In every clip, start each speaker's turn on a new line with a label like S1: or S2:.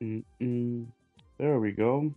S1: Mm-mm. There we go.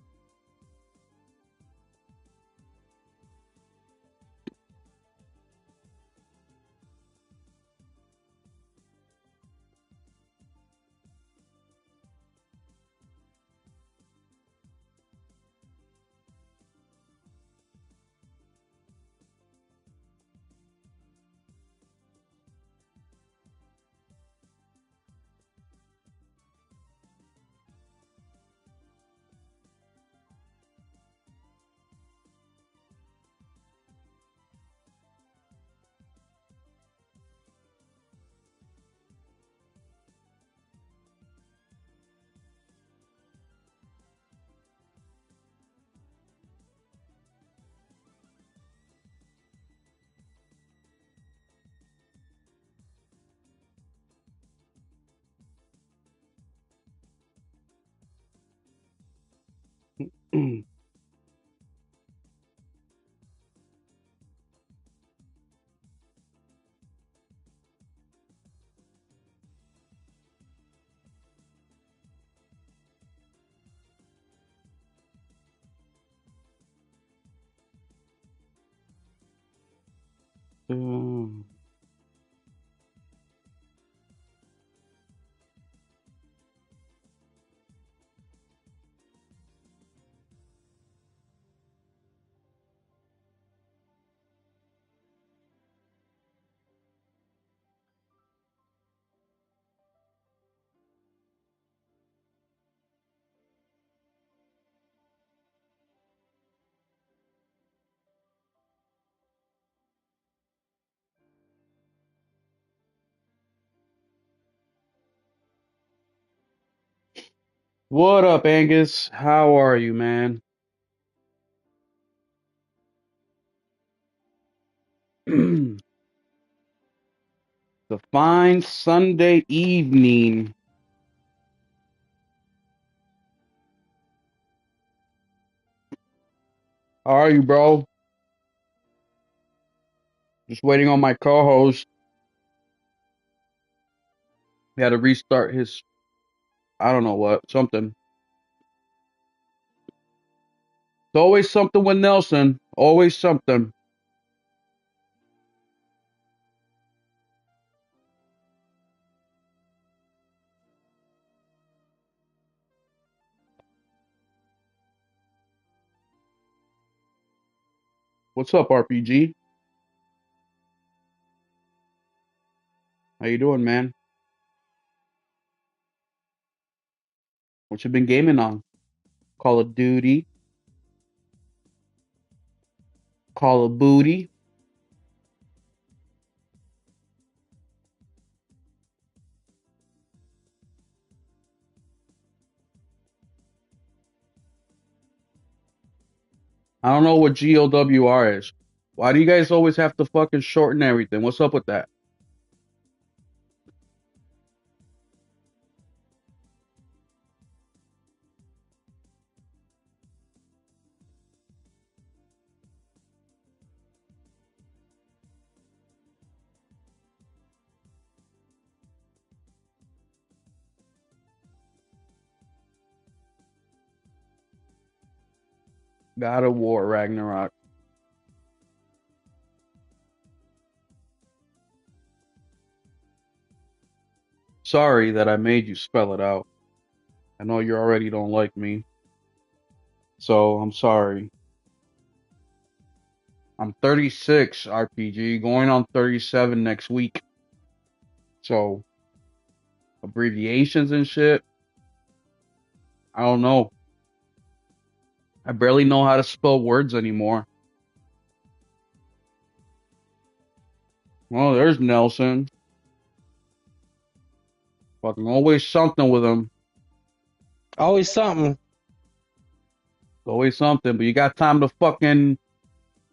S1: Um, what up, Angus? How are you, man? The fine Sunday evening. How are you, bro? Just waiting on my co-host. He had to restart his, I don't know what, something. It's always something with Nelson. Always something. What's up, RPG? How you doing, man? What you been gaming on? Call of Duty, Call of Booty. I don't know what GOWR is. Why do you guys always have to fucking shorten everything? What's up with that? God of War Ragnarok. Sorry that I made you spell it out. I know you already don't like me, so I'm sorry. I'm 36, RPG, going on 37 next week. So, abbreviations and shit, I don't know. I barely know how to spell words anymore. Well, there's Nelson. Fucking always something with him.
S2: Always something.
S1: Always something. But you got time to fucking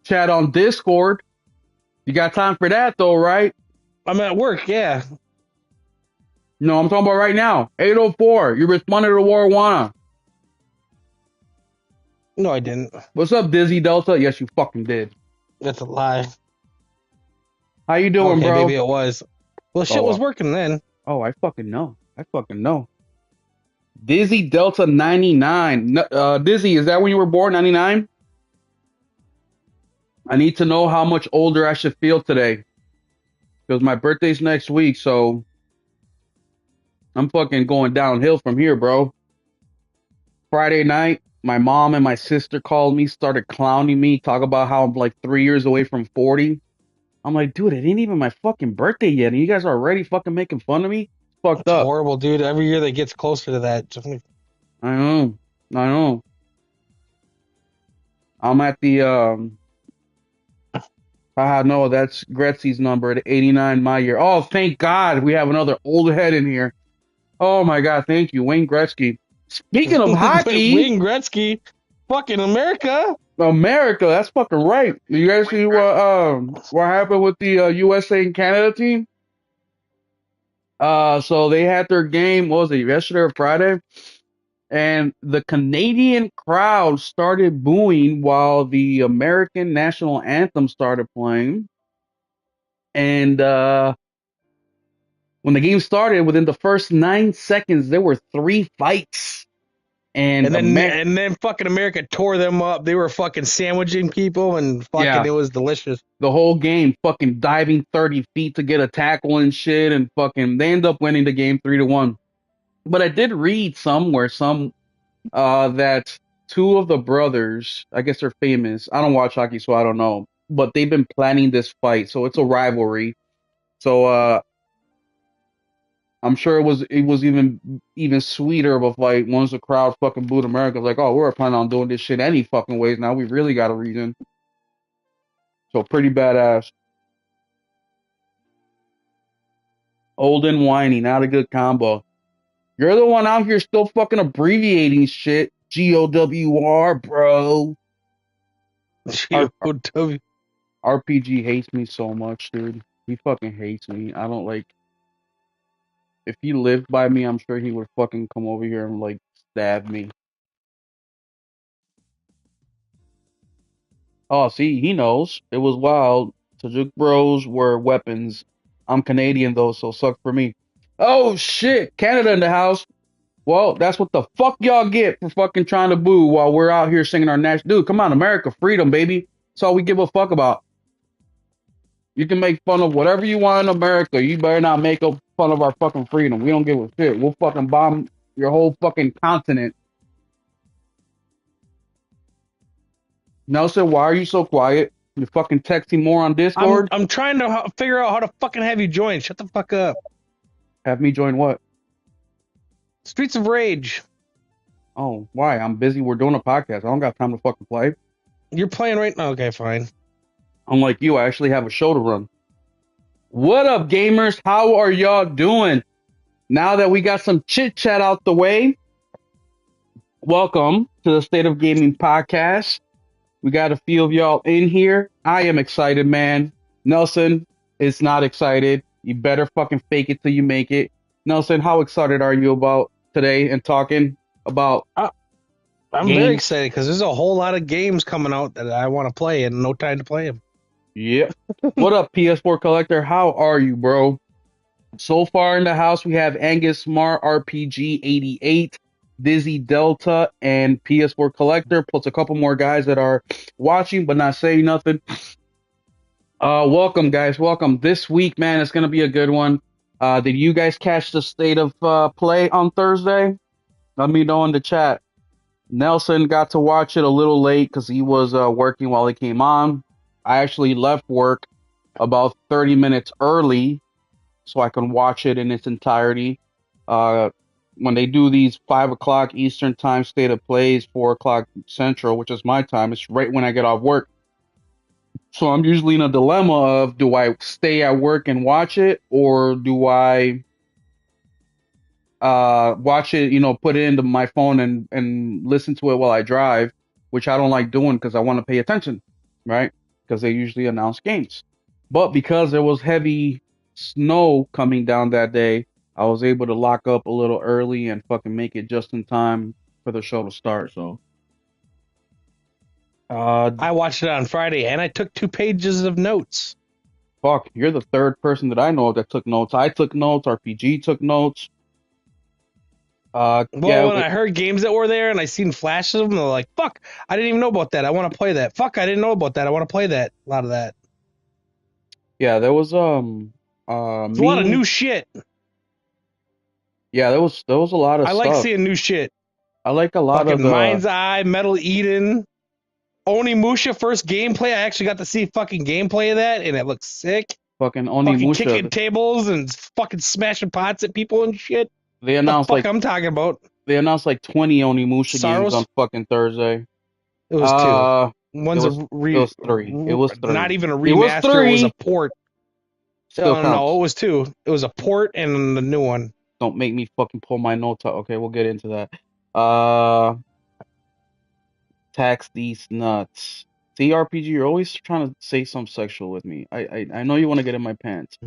S1: chat on Discord. You got time for that though, right?
S2: I'm at work, yeah.
S1: No, I'm talking about right now. 804. You responded to Warwana.
S2: No, I didn't.
S1: What's up, Dizzy Delta? Yes, you fucking did.
S2: That's a lie.
S1: How you doing,
S2: Okay,
S1: bro?
S2: maybe it was. Well, shit
S1: Oh,
S2: was working then.
S1: oh, I fucking know. I fucking know. Dizzy Delta 99. Dizzy, is that when you were born? 99? I need to know how much older I should feel today because my birthday's next week, so I'm fucking going downhill from here, bro. Friday night, my mom and my sister called me, started clowning me, talk about how I'm like 3 years away from 40. I'm like, dude, it ain't even my fucking birthday yet, and you guys are already fucking making fun of me? Fucked
S2: It's
S1: up.
S2: horrible, dude. Every year that gets closer to that, just
S1: I know. I know. I'm at the haha, no, that's Gretzky's number at 89 my year. Oh, thank God we have another old head in here. Oh my God, thank you, Wayne Gretzky. Speaking of hockey,
S2: Wayne Gretzky, fucking America.
S1: America, that's fucking right. You guys see what happened with the USA and Canada team? So they had their game, what was it, yesterday or Friday? And the Canadian crowd started booing while the American national anthem started playing. And when the game started, within the first 9 seconds, there were three fights. And
S2: And then fucking America tore them up. They were fucking sandwiching people and fucking
S1: yeah,
S2: it was delicious.
S1: the whole game, fucking diving 30 feet to get a tackle and shit, and fucking they end up winning the game 3-1. But I did read somewhere that two of the brothers, I guess they're famous. I don't watch hockey, so I don't know. But they've been planning this fight, so it's a rivalry. So I'm sure it was even sweeter of a fight once the crowd fucking booed America. Like, oh, we're planning on doing this shit any fucking ways now. We really got a reason. So pretty badass. Old and whiny, not a good combo. You're the one out here still fucking abbreviating shit. GOWR, bro. Our
S2: GOW.
S1: RPG hates me so much, dude. He fucking hates me. I don't like. If he lived by me, I'm sure he would fucking come over here and like stab me. Oh, see, he knows. It was wild. Tajuk Bros were weapons. I'm Canadian though, so suck for me. Oh shit, Canada in the house. Well, that's what the fuck y'all get for fucking trying to boo while we're out here singing our national. Dude, come on, America, freedom, baby. That's all we give a fuck about. You can make fun of whatever you want in America. You better not make fun of our fucking freedom. We don't give a shit. We'll fucking bomb your whole fucking continent. Nelson, why are you so quiet? You fucking texting more on Discord?
S2: I'm trying to figure out how to fucking have you join. Shut the fuck up.
S1: Have me join what?
S2: Streets of Rage.
S1: Oh, why? I'm busy. We're doing a podcast. I don't got time to fucking play.
S2: You're playing right now. Okay, fine.
S1: Unlike you, I actually have a show to run. What up, gamers? How are y'all doing? Now that we got some chit chat out the way, welcome to the State of Gaming podcast. We got a few of y'all in here. I am excited, man. Nelson is not excited. You better fucking fake it till you make it. Nelson, how excited are you about today and talking about
S2: I'm
S1: games?
S2: very excited because there's a whole lot of games coming out that I want to play and no time to play them.
S1: Yep. What up, PS4 Collector? How are you, bro? So far in the house, we have Angus Smart, RPG 88, Dizzy Delta, and PS4 Collector, plus a couple more guys that are watching but not saying nothing. Welcome, guys. Welcome. This week, man, it's going to be a good one. Did you guys catch the state of play on Thursday? Let me know in the chat. Nelson got to watch it a little late because he was working while he came on. I actually left work about 30 minutes early so I can watch it in its entirety. When they do these 5 o'clock Eastern time state of plays, 4 o'clock Central, which is my time, it's right when I get off work. So I'm usually in a dilemma of, do I stay at work and watch it, or do I watch it, put it into my phone and listen to it while I drive, which I don't like doing because I want to pay attention, right? Because they usually announce games. But because there was heavy snow coming down that day, I was able to lock up a little early and fucking make it just in time for the show to start. So,
S2: I watched it on Friday and I took 2 pages of notes.
S1: fuck, you're the third person that I know of that took notes. I took notes. RPG took notes.
S2: Well, when I heard games that were there and I seen flashes of them, they're like, "Fuck, I didn't even know about that. I want to play that. Fuck, I didn't know about that. I want to play that." A lot of that.
S1: yeah, there was
S2: It's a lot of
S1: me.
S2: new shit.
S1: Yeah, there was a lot of
S2: I like
S1: stuff.
S2: seeing new shit.
S1: I like a lot of
S2: Fucking
S1: the
S2: Mind's Eye, Metal Eden, Onimusha first gameplay. I actually got to see fucking gameplay of that, and it looks sick.
S1: fucking
S2: Fucking kicking
S1: Onimusha.
S2: tables and fucking smashing pots at people and shit.
S1: They
S2: The
S1: announced
S2: fuck
S1: like
S2: I'm talking about?
S1: 20 Onimusha games on
S2: Sorrows.
S1: fucking Thursday.
S2: It was two.
S1: Uh, it
S2: One's
S1: was it was three. It was
S2: not
S1: three.
S2: even a
S1: It was
S2: remaster. It was a
S1: three.
S2: port.
S1: Still
S2: Oh no,
S1: counts.
S2: it was two. It was a port and the new one.
S1: Don't make me fucking pull my notes out. Okay, we'll get into that. Uh, Tax these nuts. See, RPG, you're always trying to say something sexual with me. I know you want to get in my pants.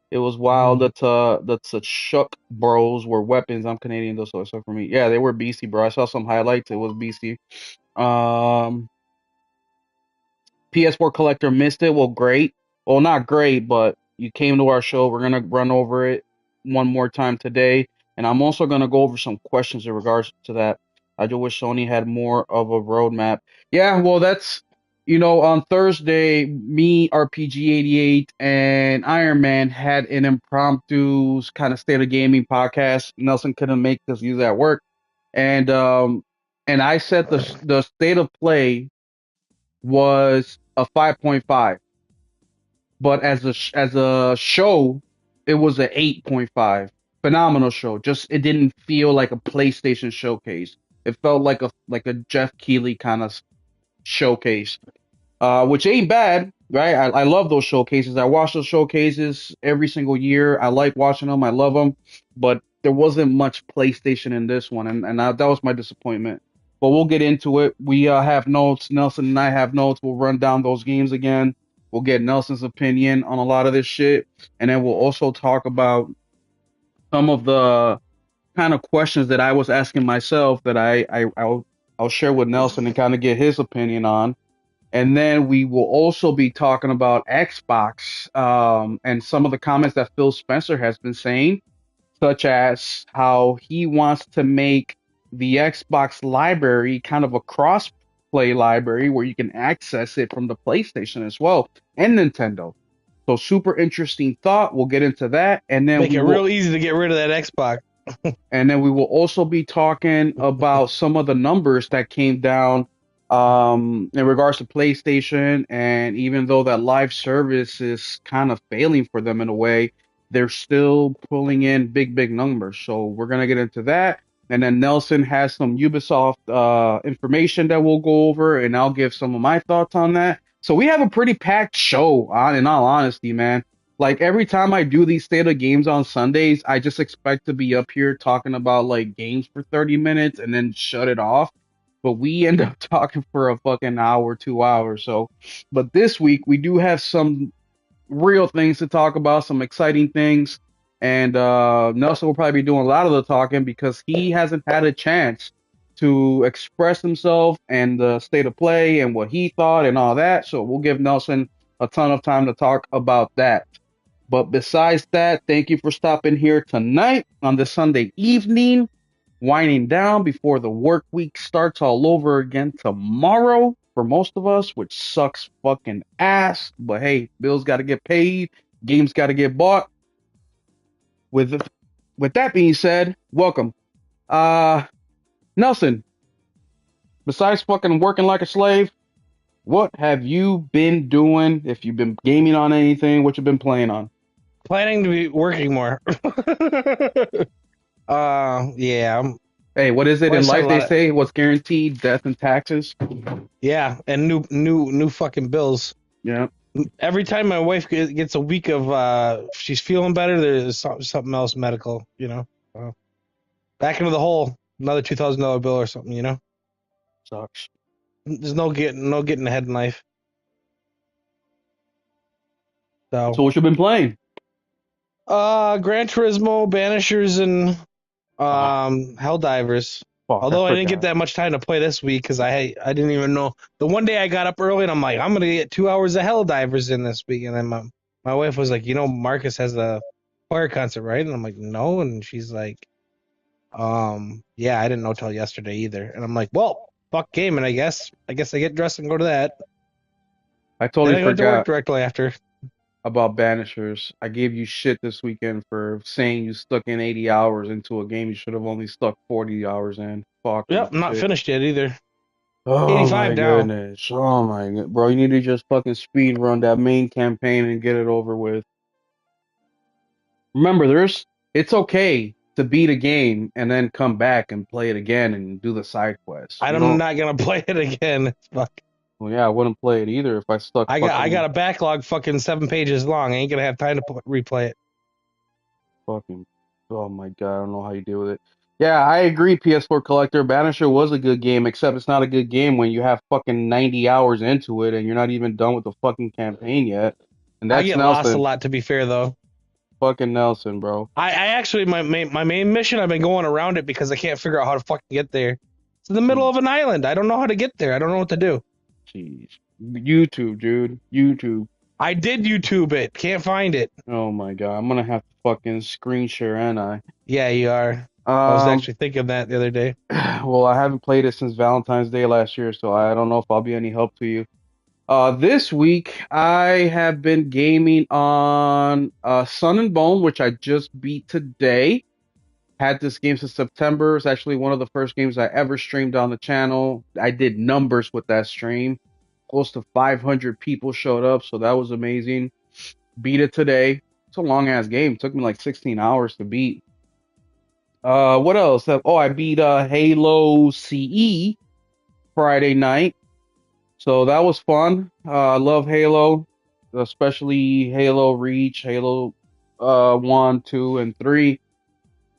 S1: It was wild
S2: Mhm.
S1: that's a Shuck Bros were weapons. I'm Canadian though, so it's for me. Yeah, they were BC, bro. I saw some highlights. It was BC. Um, PS4 collector missed it. Well, great. Well, not great, but you came to our show. We're gonna run over it one more time today, and I'm also gonna go over some questions in regards to that. I just wish Sony had more of a roadmap. Yeah, well, that's on Thursday, me, RPG88, and Iron Man had an impromptu kind of state of gaming podcast. Nelson couldn't make because he was at work, and I said the state of play was a 5.5, but as a show, it was a 8.5. Phenomenal show. Just it didn't feel like a PlayStation showcase. It felt like a Jeff Keighley kind of showcase, which ain't bad, right? I love those showcases. I watch those showcases every single year. I like watching them. I love them, but there wasn't much PlayStation in this one, and that was my disappointment. But we'll get into it. We have notes. Nelson and I have notes. We'll run down those games again. We'll get Nelson's opinion on a lot of this shit, and then we'll also talk about some of the kind of questions that I was asking myself that I'll share with Nelson and kind of get his opinion on. And then we will also be talking about Xbox and some of the comments that Phil Spencer has been saying, such as how he wants to make the Xbox library kind of a cross play library where you can access it from the PlayStation as well and Nintendo. So super interesting thought. We'll get into that, and then
S2: Make
S1: we
S2: it
S1: will
S2: real easy to get rid of that Xbox.
S1: also be talking about some of the numbers that came down in regards to PlayStation. And even though that live service is kind of failing for them in a way, they're still pulling in big numbers. So we're going to get into that. And then Nelson has some Ubisoft information that we'll go over, and I'll give some of my thoughts on that. So we have a pretty packed show, in all honesty, man. Like every time I do these state of games on Sundays, I just expect to be up here talking about like games for 30 minutes and then shut it off. But we end up talking for a fucking hour, 2 hours. So, but this week we do have some real things to talk about, some exciting things. And Nelson will probably be doing a lot of the talking because he hasn't had a chance to express himself and the state of play and what he thought and all that. So we'll give Nelson a ton of time to talk about that. But besides that, thank you for stopping here tonight on this Sunday evening, winding down before the work week starts all over again tomorrow for most of us, which sucks fucking ass. But hey, bills got to get paid, games got to get bought. With with that being said, welcome, uh, Nelson. Besides fucking working like a slave, what have you been doing? If you've been gaming on anything, what you've been playing on?
S2: Planning to be working more. Yeah.
S1: Hey, what is it
S2: Well, I
S1: in
S2: said a
S1: life? They
S2: lot of
S1: say what's guaranteed: death and taxes.
S2: yeah, and new fucking bills.
S1: Yeah.
S2: Every time my wife gets a week of she's feeling better, there's something else medical. Back into the hole, another $2,000 bill or something.
S1: Sucks.
S2: There's no getting ahead in life.
S1: So
S2: So,
S1: what you been playing?
S2: Gran Turismo, Banishers, and
S1: Ah,
S2: Helldivers.
S1: fuck, I
S2: Although I didn't get
S1: forgot.
S2: that much time to play this week because I didn't even know. The one day I got up early and I'm like, I'm gonna get 2 hours of Helldivers in this week, and then my wife was like, Marcus has a choir concert, right? And I'm like, no, and she's like, Yeah, I didn't know till yesterday either. And I'm like, well, fuck gaming, I guess. I guess I get dressed and go to that.
S1: I
S2: Then
S1: totally
S2: I went to work
S1: forgot
S2: directly after.
S1: about Banishers. I gave you shit this weekend for saying you stuck in 80 hours into a game you should have only stuck 40 hours in. Fucking
S2: Yep, I'm not
S1: shit.
S2: finished yet either.
S1: Oh
S2: 85
S1: my
S2: now.
S1: goodness. Oh my god. Bro, you need to just fucking speed run that main campaign and get it over with. Remember, it's okay to beat a game and then come back and play it again and do the side quests. You
S2: I'm
S1: don't,
S2: not gonna play it again. Fuck.
S1: well, yeah, I wouldn't play it either if I stuck
S2: I
S1: fucking
S2: got a backlog fucking 7 pages long. I ain't gonna have time to replay it.
S1: fucking, oh my god, I don't know how you deal with it. Yeah, I agree, PS4 Collector. Banisher was a good game, except it's not a good game when you have fucking 90 hours into it and you're not even done with the fucking campaign yet. And
S2: I
S1: that's
S2: get lost a
S1: Nelson.
S2: lot, to be fair, though.
S1: Fucking Nelson, bro.
S2: I actually my main mission, I've been going around it because I can't figure out how to fucking get there. It's in the middle of
S1: Jeez,
S2: an island. I don't know how to get there. I don't know what to do.
S1: jeez. YouTube, dude. YouTube.
S2: I did YouTube it. Can't find it.
S1: Oh my god, I'm gonna have to fucking screen share, and
S2: Yeah, you are. I was
S1: Um,
S2: actually thinking that the other day.
S1: well, I haven't played it since Valentine's Day last year, so I don't know if I'll be any help to you. This week I have been gaming on Sun and Bone, which I just beat today. Had this game since September. It's actually one of the first games I ever streamed on the channel. I did numbers with that stream. Close to 500 people showed up, so that was amazing. Beat it today. It's a long ass game. Took me like 16 hours to beat. What else? Oh, I beat Halo CE Friday night. So that was fun. I love Halo, especially Halo Reach, Halo 1, 2, and 3.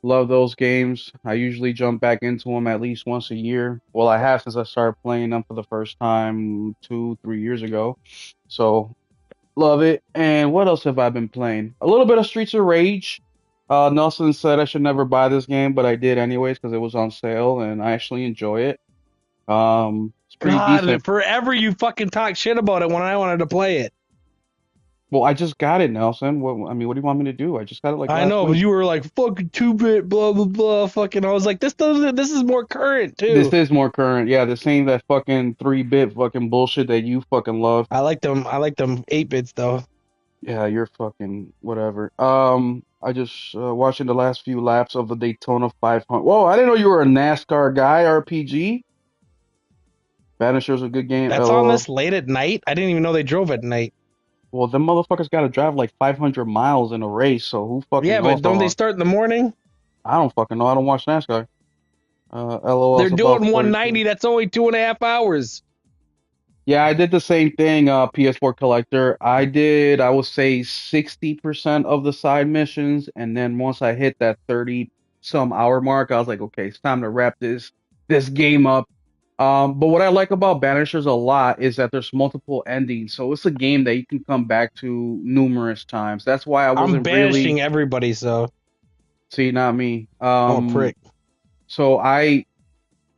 S1: Love those games. I usually jump back into them at least once a year. Well, I have since I started playing them for the first time 2, 3 years ago. So love it. And what else have I been playing? A little bit of Streets of Rage. Nelson said I should never buy this game, but I did anyways because it was on sale and I actually enjoy it. It's pretty decent.
S2: God, forever you fucking talk shit about it when I wanted to play it.
S1: Well, I just got it, Nelson. What, I mean, what do you want me to do? I just got it like
S2: I
S1: last
S2: know, but
S1: week.
S2: you were like fucking 2-bit, blah blah blah, fucking. I was like, this doesn't. This is more current
S1: This
S2: too.
S1: is more current. Yeah, the same that fucking 3-bit fucking bullshit that you fucking love.
S2: I like them. I like them 8 bits though.
S1: Yeah, you're fucking whatever. I just watching the last few laps of the Daytona 500. Whoa, I didn't know you were a NASCAR guy, RPG. Vanisher's a good game.
S2: That's on
S1: LOL.
S2: this late at night. I didn't even know they drove at night.
S1: Well, them motherfuckers got to drive like 500 miles in a race, so who fucking
S2: Yeah, but
S1: goes
S2: don't they
S1: on?
S2: start in the morning?
S1: I don't fucking know. I don't watch NASCAR. LOL
S2: They're
S1: is about
S2: doing
S1: 42.
S2: 190. That's only 2.5 hours.
S1: Yeah, I did the same thing, PS4 Collector. I would say 60% of the side missions, and then once I hit that 30 some hour mark, I was like, okay, it's time to wrap this game up. But what I like about Banishers a lot is that there's multiple endings, so it's a game that you can come back to numerous times. That's why I
S2: I'm
S1: wasn't really,
S2: banishing everybody, so
S1: see, not me.
S2: I'm a prick.
S1: So I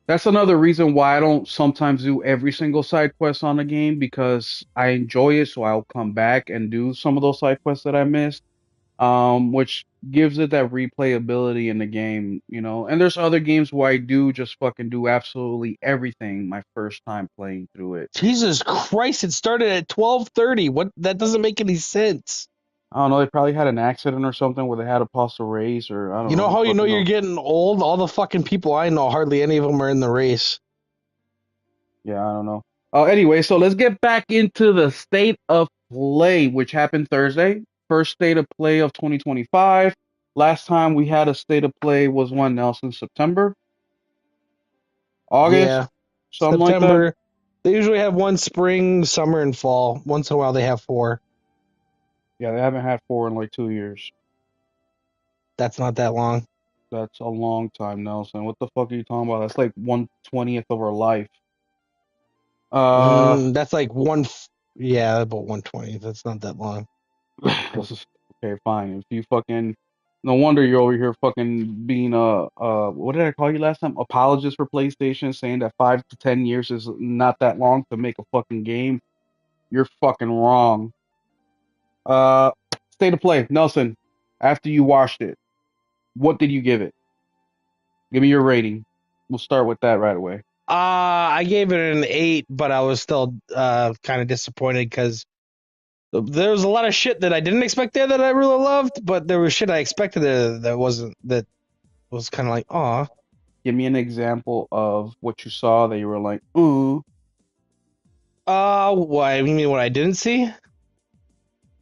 S1: That's another reason why I don't sometimes do every single side quest on the game because I enjoy it, so I'll come back and do some of those side quests that I missed, which gives it that replayability in the game, you know. And there's other games where I do just fucking do absolutely everything my first time playing through it.
S2: Jesus Christ! It started at 12:30. What? That doesn't make any sense.
S1: I don't know, they probably had an accident or something where they had to pause the race, or I don't
S2: You
S1: know,
S2: know
S1: who
S2: how you know
S1: fucking
S2: you're
S1: knows.
S2: getting old? All the fucking people I know, hardly any of them are in the race.
S1: Yeah, I don't know. Anyway, so let's get back into the state of play, which happened Thursday. First state of play of 2025. Last time we had a state of play was one Nelson September, August,
S2: Yeah,
S1: something like that.
S2: September. They usually have one spring, summer, and fall. Once in a while, they have four.
S1: Yeah, they haven't had four in like 2 years.
S2: That's not that long.
S1: That's a long time, Nelson. What the fuck are you talking about? That's like 1/20th of our life. Uh,
S2: That's like yeah, about 120. That's not that long.
S1: okay, fine. If you fucking, no wonder you're over here fucking being what did I call you last time? Apologist for PlayStation, saying that 5 to 10 years is not that long to make a fucking game. You're fucking wrong. Uh, State of play, Nelson. After you watched it, what did you give it? Give me your rating. We'll start with that right away.
S2: I gave it an 8, but I was still kind of disappointed because there was a lot of shit that I didn't expect there that I really loved, but there was shit I expected there that wasn't, that was kind of like, aw.
S1: Give me an example of what you saw that you were like, ooh.
S2: What, you mean what I didn't see?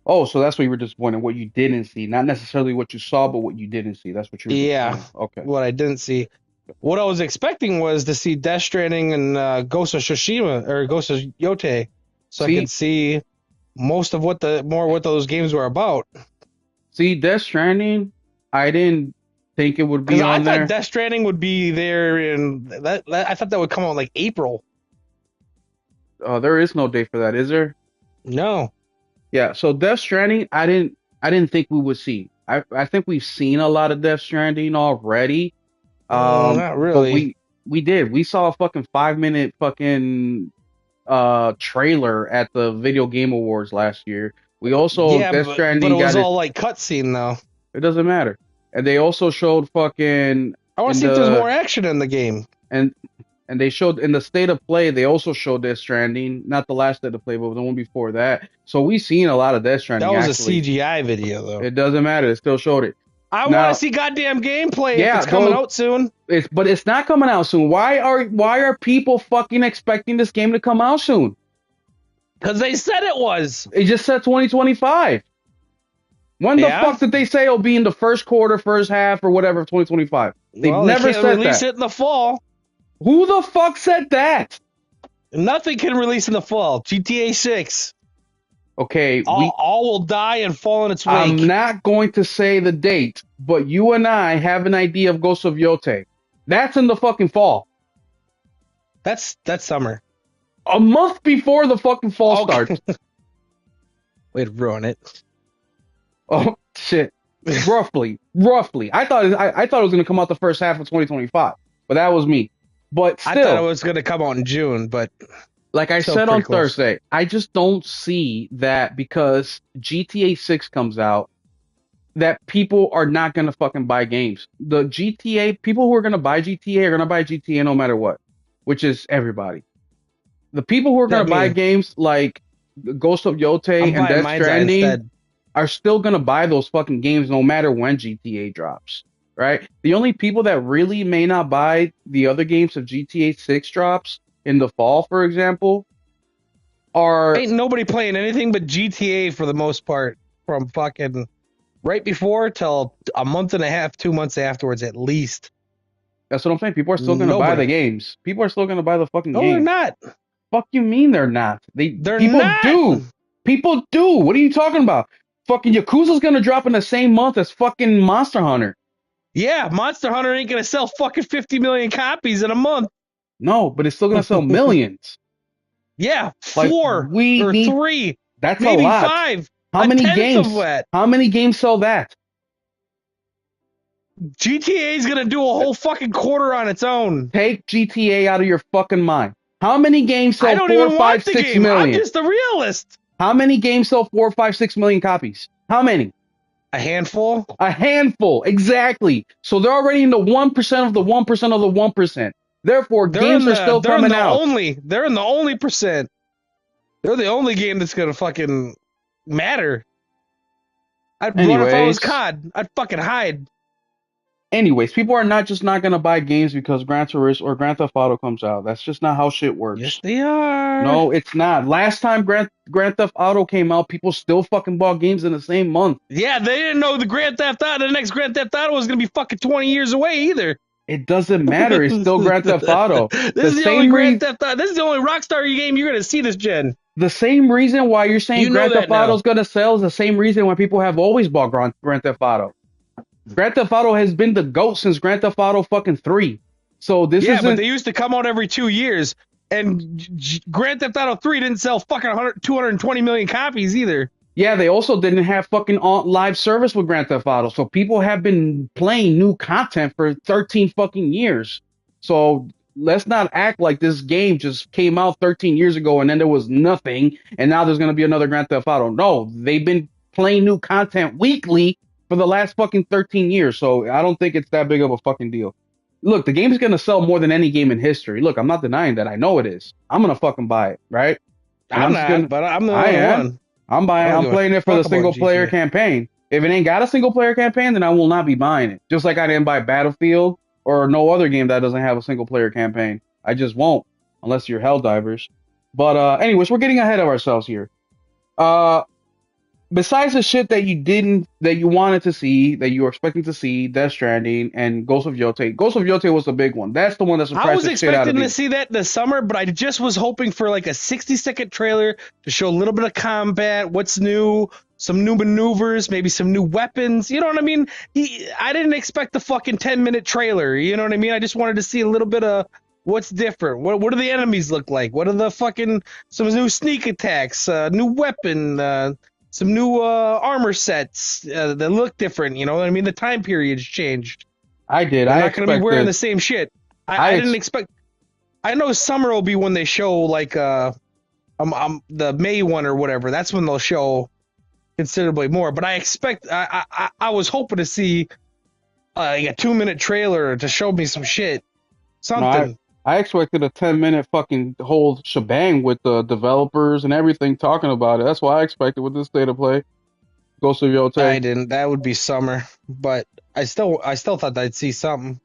S1: Oh, so that's what you were disappointed. What you didn't see, not necessarily what you saw, but what you didn't see. That's what you were
S2: Yeah,
S1: disappointed. Okay.
S2: what I didn't see. What I was expecting was to see Death Stranding and Ghost of Tsushima or Ghost of Yote, so I
S1: See,
S2: could see most of what those games were about.
S1: Death Stranding, I didn't think it would be
S2: Because I
S1: on
S2: thought
S1: there.
S2: Death Stranding would be there in that. I thought that would come out like April.
S1: There is no date for that, is there?
S2: No.
S1: Yeah. So Death Stranding, I didn't think we would see. I think we've seen a lot of Death Stranding already.
S2: Not
S1: But
S2: really.
S1: we did. We saw a fucking 5 minute fucking trailer at the Video Game Awards last year. We also
S2: Yeah,
S1: Death
S2: but it
S1: Stranding
S2: was
S1: got it.
S2: all like cutscene though.
S1: It doesn't matter. And they also showed fucking
S2: I want to
S1: in
S2: see if there's
S1: the
S2: more action in the game.
S1: and and they showed in the state of play. They also showed Death Stranding, not the last state of play, but the one before that. So we've seen a lot of Death
S2: That
S1: Stranding
S2: was a
S1: actually.
S2: CGI video though.
S1: It doesn't matter. They still showed it.
S2: I want to
S1: Now,
S2: see goddamn gameplay if
S1: yeah,
S2: it's coming
S1: those
S2: out soon.
S1: but it's not coming out soon. Why are people fucking expecting this game to come out soon?
S2: Because they said it was.
S1: It just said 2025. When the
S2: Yeah.
S1: fuck did they say it'll be in the first quarter, first half, or whatever of 2025? They've
S2: Well,
S1: never
S2: they can't
S1: said
S2: release
S1: that.
S2: it in the fall.
S1: Who the fuck said that?
S2: Nothing can release in the fall. GTA 6.
S1: Okay,
S2: All will die and fall in its wake.
S1: I'm not going to say the date, but you and I have an idea of Ghost of Yote. That's in the fucking fall.
S2: That's summer.
S1: A month before the fucking fall starts.
S2: Way to ruin it.
S1: Oh shit. Roughly. I thought it was gonna come out the first half of 2025, but that was me. But still,
S2: I thought it was going to come out in June, but
S1: like I
S2: still
S1: said on
S2: pretty close.
S1: Thursday, I just don't see that because GTA 6 comes out, that people are not gonna fucking buy games. The GTA people who are gonna buy GTA are gonna buy GTA no matter what, which is everybody. The people who are gonna buy games like Ghost of Yote
S2: I'm
S1: and
S2: buying
S1: Death
S2: Mind's Eye
S1: Stranding
S2: instead.
S1: are still gonna buy those fucking games no matter when GTA drops, right? The only people that really may not buy the other games if GTA 6 drops in the fall, for example, are
S2: Ain't nobody playing anything but GTA for the most part from fucking right before till a month and a half, 2 months afterwards at least.
S1: that's what I'm saying. People are still gonna buy
S2: Nobody.
S1: the games. People are still gonna buy the fucking
S2: No,
S1: games.
S2: they're not.
S1: Fuck you mean they're not?
S2: They're
S1: People
S2: not.
S1: do. People do. What are you talking about? Fucking Yakuza's gonna drop in the same month as fucking Monster Hunter.
S2: Yeah, Monster Hunter ain't gonna sell fucking 50 million copies in a month.
S1: No, but it's still gonna sell millions.
S2: Yeah,
S1: Like,
S2: 4
S1: we
S2: or
S1: need-
S2: 3,
S1: That's
S2: maybe
S1: a lot.
S2: 5.
S1: How
S2: a
S1: many
S2: tenth
S1: games?
S2: Of that.
S1: How many games sell that?
S2: GTA is gonna do a whole fucking quarter on its own.
S1: Take GTA out of your fucking mind. How many games sell
S2: I don't
S1: 4,
S2: even
S1: 5,
S2: want the
S1: 6
S2: game.
S1: million?
S2: I'm just a realist.
S1: How many games sell 4, 5, 6 million copies? How many?
S2: A handful.
S1: A handful, exactly. So they're already in the 1% of the 1% of the 1%. Therefore, games are still coming out.
S2: They're in the only percent. They're the only game that's gonna fucking matter. I'd run if I was
S1: Anyways.
S2: COD. I'd fucking hide.
S1: Anyways, people are not just not gonna buy games because Gran Turismo or Grand Theft Auto comes out. That's just not how shit works.
S2: Yes, they are.
S1: No, it's not. Last time Grand Theft Auto came out, people still fucking bought games in the same month.
S2: Yeah, they didn't know the next Grand Theft Auto was gonna be fucking 20 years away either.
S1: It doesn't matter. It's still Grand Theft Auto.
S2: This is the only Grand Theft Auto. This is the only Rockstar game you're gonna see this gen.
S1: The same reason why you're saying
S2: You know
S1: Grand
S2: that
S1: Theft Auto is
S2: now.
S1: gonna sell is the same reason why people have always bought Grand Theft Auto. Grand Theft Auto has been the GOAT since Grand Theft Auto fucking 3. So this
S2: Yeah,
S1: isn't.
S2: but they used to come out every 2 years, and Grand Theft Auto 3 didn't sell fucking 220 million copies either.
S1: Yeah, they also didn't have fucking live service with Grand Theft Auto. So people have been playing new content for 13 fucking years. So let's not act like this game just came out 13 years ago and then there was nothing and now there's going to be another Grand Theft Auto. No, they've been playing new content weekly for the last fucking 13 years. So I don't think it's that big of a fucking deal. look, the game's gonna sell more than any game in history. Look, I'm not denying that. I know it is. I'm gonna fucking buy it, right? And
S2: I'm
S1: I'm just
S2: not,
S1: gonna.
S2: but I'm the
S1: I
S2: only
S1: am.
S2: one.
S1: I'm
S2: I
S1: buying.
S2: don't
S1: I'm
S2: give a
S1: playing it for the
S2: fuck about
S1: single player
S2: GTA.
S1: campaign. If it ain't got a single player campaign, then I will not be buying it. Just like I didn't buy Battlefield or no other game that doesn't have a single player campaign. I just won't unless you're Helldivers. But anyways, we're getting ahead of ourselves here. Uh, besides the shit that you wanted to see, that you were expecting to see, Death Stranding and Ghost of Yote. Ghost of Yote was the big one. That's the one that
S2: I
S1: surprised
S2: was
S1: the shit out of
S2: expecting to
S1: me.
S2: see that this summer, but I just was hoping for like a 60-second trailer to show a little bit of combat, what's new, some new maneuvers, maybe some new weapons. You know what I mean? I didn't expect the fucking 10-minute trailer. You know what I mean? I just wanted to see a little bit of what's different. What do the enemies look like? What are the fucking some new sneak attacks, new weapon, some new armor sets that look different. You know what I mean? The time period's changed.
S1: I did.
S2: They're
S1: I
S2: not going to be wearing
S1: expected.
S2: the same shit. I
S1: I
S2: didn't
S1: ex-
S2: expect. I know summer will be when they show like the May one or whatever. That's when they'll show considerably more. But I expect I was hoping to see like a 2-minute trailer to show me some shit,
S1: no,
S2: something.
S1: I expected a 10-minute fucking whole shebang with the developers and everything talking about it. That's what I expected with this state of play. Ghost of
S2: I
S1: Yote.
S2: didn't. That would be summer. But I still thought I'd see something.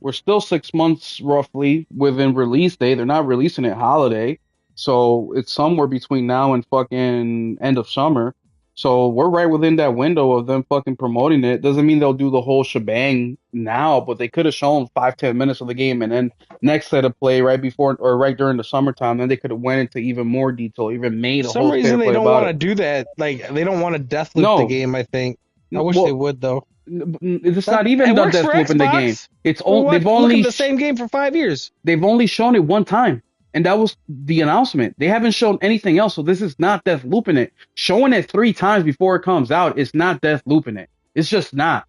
S1: We're still 6 months roughly within release date. They're not releasing it holiday, so it's somewhere between now and fucking end of summer. So we're right within that window of them fucking promoting it. Doesn't mean they'll do the whole shebang now, but they could have shown 5-10 minutes of the game and then next set of play right before or right during the summertime. Then they could have went into even more detail, even made
S2: For
S1: a
S2: some
S1: whole state
S2: reason
S1: of
S2: they
S1: play
S2: don't
S1: about
S2: want to
S1: it.
S2: do that. Like they don't want to death loop the
S1: No,
S2: game. I think. I wish they
S1: well,
S2: would though.
S1: it's
S2: That
S1: not even
S2: it
S1: the
S2: works for
S1: death loop in the game.
S2: Xbox.
S1: It's
S2: We
S1: they've
S2: watch look
S1: only
S2: at the same game for 5 years.
S1: they've only shown it one time, and that was the announcement. They haven't shown anything else, so this is not death looping it. Showing it 3 times before it comes out is not death looping it. It's just not.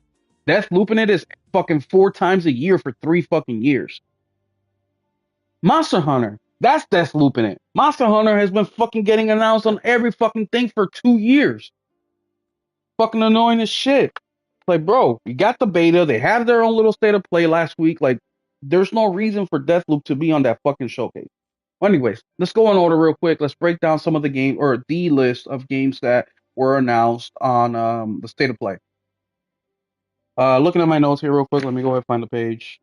S1: Death looping it is fucking 4 times a year for 3 fucking years. Monster Hunter, that's death looping it. Monster Hunter has been fucking getting announced on every fucking thing for 2 years. Fucking annoying as shit. Like, bro, you got the beta. They have their own little state of play last week. Like, there's no reason for Deathloop to be on that fucking showcase. Anyways, let's go in order real quick. Let's break down some of the game or the list of games that were announced on the state of play. Looking at my notes here real quick. Let me go ahead and find the page.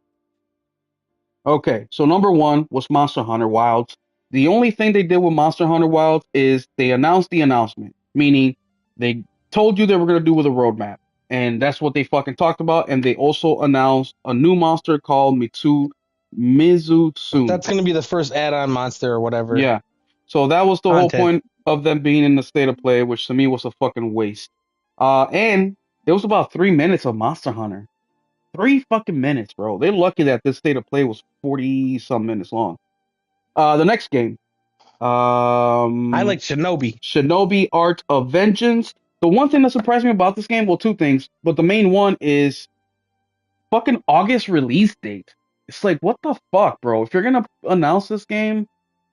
S1: Okay, so number one was Monster Hunter Wilds. The only thing they did with Monster Hunter Wilds is they announced the announcement, meaning they told you they were going to do with a roadmap. And that's what they fucking talked about. And they also announced a new monster called Mizutsu.
S2: That's gonna be the first add-on monster or whatever
S1: Yeah. So that was the whole
S2: content.
S1: point of them being in the state of play, which to me was a fucking waste. And it was about 3 minutes of Monster Hunter. 3 fucking minutes, bro. They're lucky that this state of play was 40 some minutes long. The next game,
S2: I
S1: um,
S2: like Shinobi.
S1: Shinobi Art of Vengeance. The one thing that surprised me about this game, well, two things, but the main one is fucking August release date. It's like, what the fuck, bro? If you're gonna announce this game,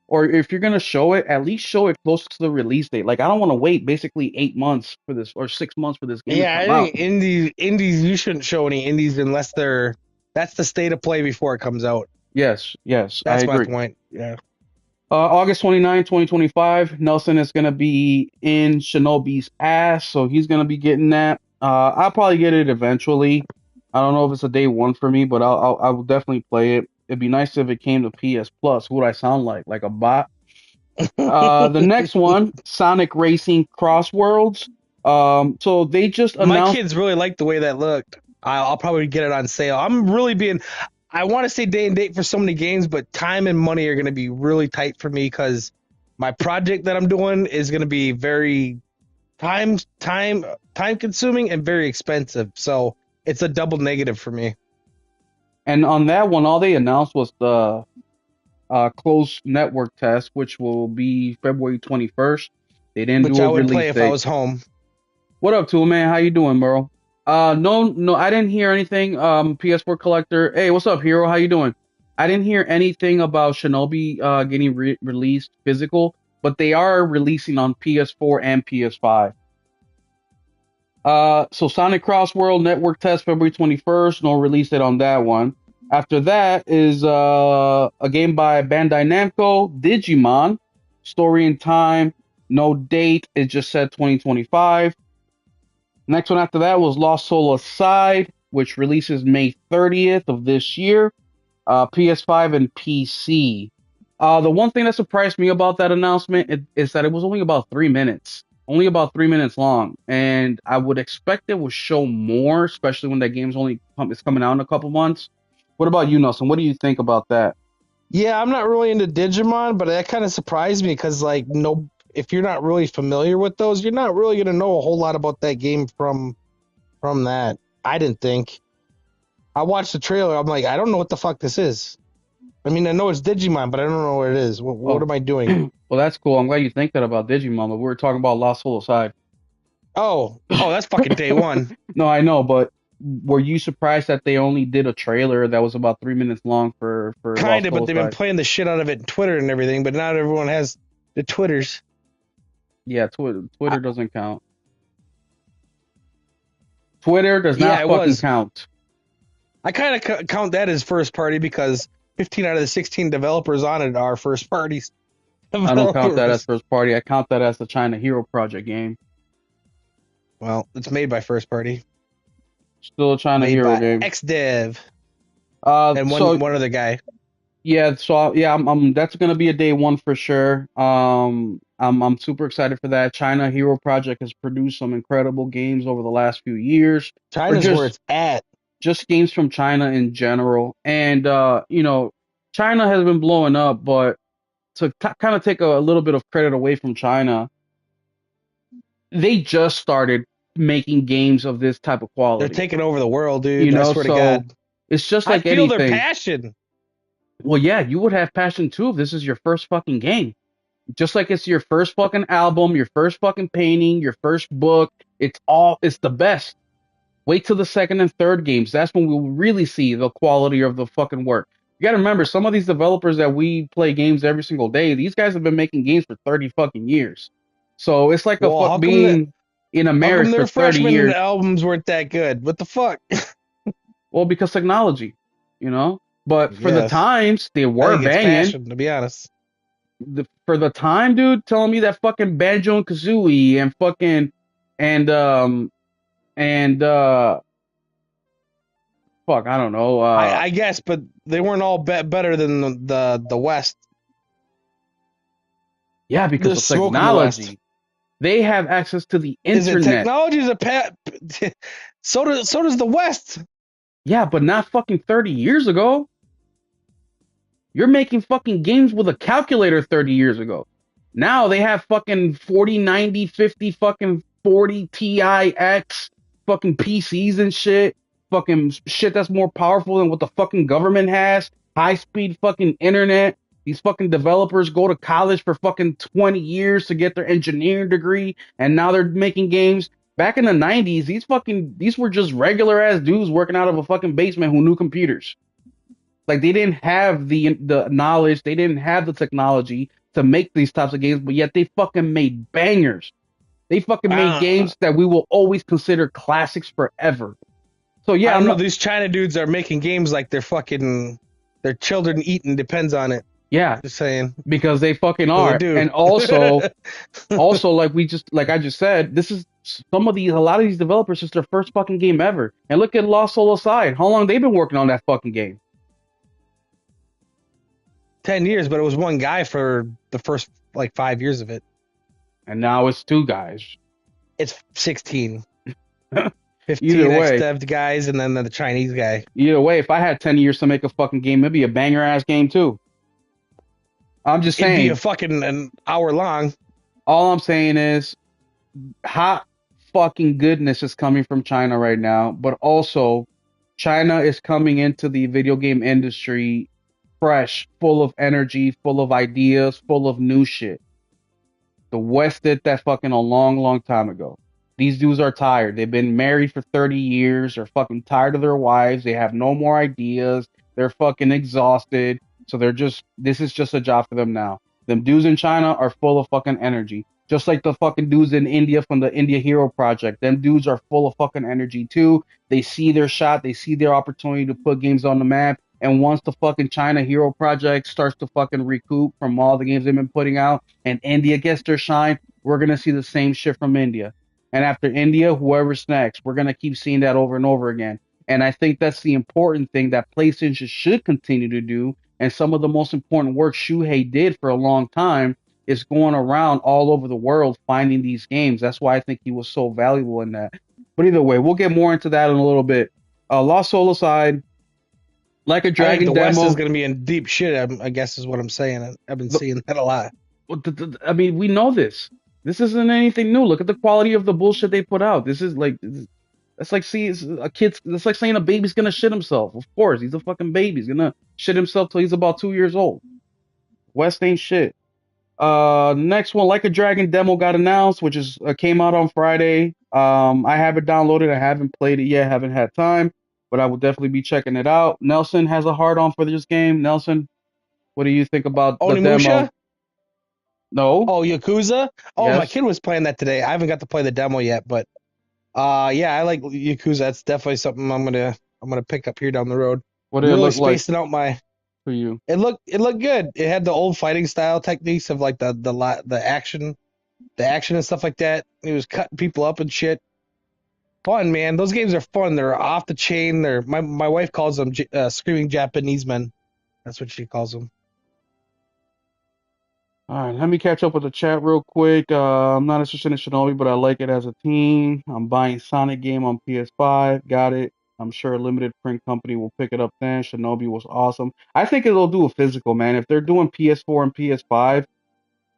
S1: or if you're gonna show it, at least show it close to the release date. Like, I don't want to wait basically 8 months for this or 6 months for this game to
S2: Yeah, I
S1: come out.
S2: think indies you shouldn't show any indies unless they're that's the state of play before it comes out.
S1: Yes, yes, I
S2: That's my
S1: agree.
S2: point. Yeah.
S1: August 29, 2025, Nelson is going to be in Shinobi's ass, so he's going to be getting that. I'll probably get it eventually. I don't know if it's a day one for me, but I will definitely play it. It'd be nice if it came to PS Plus. Who would I sound like? Like a bot? The next one, Sonic Racing Cross Worlds. So they just
S2: My
S1: announced.
S2: kids really like the way that looked. I'll probably get it on sale. I'm really being I want to say day and date for so many games, but time and money are going to be really tight for me because my project that I'm doing is going to be very time consuming and very expensive. So it's a double negative for me.
S1: And on that one, all they announced was the closed network test, which will be February 21st. They didn't
S2: Which
S1: do
S2: I
S1: a
S2: would play
S1: release
S2: if I
S1: date.
S2: was home.
S1: What up, Tool Man? How you doing, bro? No, I didn't hear anything. PS4 collector. Hey, what's up, Hero? How you doing? I didn't hear anything about Shinobi getting released physical, but they are releasing on PS4 and PS5. So Sonic Cross World network test February 21st. No release date on that one. After that is a game by Bandai Namco, Digimon, story and time, no date. It just said 2025. Next one after that was Lost Soul Aside, which releases May 30th of this year, PS5 and PC. The one thing that surprised me about that announcement is that it was only about 3 minutes long, and I would expect it would show more, especially when that game's it's coming out in a couple months. What about you, Nelson? What do you think about that?
S2: Yeah, I'm not really into Digimon, but that kind of surprised me because, like, no, if you're not really familiar with those, you're not really gonna know a whole lot about that game from that. I didn't think. I watched the trailer. I'm like, I don't know what the fuck this is. I mean, I know it's Digimon, but I don't know what it is. What
S1: Oh,
S2: am I doing?
S1: well, that's cool. I'm glad you think that about Digimon, but we were talking about Lost Soul Aside.
S2: Oh, that's fucking day one.
S1: No, I know, but were you surprised that they only did a trailer that was about 3 minutes long for
S2: Kind
S1: Lost
S2: of,
S1: Soul
S2: but they've been
S1: Aside?
S2: playing the shit out of it in Twitter and everything. But not everyone has the Twitters.
S1: Yeah, Twitter
S2: I,
S1: Twitter doesn't count. Twitter does
S2: yeah,
S1: not
S2: it
S1: fucking
S2: was.
S1: count.
S2: I kind of count that as first party because 15 out of the 16 developers on it are first parties
S1: I don't count that as
S2: developers.
S1: first party. I count that as the China Hero Project game.
S2: Well, it's made by first party,
S1: Still a China
S2: made
S1: Hero
S2: by
S1: game.
S2: XDev and
S1: So
S2: one other guy.
S1: yeah, I'm that's gonna be a day one for sure. I'm super excited for that. China Hero Project has produced some incredible games over the last few years, or
S2: China's where it's at.
S1: just games from China in general. And China has been blowing up, but to kind of take a little bit of credit away from China, they just started making games of this type of
S2: They're
S1: quality.
S2: taking over the world, dude. I swear to
S1: So
S2: God.
S1: it's just
S2: I
S1: like
S2: feel their
S1: anything.
S2: passion.
S1: Well, yeah, you would have passion too if this is your first fucking game. Just like it's your first fucking album, your first fucking painting, your first book. It's the best. Wait till the second and third games. That's when we'll really see the quality of the fucking work. You gotta remember, some of these developers that we play games every single day, these guys have been making games for 30 fucking years. So it's like
S2: Well,
S1: being in a
S2: how come
S1: marriage for
S2: their
S1: 30
S2: freshman
S1: years.
S2: albums weren't that good? What the fuck?
S1: Well, because technology, you know? But for the
S2: Yes.
S1: times, they
S2: I
S1: were
S2: think it's
S1: banging.
S2: passion, to be honest.
S1: For the time, dude, telling me that fucking Banjo and Kazooie and fucking and and fuck, I don't know.
S2: I guess, but they weren't all better than the West.
S1: Yeah, because
S2: They're
S1: of
S2: smoking the West.
S1: technology. They have access to the
S2: Is it
S1: internet.
S2: technology? Is a so does the West.
S1: Yeah, but not fucking 30 years ago. You're making fucking games with a calculator 30 years ago. Now they have fucking 40, 90, 50, fucking 40 Ti-X fucking PCs and shit. Fucking shit that's more powerful than what the fucking government has. High speed fucking internet. These fucking developers go to college for fucking 20 years to get their engineering degree, and now they're making games. Back in the 90s, these were just regular ass dudes working out of a fucking basement who knew computers. Like they didn't have the knowledge, they didn't have the technology to make these types of games, but yet they fucking made bangers. They fucking made
S2: I
S1: games that we will always consider classics forever. So yeah,
S2: don't
S1: I'm
S2: know.
S1: not.
S2: These China dudes are making games like they're fucking their children eating depends on it.
S1: Yeah,
S2: Just saying.
S1: because they fucking
S2: So they
S1: are.
S2: do.
S1: And also like I just said, this is a lot of these developers, it's their first fucking game ever. And look at Lost Soul Aside. How long they've been working on that fucking game?
S2: 10 years, but it was one guy for the first like 5 years of it.
S1: And now it's two guys.
S2: It's 16. 15
S1: Either way,
S2: ex-dev guys and then the Chinese guy.
S1: if I had 10 years to make a fucking game, it'd be a banger ass game too. I'm just
S2: It'd be a
S1: saying,
S2: fucking an hour long.
S1: all I'm saying is hot fucking goodness is coming from China right now, but also China is coming into the video game industry fresh, full of energy, full of ideas, full of new shit. The West did that fucking a long, long time ago. These dudes are tired. They've been married for 30 years. They're fucking tired of their wives. They have no more ideas. They're fucking exhausted. So this is just a job for them now. Them dudes in China are full of fucking energy. Just like the fucking dudes in India from the India Hero Project. Them dudes are full of fucking energy too. They see their shot. They see their opportunity to put games on the map. And once the fucking China Hero Project starts to fucking recoup from all the games they've been putting out, and India gets their shine, we're gonna see the same shit from India. And after India, whoever's next, we're gonna keep seeing that over and over again. And I think that's the important thing that PlayStation should continue to do. And some of the most important work Shuhei did for a long time is going around all over the world finding these games. That's why I think he was so valuable in that. But either way, we'll get more into that in a little bit. Lost Soul aside, like a
S2: I think
S1: Dragon
S2: the West is
S1: demo.
S2: going to be in deep shit. I guess is what I'm saying. I've been
S1: The,
S2: seeing that a lot.
S1: I mean, we know this. This isn't anything new. Look at the quality of the bullshit they put out. This is like that's like seeing a kid's. That's like saying a baby's gonna shit himself. Of course, he's a fucking baby. He's gonna shit himself till he's about 2 years old. West ain't shit. Next one, Like a Dragon demo got announced, which is came out on Friday. I have it downloaded. I haven't played it yet. Haven't had time, but I will definitely be checking it out. Nelson has a hard on for this game. Nelson, what do you think about the demo?
S2: Onimusha?
S1: No.
S2: Oh, Yakuza? Oh, my
S1: Yes.
S2: kid was playing that today. I haven't got to play the demo yet, but yeah, I like Yakuza. That's definitely something I'm gonna pick up here down the road.
S1: What did
S2: I'm
S1: it
S2: really
S1: look like
S2: spacing out my.
S1: for you?
S2: It looked good. It had the old fighting style techniques of like the action and stuff like that. It was cutting people up and shit. Fun, man. Those games are fun. They're off the chain. They're my wife calls them screaming Japanese men. That's what she calls them.
S1: All right, let me catch up with the chat real quick. I'm not interested in Shinobi, but I like it as a team. I'm buying Sonic game on PS5. Got it. I'm sure a limited print company will pick it up then. Shinobi was awesome. I think it'll do a physical, man. If they're doing PS4 and PS5,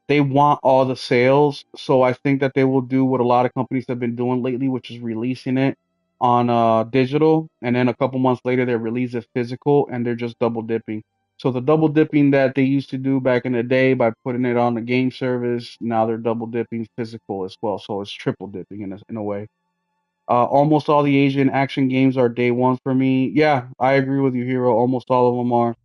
S1: they want all the sales. So I think that they will do what a lot of companies have been doing lately, which is releasing it on digital, and then a couple months later they release it physical, and they're just double dipping. So the double dipping that they used to do back in the day by putting it on the game service, now they're double dipping physical as well. So it's triple dipping in a way. Almost all the Asian action games are day one for me. Yeah, I agree with you, Hero. Almost all of them are.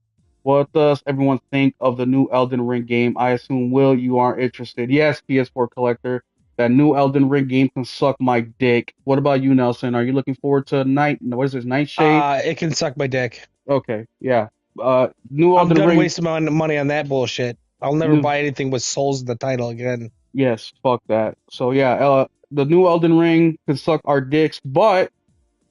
S1: What does everyone think of the new Elden Ring game? I assume, Will, you aren't interested. Yes, PS4 collector. That new Elden Ring game can suck my dick. What about you, Nelson? Are you looking forward to what is this, Nightshade?
S2: It can suck my dick.
S1: Okay, yeah. New
S2: I'm
S1: Elden
S2: done
S1: Ring.
S2: wasting my money on that bullshit. I'll never
S1: New,
S2: buy anything with souls in the title again.
S1: yes, fuck that. So yeah, the new Elden Ring can suck our dicks, but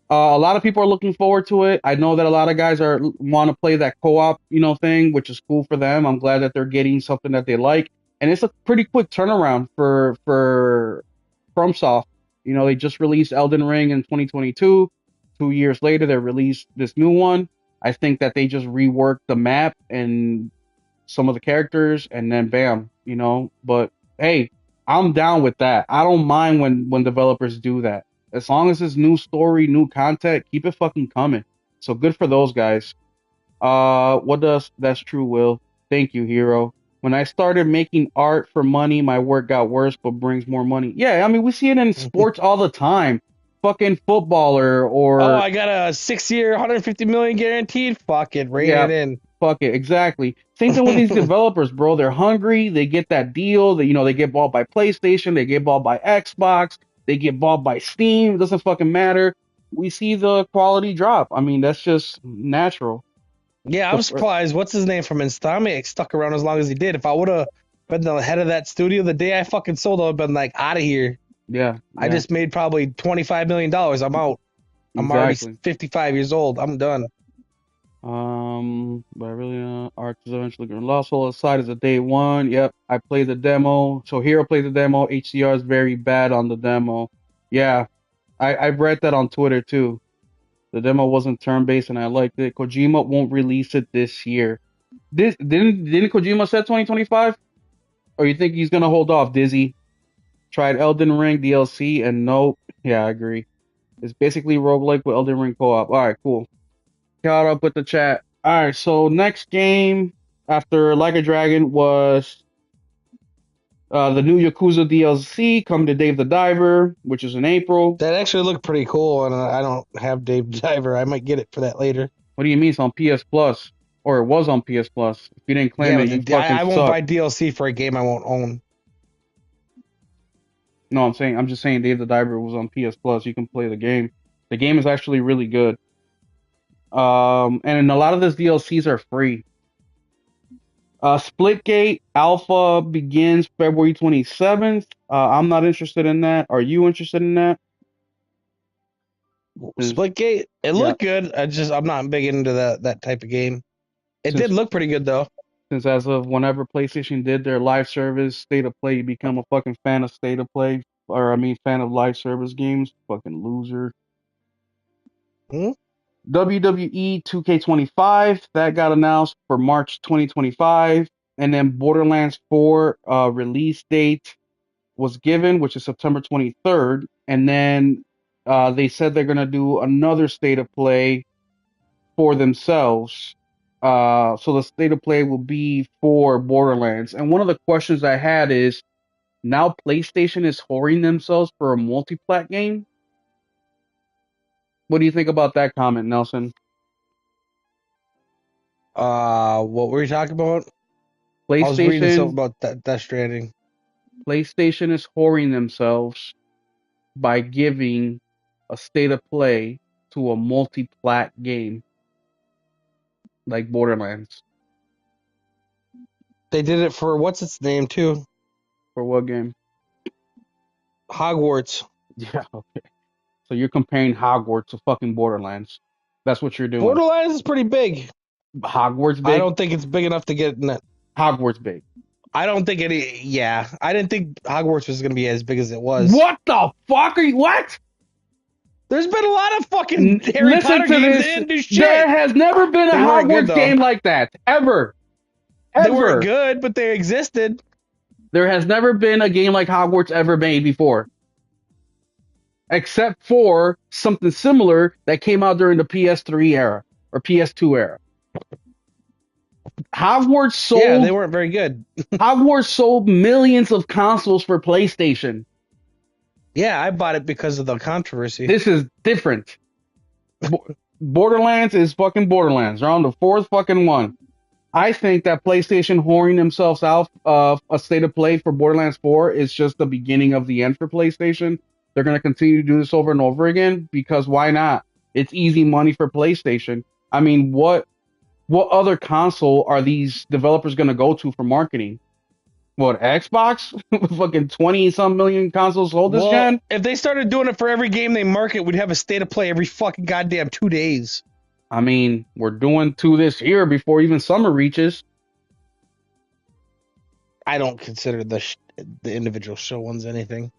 S1: a lot of people are looking forward to it. I know that a lot of guys are want to play that co-op, thing, which is cool for them. I'm glad that they're getting something that they like, and it's a pretty quick turnaround for FromSoft. They just released Elden Ring in 2022. 2 years later, they released this new one. I think that they just reworked the map and some of the characters, and then bam, But hey, I'm down with that. I don't mind when developers do that. As long as it's new story, new content, keep it fucking coming. So good for those guys. What does that's true, Will? Thank you, Hero. When I started making art for money, my work got worse, but brings more money. Yeah, I mean we see it in sports all the time. Fucking footballer
S2: Oh,
S1: or
S2: I got a 6 year, 150 million guaranteed. Fuck it, rein
S1: yeah,
S2: it in.
S1: fuck it, exactly. Same thing with these developers, bro. They're hungry. They get that deal. They get bought by PlayStation. They get bought by Xbox. They get bought by Steam. It doesn't fucking matter. We see the quality drop. I mean, that's just natural.
S2: Yeah,
S1: The
S2: I'm surprised. What's his name from Insomniac stuck around as long as he did. If I would have been the head of that studio the day I fucking sold, I would have been like out of here.
S1: Yeah,
S2: I
S1: yeah,
S2: just made probably $25 million. I'm out. I'm already
S1: exactly.
S2: 55 years old. I'm done.
S1: But I really Arch is eventually gonna Lost Soul aside is a day one. Yep, I played the demo. So Hero played the demo. HCR is very bad on the demo. Yeah, I read that on Twitter too. The demo wasn't turn-based, and I liked it. Kojima won't release it this year. This didn't Kojima said 2025? Or you think he's gonna hold off? Dizzy tried Elden Ring DLC, and nope. Yeah, I agree. It's basically roguelike with Elden Ring co-op. All right, cool. Caught up with the chat. All right, so next game after Like a Dragon was the new Yakuza DLC, Come to Dave the Diver, which is in April.
S2: That actually looked pretty cool, and I don't have Dave Diver. I might get it for that later.
S1: What do you mean? It's on PS Plus, or it was on PS Plus. If you didn't claim
S2: Yeah,
S1: it,
S2: but
S1: you fucking
S2: I won't
S1: suck.
S2: buy DLC for a game I won't own.
S1: No, I'm just saying Dave the Diver was on PS Plus. You can play the game. The game is actually really good. And a lot of those DLCs are free. Splitgate Alpha begins February 27th. I'm not interested in that. Are you interested in that? Since,
S2: Splitgate, it
S1: yeah,
S2: looked good. I'm not big into that type of game. It did
S1: since
S2: look pretty good though.
S1: since as of whenever PlayStation did their live service State of Play, you become a fucking fan of State of Play, or I mean, fan of live service games. Fucking loser.
S2: Hmm?
S1: WWE 2K25 that got announced for March 2025, and then Borderlands 4 release date was given, which is September 23rd, and then they said they're gonna do another State of Play for themselves. So the State of Play will be for Borderlands. And one of the questions I had is, now PlayStation is whoring themselves for a multi-plat game. What do you think about that comment, Nelson?
S2: What were you talking about? I was reading something
S1: PlayStation
S2: about that Death Stranding.
S1: PlayStation is whoring themselves by giving a State of Play to a multi-plat game like Borderlands.
S2: They did it for what's its name too?
S1: For what game?
S2: Hogwarts.
S1: Yeah, okay. So you're comparing Hogwarts to fucking Borderlands. That's what you're doing.
S2: Borderlands is pretty big.
S1: Hogwarts
S2: I
S1: big?
S2: don't think it's big enough to get in that.
S1: Hogwarts big.
S2: I don't think any. Yeah, I didn't think Hogwarts was going to be as big as it was.
S1: What the fuck are you? What?
S2: There's been a lot of fucking Harry
S1: Listen
S2: Potter
S1: to
S2: games
S1: this.
S2: that didn't do
S1: There
S2: shit.
S1: has never been a
S2: They weren't good,
S1: Hogwarts
S2: though.
S1: game like that. Ever.
S2: They weren't
S1: Ever.
S2: good, but they existed.
S1: There has never been a game like Hogwarts ever made before. Except for something similar that came out during the PS3 era or PS2 era. Hogwarts sold
S2: Yeah, they weren't very good.
S1: Hogwarts sold millions of consoles for PlayStation.
S2: Yeah, I bought it because of the controversy.
S1: This is different. Borderlands is fucking Borderlands. They're on the fourth fucking one. I think that PlayStation whoring themselves out of a State of Play for Borderlands 4 is just the beginning of the end for PlayStation. They're going to continue to do this over and over again because why not? It's easy money for PlayStation. I mean, what other console are these developers going to go to for marketing? What, Xbox? Fucking 20 some million consoles sold this gen?
S2: If they started doing it for every game they market, we'd have a State of Play every fucking goddamn 2 days.
S1: I mean, we're doing two this year before even summer reaches.
S2: I don't consider the individual show ones anything.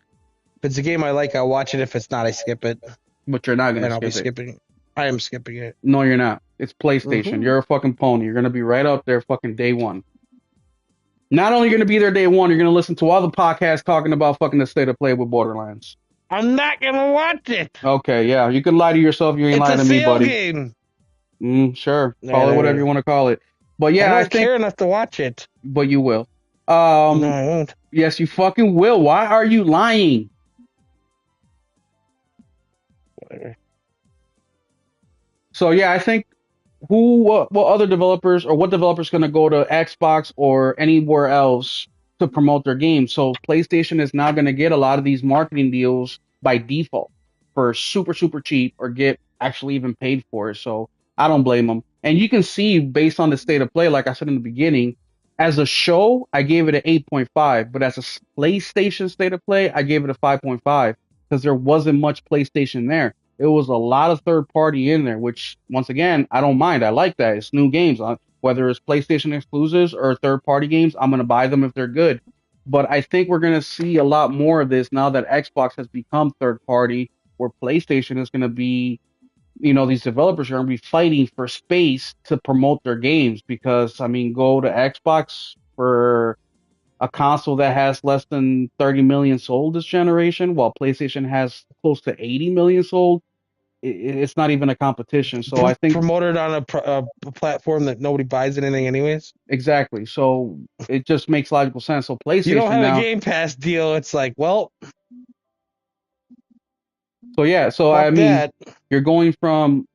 S2: If it's a game I like, I'll watch it. If it's not, I skip it.
S1: But you're not going
S2: And
S1: to
S2: I'll be
S1: skip it.
S2: skipping. I am skipping it.
S1: No, you're not. It's PlayStation.
S2: Mhm.
S1: You're a fucking pony. You're going to be right up there fucking day one. Not only are you going to be there day one, you're going to listen to all the podcasts talking about fucking the State of Play with Borderlands.
S2: I'm not gonna watch it.
S1: Okay, yeah. You can lie to yourself. You ain't
S2: It's
S1: lying
S2: a
S1: to me,
S2: sale
S1: buddy.
S2: game.
S1: Sure. Call it whatever you want to call it. But yeah,
S2: I don't care enough to watch it.
S1: But you will.
S2: No, I won't.
S1: Yes, you fucking will. Why are you lying?
S2: Whatever.
S1: So yeah, I think what other developers or what developers going to go to Xbox or anywhere else to promote their games? So PlayStation is now going to get a lot of these marketing deals by default for super super cheap or get actually even paid for it. So I don't blame them. And you can see based on the State of Play, like I said in the beginning, as a show I gave it an 8.5, but as a PlayStation State of Play I gave it a 5.5 because there wasn't much PlayStation there. It was a lot of third party in there, which once again, I don't mind. I like that. It's new games. Whether it's PlayStation exclusives or third party games, I'm going to buy them if they're good. But I think we're going to see a lot more of this now that Xbox has become third party, where PlayStation is going to be, these developers are going to be fighting for space to promote their games because, I mean, go to Xbox for a console that has less than 30 million sold this generation, while PlayStation has close to 80 million sold. It's not even a competition. So I think
S2: promoted on a platform that nobody buys anything anyways.
S1: exactly. So it just makes logical sense. So PlayStation
S2: You don't have
S1: now,
S2: a Game Pass deal. It's like, well,
S1: so yeah. So
S2: fuck
S1: I mean,
S2: that.
S1: you're going from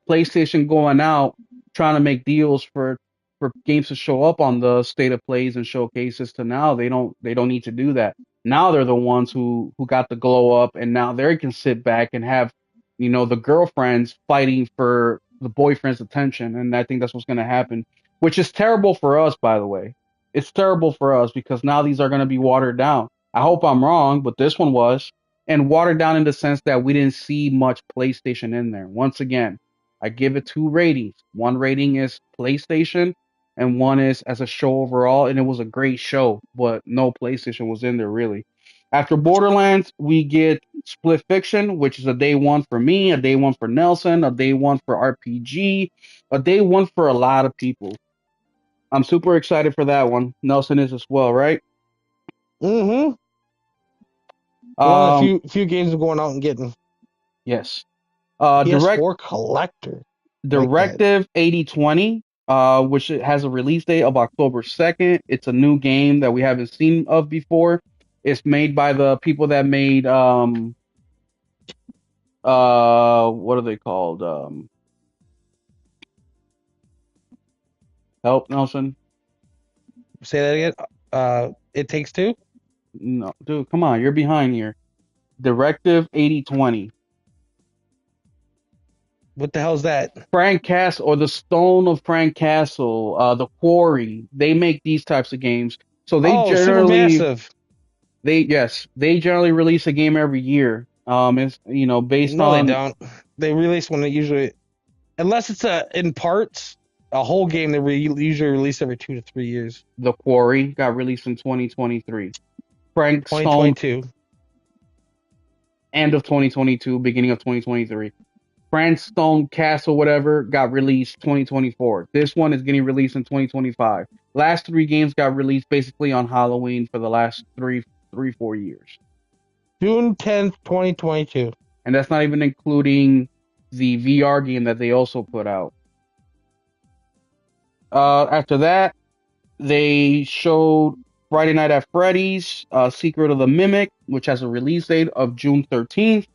S1: PlayStation going out trying to make deals for games to show up on the State of Plays and showcases to now they don't need to do that. Now they're the ones who got the glow up, and now they can sit back and have the girlfriends fighting for the boyfriend's attention, and I think that's what's going to happen, which is terrible for us, by the way. It's terrible for us because now these are going to be watered down. I hope I'm wrong, but this one was, and watered down in the sense that we didn't see much PlayStation in there. Once again, I give it two ratings. One rating is PlayStation, and one is as a show overall, and it was a great show, but no PlayStation was in there really. After Borderlands, we get Split Fiction, which is a day one for me, a day one for Nelson, a day one for RPG, a day one for a lot of people. I'm super excited for that one. Nelson is as well, right?
S2: Mm-hmm. One of the few games I'm going out and getting.
S1: Yes.
S2: PS4 collector.
S1: Directive 8020, which has a release date of October 2nd. It's a new game that we haven't seen of before. It's made by the people that made what are they called? Help, Nelson.
S2: Say that again. It Takes Two.
S1: No, dude, come on, you're behind here. Directive 8020.
S2: What the hell is that?
S1: Frank Castle, or the Stone of Frank Castle, the Quarry. They make these types of games, so they generally
S2: Supermassive.
S1: they generally release a game every year. It's based
S2: No,
S1: on
S2: they don't. They release one that usually, unless it's in parts, a whole game they usually release every 2 to 3 years.
S1: The Quarry got released in 2023. Frank Stone
S2: 2022.
S1: end of 2022, beginning of 2023. Frank Stone Castle, whatever, got released 2024. This one is getting released in 2025. Last three games got released basically on Halloween for the last 4 years.
S2: June 10th, 2022.
S1: And that's not even including the VR game that they also put out. After that, they showed Friday Night at Freddy's, Secret of the Mimic, which has a release date of June 13th.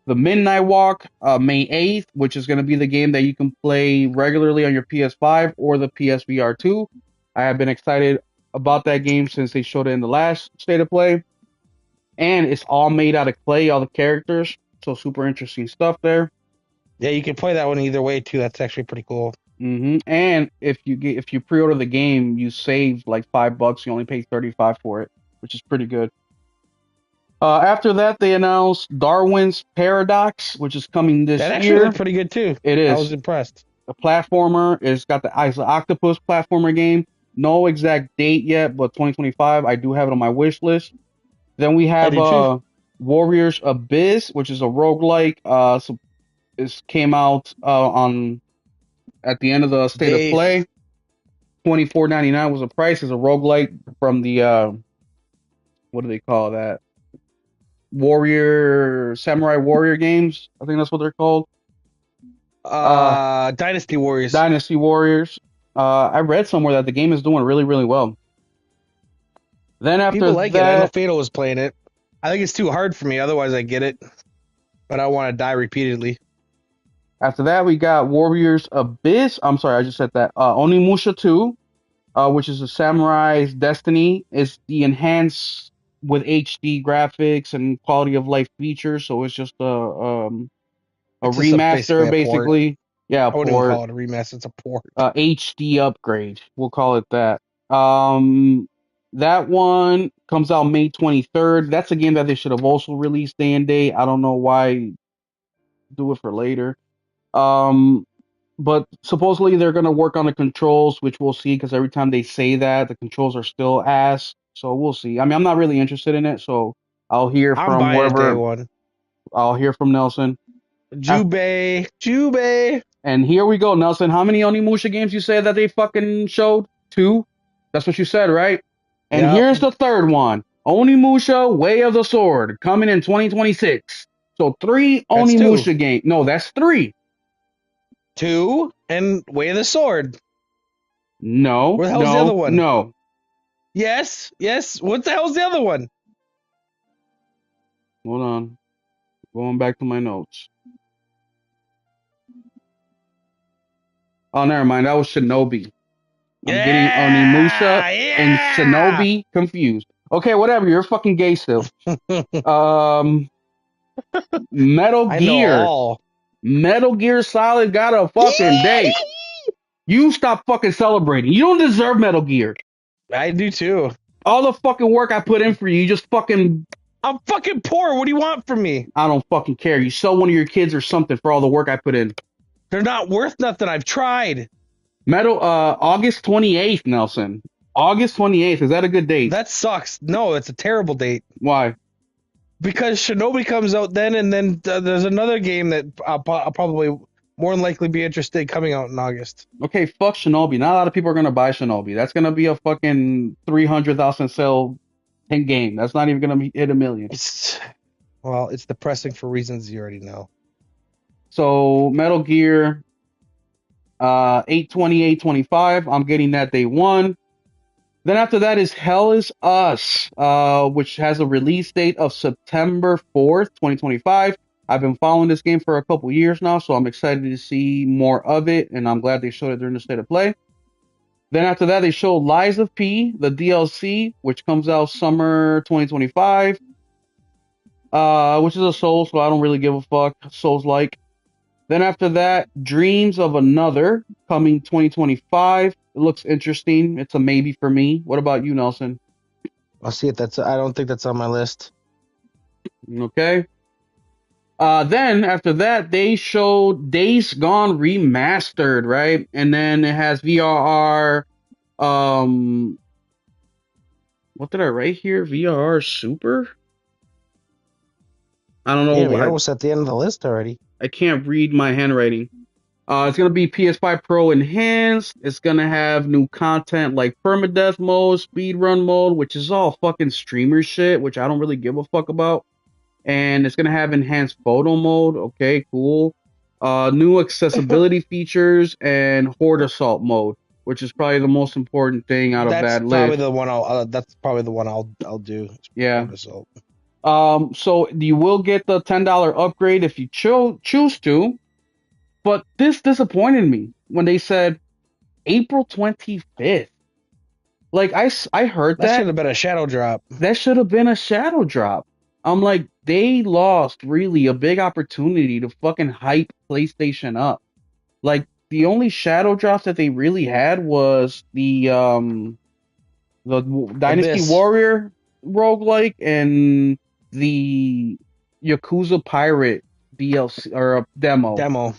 S1: The Midnight Walk, May 8th, which is going to be the game that you can play regularly on your PS5 or the PSVR 2. I have been excited about that game since they showed it in the last State of Play. And it's all made out of clay, all the characters. So super interesting stuff there.
S2: Yeah, you can play that one either way too. That's actually pretty cool.
S1: And if you pre-order the game, you save like $5. You only pay $35 for it, which is pretty good. After that, they announced Darwin's Paradox, which is coming this year.
S2: That actually looked pretty good too.
S1: It is.
S2: I was impressed.
S1: A platformer. It's got the Octopus platformer game. No exact date yet, but 2025. I do have it on my wish list. Then we have Warriors Abyss, which is a roguelike. So it came out at the end of the State of Play. $24.99 was the price. It's a roguelike from the what do they call that? Samurai Warrior games. I think that's what they're called.
S2: Dynasty Warriors.
S1: Dynasty Warriors. I read somewhere that the game is doing really, really well. Then after
S2: people like
S1: that,
S2: it. I know Fatal was playing it. I think it's too hard for me. Otherwise, I get it. But I want to die repeatedly.
S1: After that, we got Warriors Abyss. I'm sorry, I just said that. Onimusha 2, which is a Samurai's Destiny. It's the enhanced with HD graphics and quality of life features. So it's just a remaster, basically. Yeah,
S2: I wouldn't even call it a remaster. It's a port.
S1: HD upgrade. We'll call it that. That one comes out May 23rd. That's a game that they should have also released day and date. I don't know why do it for later. But supposedly they're going to work on the controls, which we'll see, because every time they say that, the controls are still ass. So we'll see. I mean, I'm not really interested in it, so I'll hear from wherever. I'll hear from Nelson.
S2: Jubei.
S1: And here we go, Nelson. How many Onimusha games you said that they fucking showed? 2? That's what you said, right? And here's the third one. Onimusha Way of the Sword, coming in 2026. So 3 Onimusha games. No, that's 3.
S2: 2 and Way of the Sword.
S1: No.
S2: Where the hell's the other one?
S1: No.
S2: Yes. What the hell's the other one?
S1: Hold on. Going back to my notes. Oh, never mind. That was Shinobi. I'm getting Onimusha and Shinobi confused. Okay, whatever. You're fucking gay still. Metal
S2: I know
S1: Gear.
S2: all.
S1: Metal Gear Solid got a fucking date. You stop fucking celebrating. You don't deserve Metal Gear.
S2: I do too.
S1: All the fucking work I put in for you, you just fucking.
S2: I'm fucking poor. What do you want from me?
S1: I don't fucking care. You sell one of your kids or something for all the work I put in.
S2: They're not worth nothing. I've tried.
S1: August 28th, Nelson. August 28th. Is that a good date?
S2: That sucks. No, it's a terrible date.
S1: Why?
S2: Because Shinobi comes out then, and then there's another game that I'll probably more than likely be interested coming out in August.
S1: Okay, fuck Shinobi. Not a lot of people are gonna buy Shinobi. That's gonna be a fucking 300,000 sell game. That's not even gonna hit a million.
S2: It's depressing for reasons you already know.
S1: So Metal Gear, 8/20, 8/25. I'm getting that day one. Then after that is Hell is Us, which has a release date of September 4th, 2025. I've been following this game for a couple years now, so I'm excited to see more of it, and I'm glad they showed it during the State of Play. Then after that, they showed Lies of P, the DLC, which comes out summer 2025, which is a Souls, so I don't really give a fuck. Souls-like. Then after that, Dreams of Another, coming 2025. It looks interesting. It's a maybe for me. What about you, Nelson?
S2: I'll see if I don't think that's on my list.
S1: Okay. Then after that, they showed Days Gone Remastered, right? And then it has VRR. What did I write here? VRR Super? I don't know.
S2: Yeah, we're almost at the end of the list already.
S1: I can't read my handwriting. It's gonna be PS5 Pro enhanced. It's gonna have new content like permadeath mode, speedrun mode, which is all fucking streamer shit, which I don't really give a fuck about. And it's gonna have enhanced photo mode. Okay, cool. New accessibility features and horde assault mode, which is probably the most important thing out of
S2: That's
S1: that
S2: probably
S1: list.
S2: the one that's probably the one I'll do.
S1: Yeah.
S2: Assault.
S1: So you will get the $10 upgrade if you choose to. But this disappointed me when they said April 25th. Like, I heard
S2: That
S1: that.
S2: should have been a shadow drop.
S1: That should have been a shadow drop. I'm like, they lost really a big opportunity to fucking hype PlayStation up. Like, the only shadow drops that they really had was the Dynasty
S2: Abyss.
S1: Warrior roguelike and the Yakuza Pirate DLC or demo.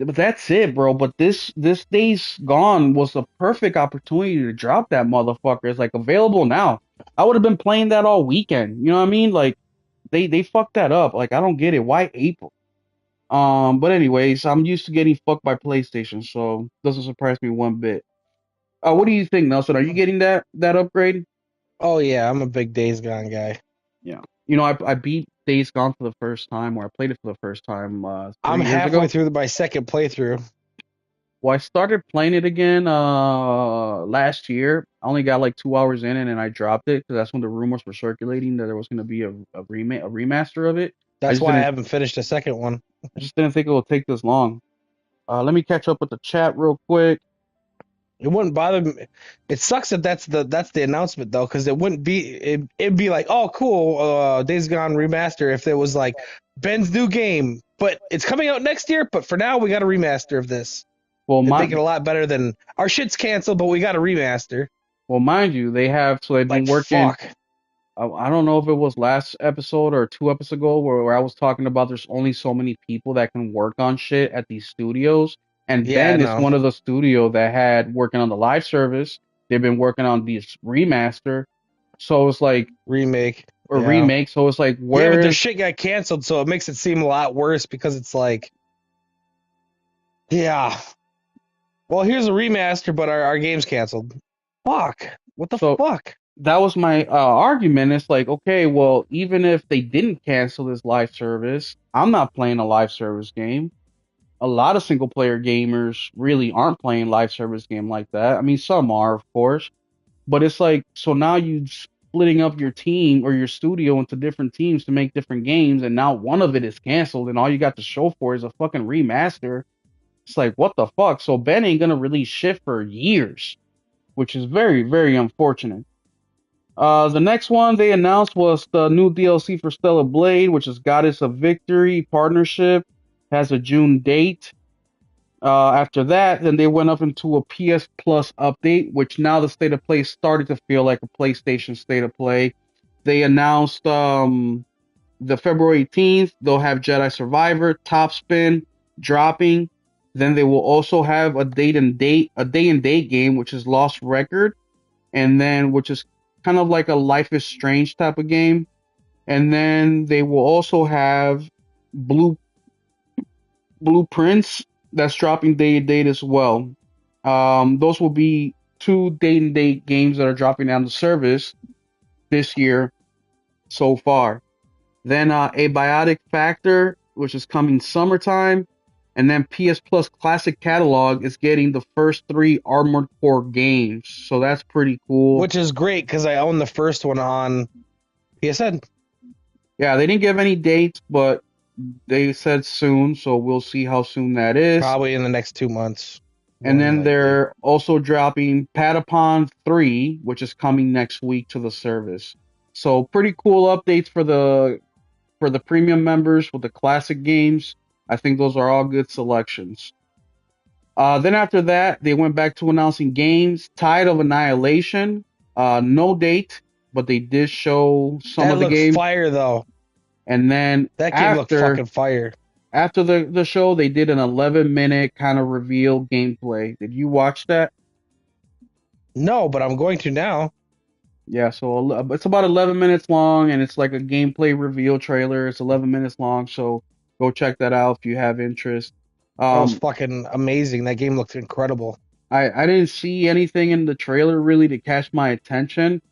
S1: But that's it, bro. But this Days Gone was a perfect opportunity to drop that motherfucker. It's like available now. I would have been playing that all weekend. You know what I mean? Like they fucked that up. Like I don't get it. Why April? But anyways, I'm used to getting fucked by PlayStation, so it doesn't surprise me one bit. What do you think, Nelson? Are you getting that upgrade?
S2: Oh yeah, I'm a big Days Gone guy.
S1: Yeah. You know, I beat Days Gone for the first time, or I played it for the first time 3
S2: I'm
S1: years
S2: halfway
S1: ago.
S2: through my second playthrough.
S1: Well, I started playing it again last year. I only got like 2 hours in it, and I dropped it because that's when the rumors were circulating that there was going to be a remaster of it.
S2: That's why I haven't finished the second one.
S1: I just didn't think it would take this long. Let me catch up with the chat real quick.
S2: It wouldn't bother me. It sucks that that's the announcement though, because it'd be like, oh cool, Days Gone remaster if it was like Ben's new game, but it's coming out next year. But for now, we got a remaster of this.
S1: Well,
S2: They make it a lot better than our shit's canceled, but we got a remaster.
S1: Well, mind you, they've been
S2: Like
S1: working.
S2: fuck.
S1: I don't know if it was last episode or 2 episodes ago where I was talking about there's only so many people that can work on shit at these studios. And
S2: Yeah,
S1: Ben
S2: I
S1: is
S2: know.
S1: one of the studio that had working on the live service. They've been working on this remaster. So it's like
S2: Remake.
S1: or
S2: Yeah.
S1: remake. So it's like
S2: Yeah,
S1: where
S2: but their shit got canceled, so it makes it seem a lot worse because it's like, yeah. Well, here's a remaster, but our game's canceled. Fuck. What the
S1: So-
S2: fuck?
S1: that was my argument. It's like, okay, well, even if they didn't cancel this live service, I'm not playing a live service game. A lot of single player gamers really aren't playing live service game like that. I mean, some are, of course, but it's like, so now you splitting up your team or your studio into different teams to make different games, and now one of it is canceled, and all you got to show for is a fucking remaster. It's like, what the fuck? So Ben ain't gonna release shit for years, which is very, very unfortunate. The next one they announced was the new DLC for Stellar Blade, which is Goddess of Victory partnership. Has a June date. After that, then they went up into a PS Plus update, which now the state of play started to feel like a PlayStation state of play. They announced the February 18th, they'll have Jedi Survivor, Top Spin dropping. Then they will also have a day and date game, which is Lost Record, and then which is kind of like a Life is Strange type of game. And then they will also have Blue Blueprints that's dropping day and date as well. Those will be two day and date games that are dropping on the service this year so far. Then Abiotic Factor, which is coming summertime, and then PS Plus Classic Catalog is getting the first three Armored Core games, so that's pretty cool.
S2: Which is great because I own the first one on PSN.
S1: Yeah, they didn't give any dates, but they said soon, so we'll see how soon that is.
S2: Probably in the next 2 months.
S1: And then they're also dropping Patapon 3, which is coming next week to the service. So pretty cool updates for the premium members with the classic games. I think those are all good selections. Then after that, they went back to announcing games. Tide of Annihilation, no date, but they did show some of the games.
S2: Fire though.
S1: And then
S2: that game looked fucking fire.
S1: After the show, they did an 11-minute kind of reveal gameplay. Did you watch that?
S2: No, but I'm going to now.
S1: Yeah, so it's about 11 minutes long, and it's like a gameplay reveal trailer. It's 11 minutes long, so go check that out if you have interest.
S2: That was fucking amazing. That game looked incredible.
S1: I didn't see anything in the trailer really to catch my attention.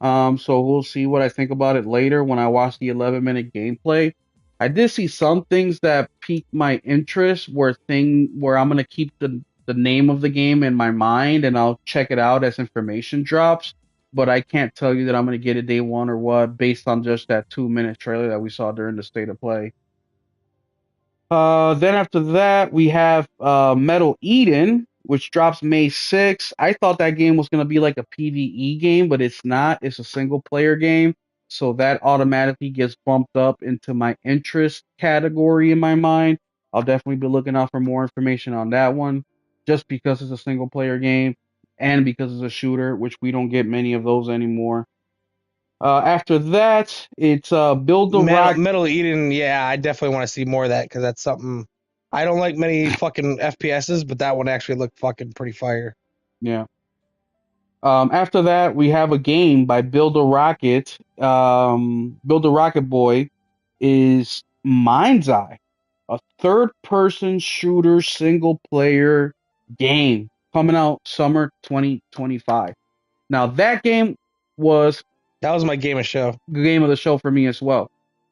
S1: So we'll see what I think about it later when I watch the 11-minute gameplay. I did see some things that piqued my interest where I'm gonna keep the name of the game in my mind and I'll check it out as information drops. But I can't tell you that I'm gonna get it day one or what based on just that 2-minute trailer that we saw during the state of play. Then after that we have Metal Eden, which drops May 6th. I thought that game was gonna be like a PvE game, but it's not. It's a single player game. So that automatically gets bumped up into my interest category in my mind. I'll definitely be looking out for more information on that one, just because it's a single player game and because it's a shooter, which we don't get many of those anymore. After that, it's Build the Rock.
S2: Metal Eden, yeah, I definitely want to see more of that because that's something. I don't like many fucking FPSs, but that one actually looked fucking pretty fire.
S1: Yeah. After that, we have a game by Build a Rocket. Build a Rocket Boy is Mind's Eye, a third-person shooter single-player game coming out summer 2025. Now that game was
S2: my game of show.
S1: Game of the show for me as well.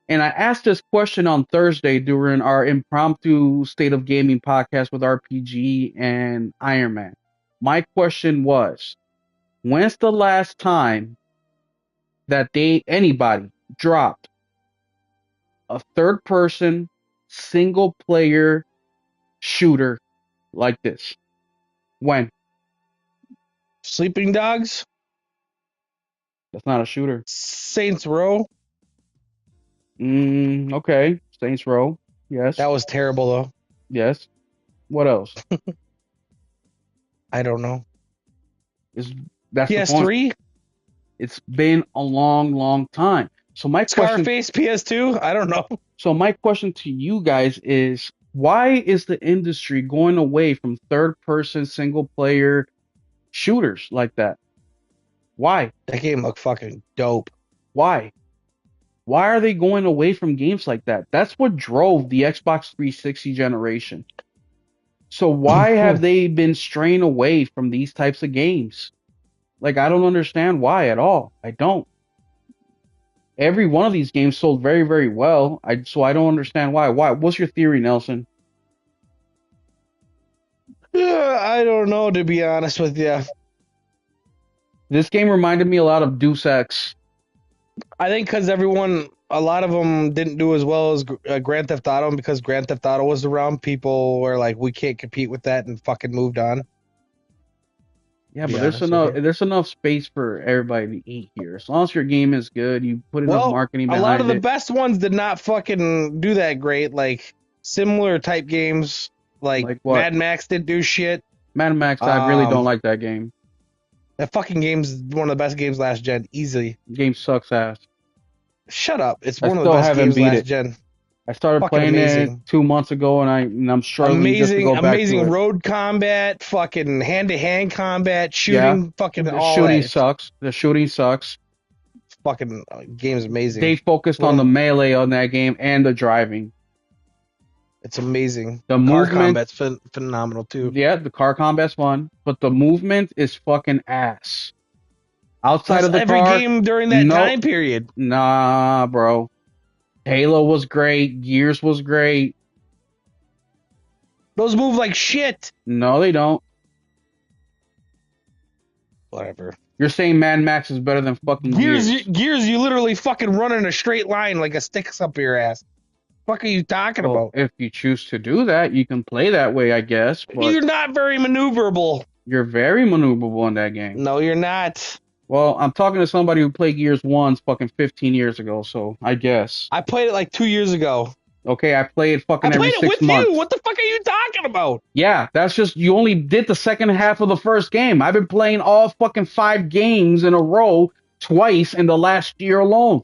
S1: And I asked this question on Thursday during our impromptu State of Gaming podcast with RPG and Iron Man. My question was, when's the last time that anybody dropped a third-person single-player shooter like this? When?
S2: Sleeping Dogs?
S1: That's not a shooter.
S2: Saints Row?
S1: Okay. Saints Row. Yes.
S2: That was terrible, though.
S1: Yes. What else?
S2: I don't know.
S1: That's
S2: PS3?
S1: It's been a long, long time. So my
S2: Scarface PS2? I don't know.
S1: So my question to you guys is, why is the industry going away from third-person single-player shooters like that? Why?
S2: That game looked fucking dope.
S1: Why? Why are they going away from games like that? That's what drove the Xbox 360 generation. So why have they been straying away from these types of games? Like, I don't understand why at all. I don't. Every one of these games sold very, very well. So I don't understand why. Why? What's your theory, Nelson?
S2: I don't know, to be honest with you.
S1: This game reminded me a lot of Deus Ex.
S2: I think because a lot of them didn't do as well as Grand Theft Auto, and because Grand Theft Auto was around, people were like, we can't compete with that, and fucking moved on.
S1: Yeah,
S2: To be
S1: but
S2: honest with you.
S1: there's enough space for everybody to eat here. As long as your game is good, you put enough
S2: Well,
S1: marketing
S2: a lot of
S1: behind
S2: the
S1: it.
S2: best ones did not fucking do that great. Like similar type games, like
S1: Like what?
S2: Mad Max didn't do shit.
S1: Mad Max, I really don't
S2: Um,
S1: like that game.
S2: that fucking game's one of the best games last gen, easily.
S1: Game sucks ass.
S2: Shut up! It's
S1: I
S2: one of the
S1: still
S2: best
S1: haven't
S2: games
S1: beat
S2: last
S1: it.
S2: gen.
S1: I started
S2: Fucking
S1: playing it
S2: amazing.
S1: 2 months ago, and I'm struggling just to
S2: Amazing,
S1: go back to
S2: amazing
S1: it.
S2: road combat, fucking hand to hand combat,
S1: Yeah,
S2: shooting, fucking
S1: the
S2: all
S1: shooting
S2: that. It's
S1: sucks. The shooting sucks.
S2: fucking game's
S1: They
S2: amazing.
S1: focused on the
S2: One,
S1: melee on that game and the driving.
S2: it's amazing.
S1: The
S2: Car
S1: movement,
S2: combat's phenomenal too.
S1: yeah, the car combat's fun, but the movement is fucking ass. Outside
S2: That's
S1: of the
S2: every
S1: car,
S2: game during that
S1: no,
S2: time period.
S1: nah, bro. Halo was great. Gears was great.
S2: Those move like shit.
S1: No, they don't.
S2: Whatever.
S1: You're saying Mad Max is better than fucking
S2: Gears,
S1: Gears.
S2: Gears, you literally fucking run in a straight line like a stick's up your ass. Fuck are you talking
S1: Well,
S2: about?
S1: if you choose to do that, you can play that way, I guess, but
S2: You're not very maneuverable.
S1: you're very maneuverable in that game.
S2: No, you're not.
S1: Well, I'm talking to somebody who played Gears once fucking 15 years ago, so I guess.
S2: I played it like 2 years ago.
S1: Okay, I play it
S2: I
S1: fucking every
S2: played it
S1: 6
S2: with
S1: months.
S2: you. What the fuck are you talking about?
S1: Yeah, that's just, you only did the second half of the first game. I've been playing all fucking 5 games in a row twice in the last year alone.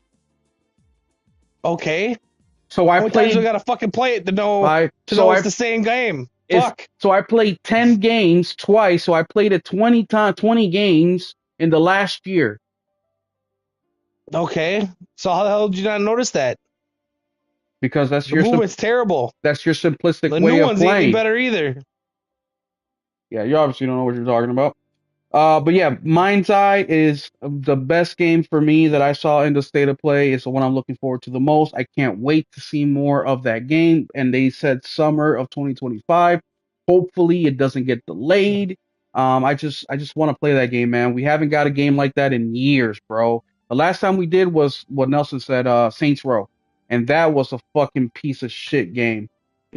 S2: Okay.
S1: So
S2: How
S1: I
S2: many times do I
S1: played
S2: gotta fucking play it to know
S1: I
S2: to
S1: so
S2: know
S1: I
S2: it's the same game?
S1: it's
S2: Fuck.
S1: so I played 10 games twice, so I played it 20 games in the last year
S2: Okay. So how the hell did you not notice that?
S1: because
S2: The movement's terrible.
S1: that's your simplistic
S2: The
S1: way
S2: new
S1: of
S2: ones ain't any
S1: playing.
S2: better either.
S1: Yeah, you obviously don't know what you're talking about. But yeah, Mind's Eye is the best game for me that I saw in the state of play. It's the one I'm looking forward to the most. I can't wait to see more of that game. And they said summer of 2025. Hopefully, it doesn't get delayed. I just want to play that game, man. We haven't got a game like that in years, bro. The last time we did was what Nelson said, Saints Row, and that was a fucking piece of shit game.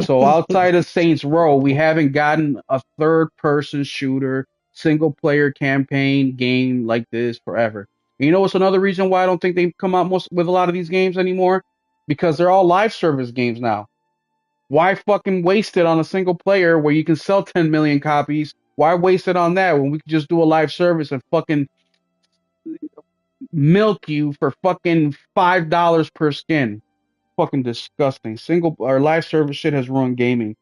S1: So outside of Saints Row, we haven't gotten a third-person shooter single player campaign game like this forever. And you know what's another reason why I don't think they come out most with a lot of these games anymore? Because they're all live service games now. Why fucking waste it on a single player where you can sell 10 million copies? Why waste it on that when we could just do a live service and fucking milk you for fucking $5 per skin? Fucking disgusting. Single or live service shit has ruined gaming.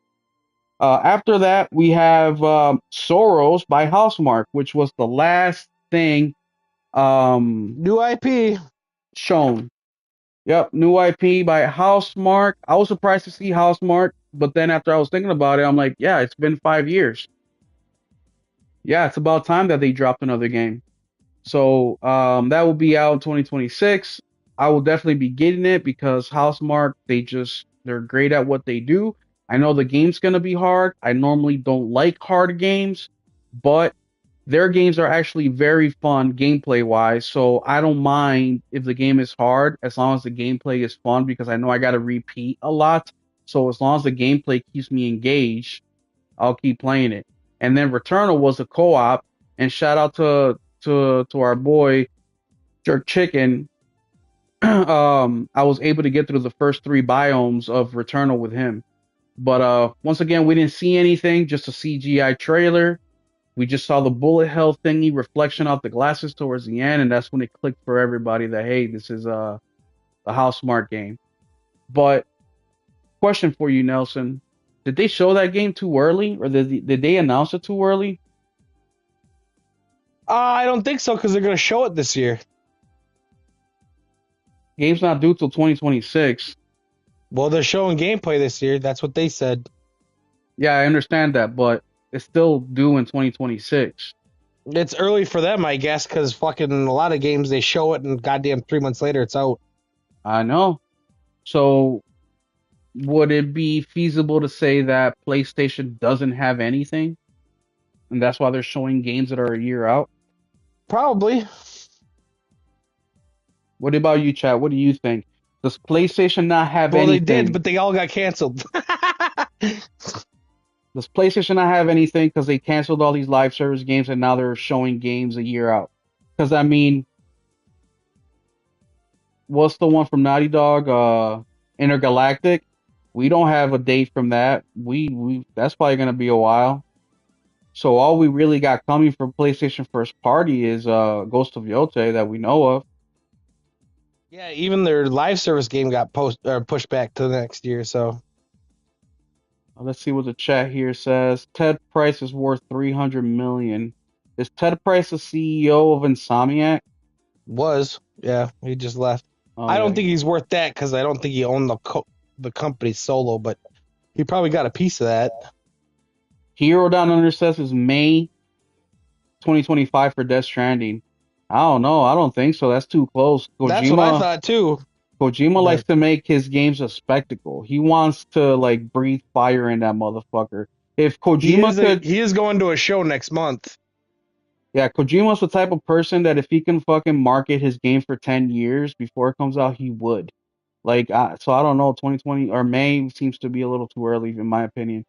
S1: After that, we have Soros by Housemark, which was the last thing
S2: New IP.
S1: shown. Yep, new IP by Housemark. I was surprised to see Housemark, but then after I was thinking about it, I'm like, yeah, it's been 5 years. Yeah, it's about time that they dropped another game. So that will be out in 2026. I will definitely be getting it because Housemark, they're great at what they do. I know the game's gonna be hard. I normally don't like hard games, but their games are actually very fun gameplay wise. So I don't mind if the game is hard as long as the gameplay is fun because I know I gotta repeat a lot. So as long as the gameplay keeps me engaged, I'll keep playing it. And then Returnal was a co-op, and shout out to our boy Jerk Chicken. I was able to get through the first 3 biomes of Returnal with him. But once again, we didn't see anything, just a CGI trailer. We just saw the bullet hell thingy reflection off the glasses towards the end, and that's when it clicked for everybody that hey, this is a Housemarque game. But question for you, Nelson: did they show that game too early, or did they announce it too early?
S2: I don't think so because they're gonna show it this year.
S1: Game's not due till 2026.
S2: Well, they're showing gameplay this year. That's what they said.
S1: Yeah, I understand that, but it's still due in 2026.
S2: It's early for them, I guess, because fucking a lot of games they show it and goddamn 3 months later it's out.
S1: I know. So, would it be feasible to say that PlayStation doesn't have anything, and that's why they're showing games that are a year out?
S2: Probably.
S1: What about you, chat? What do you think? Does PlayStation not have
S2: Well, they
S1: anything?
S2: did, but they all got canceled.
S1: Does PlayStation not have anything because they canceled all these live service games and now they're showing games a year out? Because I mean, what's the one from Naughty Dog? Intergalactic. We don't have a date from that. We that's probably gonna be a while. So all we really got coming from PlayStation first party is Ghost of Yotei that we know of.
S2: Yeah, even their live service game got pushed back to the next year. So
S1: Let's see what the chat here says. Ted Price is worth 300 million. Is Ted Price the CEO of Insomniac?
S2: yeah, he just left.
S1: Oh
S2: I
S1: yeah.
S2: don't think he's worth that because I don't think he owned the company solo, but he probably got a piece of that.
S1: Hero Down Under says is May 2025 for Death Stranding. I don't know. I don't think so. That's too close.
S2: That's what I thought too.
S1: Kojima likes
S2: But
S1: to make his games a spectacle. He wants to like breathe fire in that motherfucker. If Kojima could,
S2: he is going to a show next month.
S1: yeah, Kojima's the type of person that if he can fucking market his game for 10 years before it comes out, he would. Like, so I don't know. 2020 or May seems to be a little too early, in my opinion.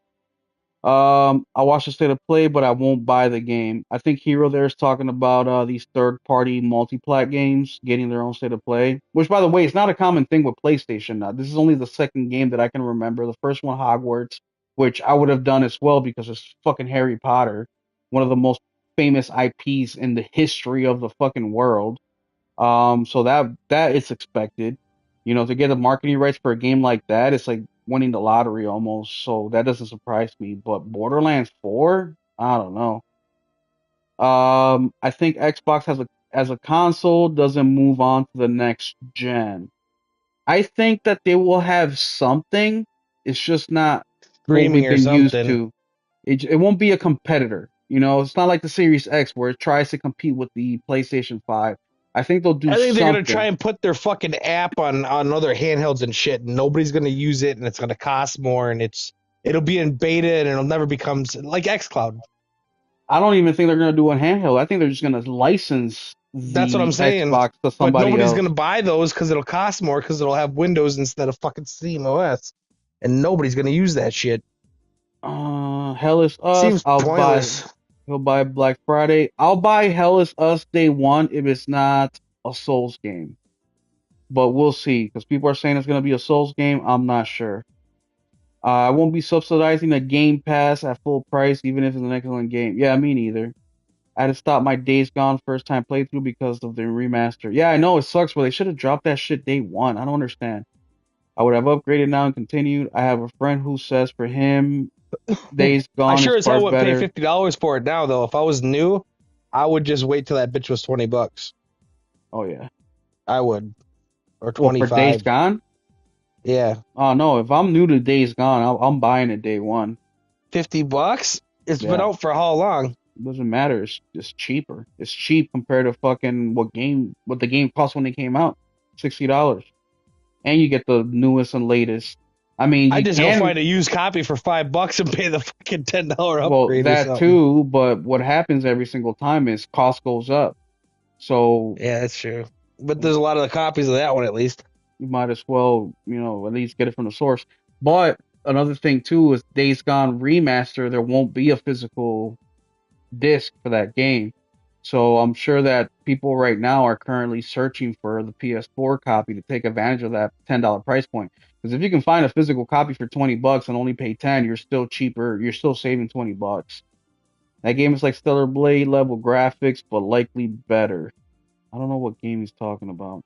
S1: I watched the state of play, but I won't buy the game. I think Hero there is talking about these third-party multi-plat games getting their own state of play. Which, by the way, is not a common thing with PlayStation now. This is only the second game that I can remember. The first one, Hogwarts, which I would have done as well because it's fucking Harry Potter, one of the most famous IPs in the history of the fucking world. So that is expected. You know, to get the marketing rights for a game like that, it's like winning the lottery almost. So that doesn't surprise me. But Borderlands 4, I don't know. I think Xbox as a console doesn't move on to the next gen. I think that they will have something. It's just not what
S2: Streaming
S1: we've
S2: or
S1: been used
S2: something.
S1: to. It won't be a competitor. You know, it's not like the Series X where it tries to compete with the PlayStation 5. I think they'll do
S2: I think they're gonna
S1: something.
S2: try and put their fucking app on other handhelds and shit. And nobody's gonna use it, and it's gonna cost more, and it'll be in beta, and it'll never become like XCloud.
S1: I don't even think they're gonna do a handheld. I think they're just gonna license
S2: That's what I'm
S1: the
S2: saying.
S1: Xbox to
S2: But
S1: somebody
S2: nobody's
S1: else.
S2: gonna buy those because it'll cost more because it'll have Windows instead of fucking Steam OS, and nobody's gonna use that shit.
S1: Hell is Us.
S2: Seems pointless.
S1: He'll buy Black Friday. I'll buy Hell is Us day one if it's not a Souls game. But we'll see because people are saying it's gonna be a Souls game. I'm not sure. I won't be subsidizing a Game Pass at full price, even if it's an excellent game. Yeah, me neither. I had to stop my Days Gone first time playthrough because of the remaster. Yeah, I know it sucks, but they should have dropped that shit day one. I don't understand. I would have upgraded now and continued. I have a friend who says for him, Days
S2: I
S1: Gone
S2: sure
S1: is
S2: as hell
S1: far
S2: wouldn't pay
S1: better.
S2: $50 for it now though. If I was new, I would just wait till that bitch was $20.
S1: Oh yeah.
S2: I would, or
S1: Well, for Days
S2: 25.
S1: Gone?
S2: Yeah,
S1: Oh no, if I'm new to Days Gone, I'm buying it day one.
S2: $50. It's been
S1: Yeah,
S2: out for how long?
S1: it doesn't matter. It's cheaper. It's cheap compared to fucking what the game cost when it came out. $60. And you get the newest and latest. I mean,
S2: I
S1: you
S2: just go
S1: can.
S2: find a used copy for $5 and pay the fucking $10
S1: Well,
S2: upgrade or
S1: that
S2: something.
S1: too, but what happens every single time is cost goes up. So
S2: Yeah, that's true. But there's a lot of the copies of that one at least.
S1: you might as well, at least get it from the source. But another thing too is Days Gone Remaster, there won't be a physical disc for that game. So I'm sure that people right now are currently searching for the PS4 copy to take advantage of that $10 price point. Because if you can find a physical copy for $20 and only pay 10, you're still cheaper. You're still saving $20. That game is like Stellar Blade level graphics, but likely better. I don't know what game he's talking about.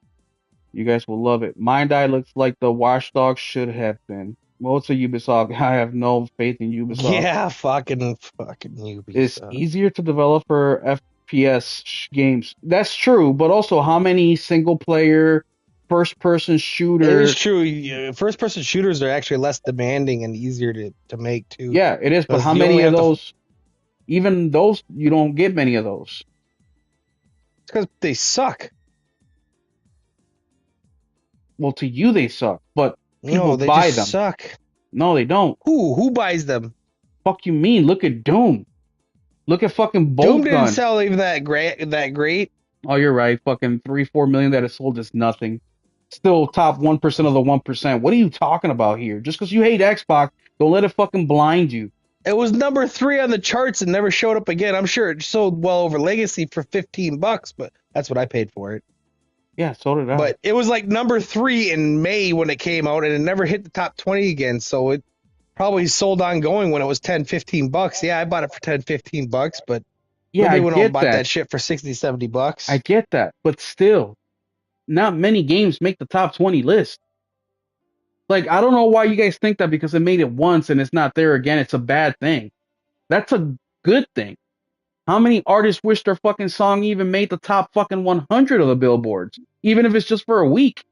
S1: You guys will love it. Mind Eye looks like the Watch Dogs should have been. Well, it's a Ubisoft. I have no faith in Ubisoft.
S2: Yeah, fucking Ubisoft.
S1: It's easier to develop for FPS games. That's true, but also how many single player first person
S2: It
S1: shooter?
S2: is true. First person shooters are actually less demanding and easier to make too.
S1: Yeah, it is, but
S2: 'Cause
S1: how
S2: you
S1: many
S2: only
S1: of
S2: have to-
S1: those? Even those, you don't get many of those.
S2: It's because they suck.
S1: Well, to you they suck, but people
S2: No, they
S1: buy
S2: just
S1: them.
S2: suck.
S1: No, they don't.
S2: Who buys them?
S1: Fuck you mean? Look at Doom. Look at fucking
S2: Doom
S1: Bolt
S2: didn't
S1: Gun.
S2: sell even that great.
S1: Oh, you're right. Fucking 3-4 million that is sold is nothing. Still top 1% of the 1%. What are you talking about here? Just because you hate Xbox, don't let it fucking blind you.
S2: It was number 3 on the charts and never showed up again. I'm sure it sold well over Legacy for $15, but that's what I paid for it.
S1: Yeah, so did I.
S2: But it was like number 3 in May when it came out, and it never hit the top 20 again. So it probably sold ongoing when it was 10, $15. Yeah, I bought it for 10, $15, but
S1: Yeah,
S2: nobody
S1: I
S2: went out and
S1: get
S2: bought
S1: that.
S2: that shit for 60, $70.
S1: I get that. But still, not many games make the top 20 list. Like, I don't know why you guys think that because it made it once and it's not there again, it's a bad thing. That's a good thing. How many artists wish their fucking song even made the top fucking 100 of the billboards, even if it's just for a week?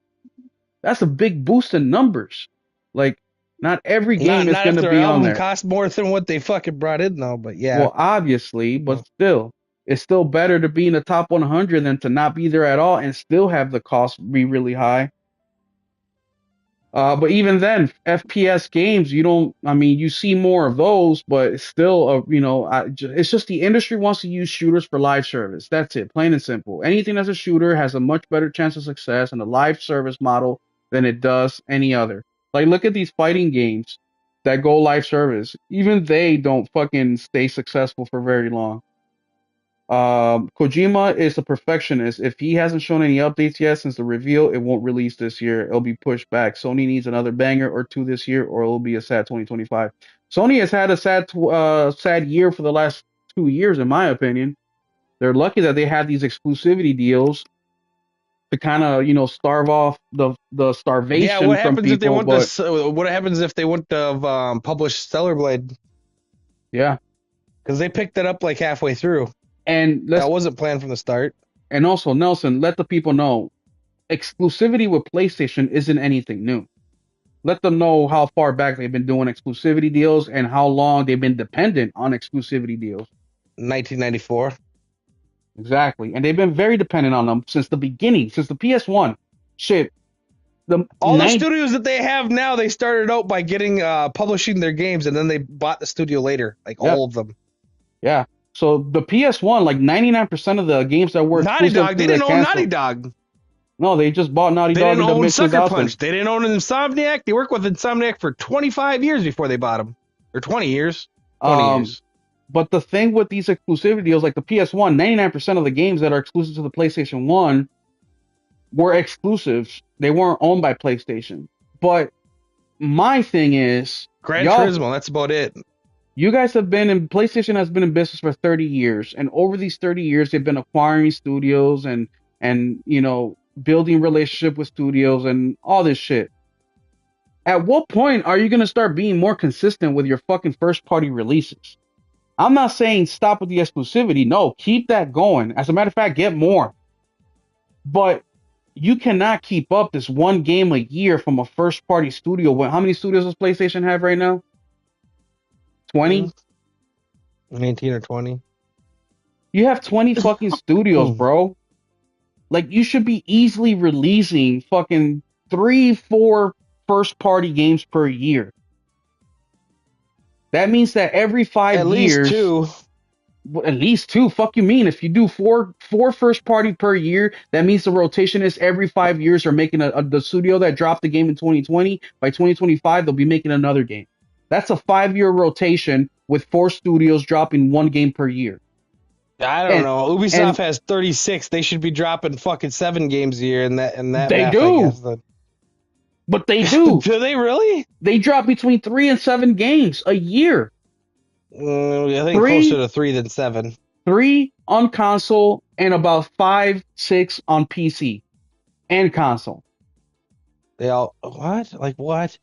S1: That's a big boost in numbers. Like, not every game is
S2: Not
S1: going
S2: if
S1: to
S2: their
S1: be on
S2: album
S1: there.
S2: cost more than what they fucking brought in, though. But yeah.
S1: Well, obviously, but still, it's still better to be in the top 100 than to not be there at all and still have the cost be really high. But even then, FPS games, you don't. I mean, you see more of those, but it's still, it's just the industry wants to use shooters for live service. That's it, plain and simple. Anything that's a shooter has a much better chance of success in a live service model than it does any other. Like, look at these fighting games that go live service. Even they don't fucking stay successful for very long. Kojima is a perfectionist. If he hasn't shown any updates yet since the reveal, it won't release this year. It'll be pushed back. Sony needs another banger or two this year, or it'll be a sad 2025. Sony has had a sad year for the last 2 years, in my opinion. They're lucky that they had these exclusivity deals to kind of, starve off the
S2: Yeah,
S1: starvation
S2: what
S1: from
S2: happens if they
S1: people.
S2: want
S1: But
S2: this? What happens if they want to publish Stellar Blade?
S1: yeah,
S2: Because they picked it up like halfway through.
S1: and let's
S2: That wasn't planned from the start.
S1: and also Nelson, let the people know exclusivity with PlayStation isn't anything new. Let them know how far back they've been doing exclusivity deals and how long they've been dependent on exclusivity deals.
S2: 1994.
S1: Exactly. And they've been very dependent on them since the beginning, since the PS1. Shit.
S2: All the studios that they have now, they started out by getting publishing their games, and then they bought the studio later, like all of them.
S1: Yeah. So the PS1, like 99% of the games that were
S2: Naughty
S1: exclusive
S2: Dog,
S1: to
S2: they
S1: the
S2: didn't own
S1: console-
S2: Naughty Dog.
S1: No, they just bought Naughty
S2: They
S1: Dog
S2: didn't
S1: into
S2: own
S1: mid
S2: Sucker
S1: 2000s.
S2: Punch. They didn't own Insomniac. They worked with Insomniac for 25 years before they bought them. Or 20 years. 20 years.
S1: But the thing with these exclusivity deals, like the PS1, 99% of the games that are exclusive to the PlayStation 1 were exclusives. They weren't owned by PlayStation. But my thing is,
S2: Gran Turismo, that's about it.
S1: you guys PlayStation has been in business for 30 years. And over these 30 years, they've been acquiring studios and building relationship with studios and all this shit. At what point are you going to start being more consistent with your fucking first party releases? I'm not saying stop with the exclusivity. No, keep that going. As a matter of fact, get more. But you cannot keep up this one game a year from a first party studio. How many studios does PlayStation have right now? 20?
S2: 19 or 20.
S1: You have 20 fucking studios, bro. Like, you should be easily releasing fucking 3-4 first party games per year. That means that every 5 years.
S2: At least 2.
S1: At least 2. Fuck you mean? If you do four first party per year, that means the rotation is every 5 years are making the studio that dropped the game in 2020. By 2025, they'll be making another game. That's a 5-year rotation with 4 studios dropping 1 game per year.
S2: I don't know. Ubisoft has 36. They should be dropping fucking 7 games a year in that.
S1: They math, do. But they do.
S2: Do they really?
S1: They drop between 3 and 7 games a year.
S2: I think closer to 3 than 7.
S1: 3 on console and about 5-6 on PC and console.
S2: They all what? Like what?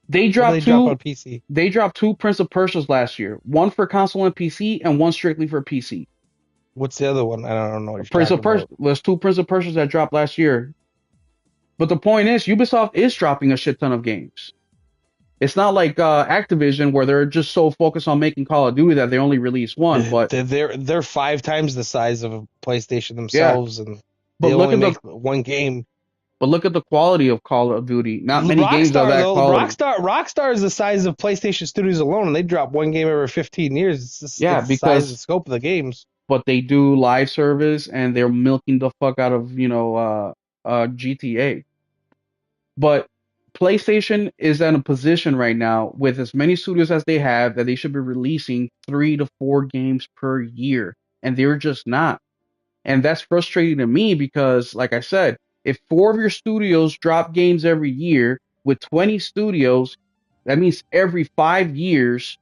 S1: They dropped 2
S2: drop on PC.
S1: They dropped 2 Prince of Persias last year. 1 for console and PC and 1 strictly for PC.
S2: What's the other one? I don't know what you're
S1: Prince of Persia. There's 2 Prince of Persias that dropped last year. But the point is, Ubisoft is dropping a shit ton of games. It's not like Activision where they're just so focused on making Call of Duty that they only release 1. But
S2: they're 5 times the size of a PlayStation themselves, and they only make 1 game.
S1: But look at the quality of Call of Duty. Not many games are that quality.
S2: Rockstar is the size of PlayStation Studios alone, and they drop 1 game every 15 years. It's just
S1: because
S2: the size and scope of the games.
S1: But they do live service, and they're milking the fuck out of GTA. But PlayStation is in a position right now with as many studios as they have that they should be releasing 3 to 4 games per year, and they're just not. And that's frustrating to me because, like I said, if 4 of your studios drop games every year with 20 studios, that means every 5 years,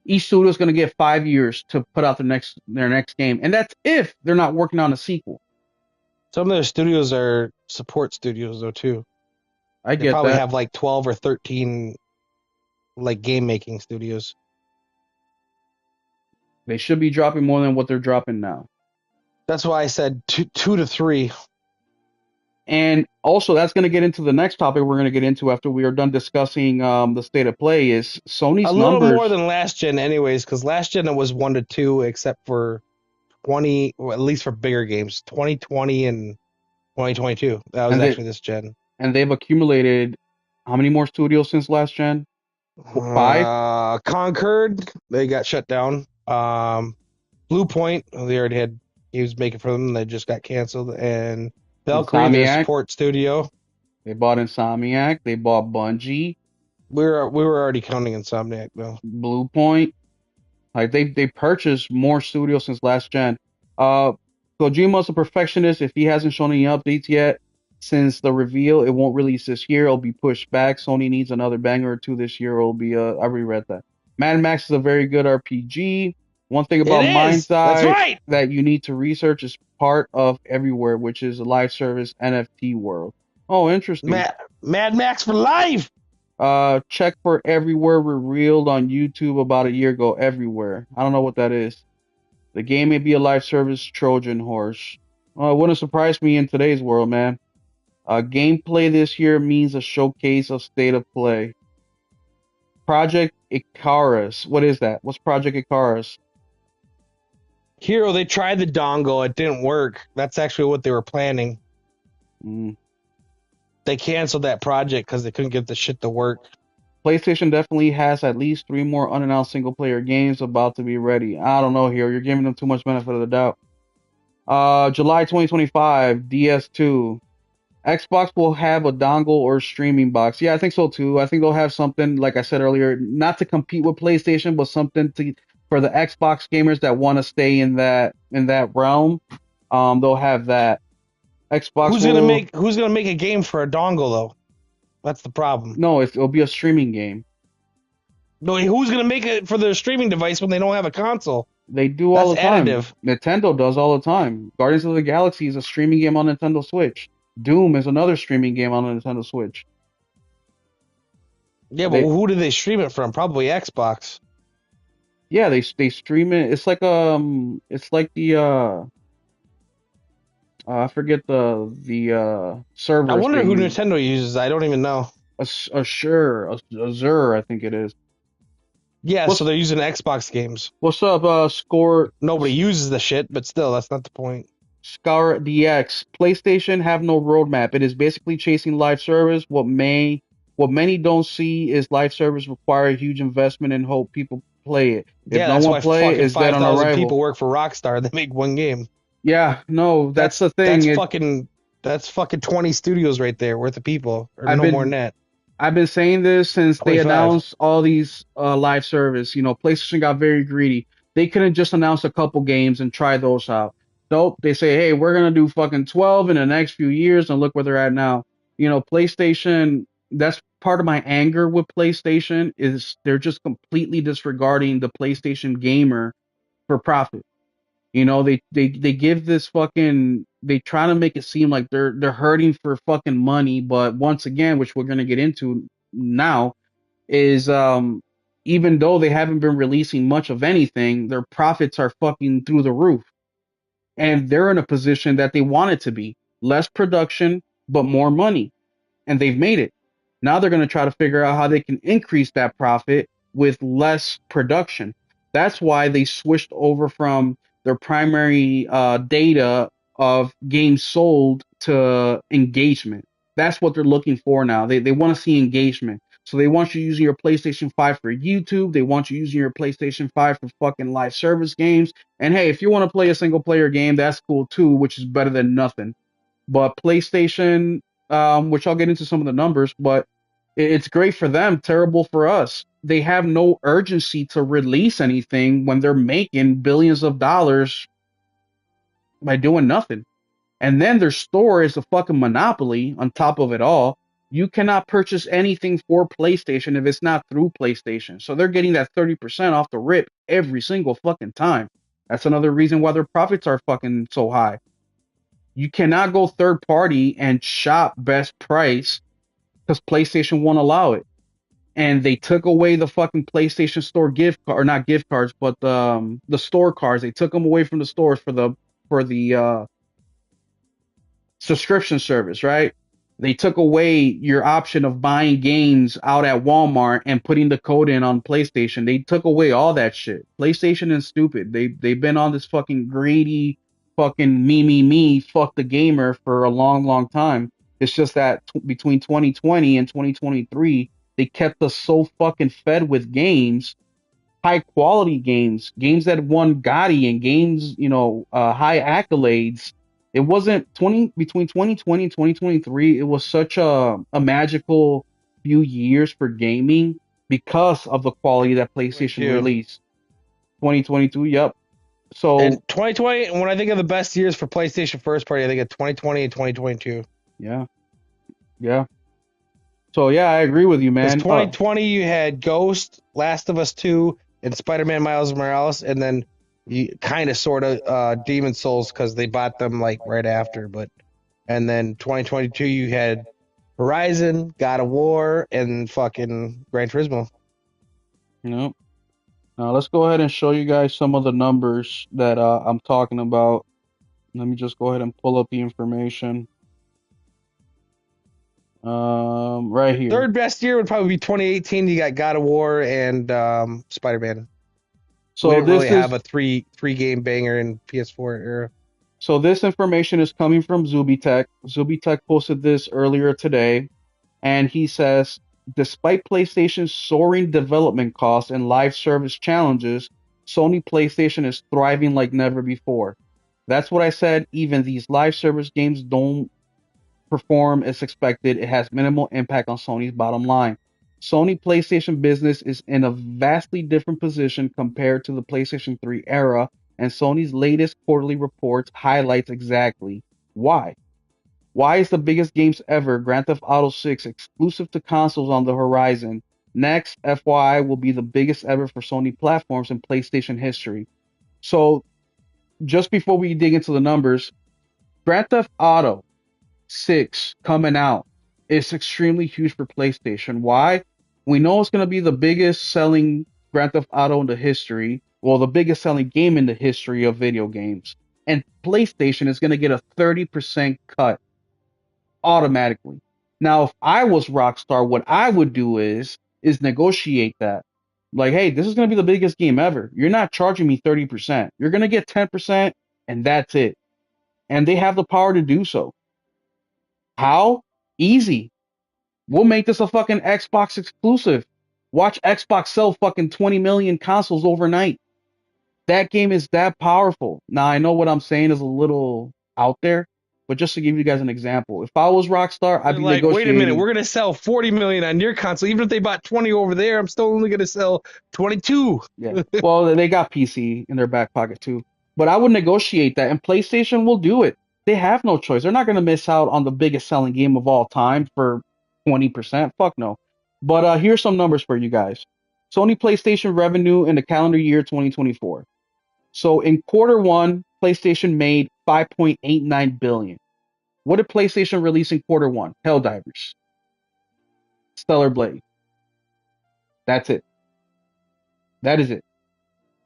S1: each studio is going to get 5 years to put out their next game, and that's if they're not working on a sequel.
S2: Some of their studios are support studios though too.
S1: I
S2: They
S1: get
S2: probably
S1: that.
S2: have like 12 or 13 like game making studios.
S1: They should be dropping more than what they're dropping now.
S2: That's why I said two to three.
S1: And also, that's going to get into the next topic we're going to get into after we are done discussing the state of play. Is
S2: A
S1: Sony's
S2: little more
S1: numbers?
S2: than last gen, anyways, because last gen it was 1 to 2, except for 20, or at least for bigger games, 2020 and 2022. That was
S1: And they
S2: actually this gen.
S1: and they've accumulated how many more studios since last gen? 5.
S2: Concord, they got shut down. Blue Point, they already had games making for them. They just got canceled. And Valkyrie, their
S1: Insomniac.
S2: support studio.
S1: They bought Insomniac. They bought Bungie.
S2: We were already counting Insomniac though.
S1: Blue Point. Like they purchased more studios since last gen. Uh, Kojima's a perfectionist. If he hasn't shown any updates yet since the reveal, it won't release this year. It'll be pushed back. Sony needs another banger or two this year. It'll be I reread that. Mad Max is a very good RPG. One thing
S2: It
S1: about
S2: is.
S1: Mind's
S2: That's
S1: Eye
S2: right.
S1: that you need to research is part of Everywhere, which is a live service NFT world. Oh, interesting.
S2: Mad Max for life.
S1: Check for Everywhere revealed on YouTube about a year ago. Everywhere. I don't know what that is. The game may be a live service Trojan horse. Well, it wouldn't surprise me in today's world, man. Gameplay this year means a showcase of state of play. Project Icarus. What is that? What's Project Icarus?
S2: Hero, they tried the dongle. It didn't work. That's actually what they were planning.
S1: Mm.
S2: They canceled that project because they couldn't get the shit to work.
S1: PlayStation definitely has at least 3 more unannounced single-player games about to be ready. I don't know, Hero. You're giving them too much benefit of the doubt. July 2025, DS2. Xbox will have a dongle or streaming box. Yeah, I think so too. I think they'll have something, like I said earlier, not to compete with PlayStation, but something to for the Xbox gamers that want to stay in that realm. They'll have that. Xbox will
S2: Who's gonna make a game for a dongle though? That's the problem.
S1: no, it'll be a streaming game.
S2: No, who's gonna make it for their streaming device when they don't have a console?
S1: They do all
S2: That's
S1: the time.
S2: additive.
S1: Nintendo does all the time. Guardians of the Galaxy is a streaming game on Nintendo Switch. Doom is another streaming game on the Nintendo Switch.
S2: Yeah, but
S1: They
S2: who do they stream it from? Probably Xbox.
S1: yeah, they stream it. It's like the I forget the
S2: I
S1: servers
S2: wonder
S1: they
S2: who
S1: use.
S2: Nintendo uses. I don't even know.
S1: Azure, I think it is.
S2: Yeah, so
S1: What's
S2: they're using Xbox games.
S1: what's up, Score
S2: Nobody uses the shit, but still, that's not the point.
S1: Scar DX? PlayStation have no roadmap. It is basically chasing live service. What many don't see is live service require a huge investment and hope people play it. If
S2: Yeah,
S1: no
S2: that's
S1: one
S2: why
S1: play,
S2: fucking
S1: it's dead on
S2: 5,000 people
S1: arrival.
S2: work for Rockstar. They make one game.
S1: Yeah, no, that's the thing.
S2: That's fucking 20 studios right there worth of people, or
S1: I've
S2: no more
S1: been
S2: than that.
S1: I've been saying this since they
S2: 25.
S1: announced all these live service. PlayStation got very greedy. They couldn't just announce a couple games and try those out. Nope. They say, hey, we're gonna do fucking 12 in the next few years, and look where they're at now. PlayStation. That's part of my anger with PlayStation is they're just completely disregarding the PlayStation gamer for profit. They give this fucking they try to make it seem like they're hurting for fucking money, but once again, which we're gonna get into now, is even though they haven't been releasing much of anything, their profits are fucking through the roof. And they're in a position that they want it to be. Less production, but more money. And they've made it. Now they're gonna try to figure out how they can increase that profit with less production. That's why they switched over from their primary data of games sold to engagement. That's what they're looking for now. They want to see engagement. So they want you using your PlayStation 5 for YouTube. They want you using your PlayStation 5 for fucking live service games. And hey, if you want to play a single player game, that's cool too, which is better than nothing. But PlayStation, which I'll get into some of the numbers, but It's great for them, terrible for us. They have no urgency to release anything when they're making billions of dollars by doing nothing. And then their store is a fucking monopoly on top of it all. You cannot purchase anything for PlayStation if it's not through PlayStation. So they're getting that 30% off the rip every single fucking time. That's another reason why their profits are fucking so high. You cannot go third party and shop best price because PlayStation won't allow it. And they took away the fucking PlayStation Store gift card, or not gift cards, but the store cards. They took them away from the stores for the subscription service, right? They took away your option of buying games out at Walmart and putting the code in on PlayStation. They took away all that shit. PlayStation is stupid. They've been on this fucking greedy fucking me fuck the gamer for a long time. It's just that between 2020 and 2023, they kept us so fucking fed with games, high quality games, games that won Gotti and games, high accolades. It wasn't 20 between 2020 and 2023. It was such a magical few years for gaming because of the quality that PlayStation
S2: 22.
S1: released. 2022, yep. So
S2: And 2020, when I think of the best years for PlayStation first party, I think of 2020 and 2022.
S1: yeah, yeah. So yeah, I agree with you,
S2: Because
S1: man.
S2: 2020, you had Ghost, Last of Us 2, and Spider-Man Miles Morales, and then you kind of sort of Demon Souls because they bought them like right after. And then 2022, you had Horizon, God of War, and fucking Gran Turismo.
S1: No. Now let's go ahead and show you guys some of the numbers that I'm talking about. Let me just go ahead and pull up the information. Right here.
S2: Third best year would probably be 2018. You got God of War and Spider-Man.
S1: So
S2: We didn't
S1: this
S2: really
S1: is
S2: have a three game banger in PS4 era.
S1: so this information is coming from Zubitech. Zubitech posted this earlier today, and he says, despite PlayStation's soaring development costs and live service challenges, Sony PlayStation is thriving like never before. That's what I said. Even these live service games don't perform as expected. It has minimal impact on Sony's bottom line. Sony PlayStation business is in a vastly different position compared to the PlayStation 3 era, and Sony's latest quarterly reports highlights exactly why. Why is the biggest games ever, Grand Theft Auto 6, exclusive to consoles on the horizon? Next, FYI, will be the biggest ever for Sony platforms in PlayStation history. So, just before we dig into the numbers, Grand Theft Auto 6 coming out is extremely huge for PlayStation. Why? We know it's going to be the biggest selling Grand Theft Auto in the history, well, the biggest selling game in the history of video games. And PlayStation is going to get a 30% cut automatically. Now, if I was Rockstar, what I would do is negotiate that. Like, hey, this is going to be the biggest game ever. You're not charging me 30%. You're going to get 10% and that's it. And they have the power to do so. How? Easy. We'll make this a fucking Xbox exclusive. Watch Xbox sell fucking 20 million consoles overnight. That game is that powerful. Now, I know what I'm saying is a little out there, but just to give you guys an example, if I was Rockstar, I'd
S2: They're
S1: be
S2: like, wait a minute,
S1: negotiating.
S2: we're gonna sell 40 million on your console. Even if they bought 20 over there, I'm still only gonna sell 22.
S1: Yeah. Well, they got PC in their back pocket too. But I would negotiate that, and PlayStation will do it. They have no choice. They're not going to miss out on the biggest selling game of all time for 20%. Fuck no. But here's some numbers for you guys. Sony PlayStation revenue in the calendar year 2024. So in quarter one, PlayStation made 5.89 billion. What did PlayStation release in quarter one? Helldivers, Stellar Blade. That's it. That is it.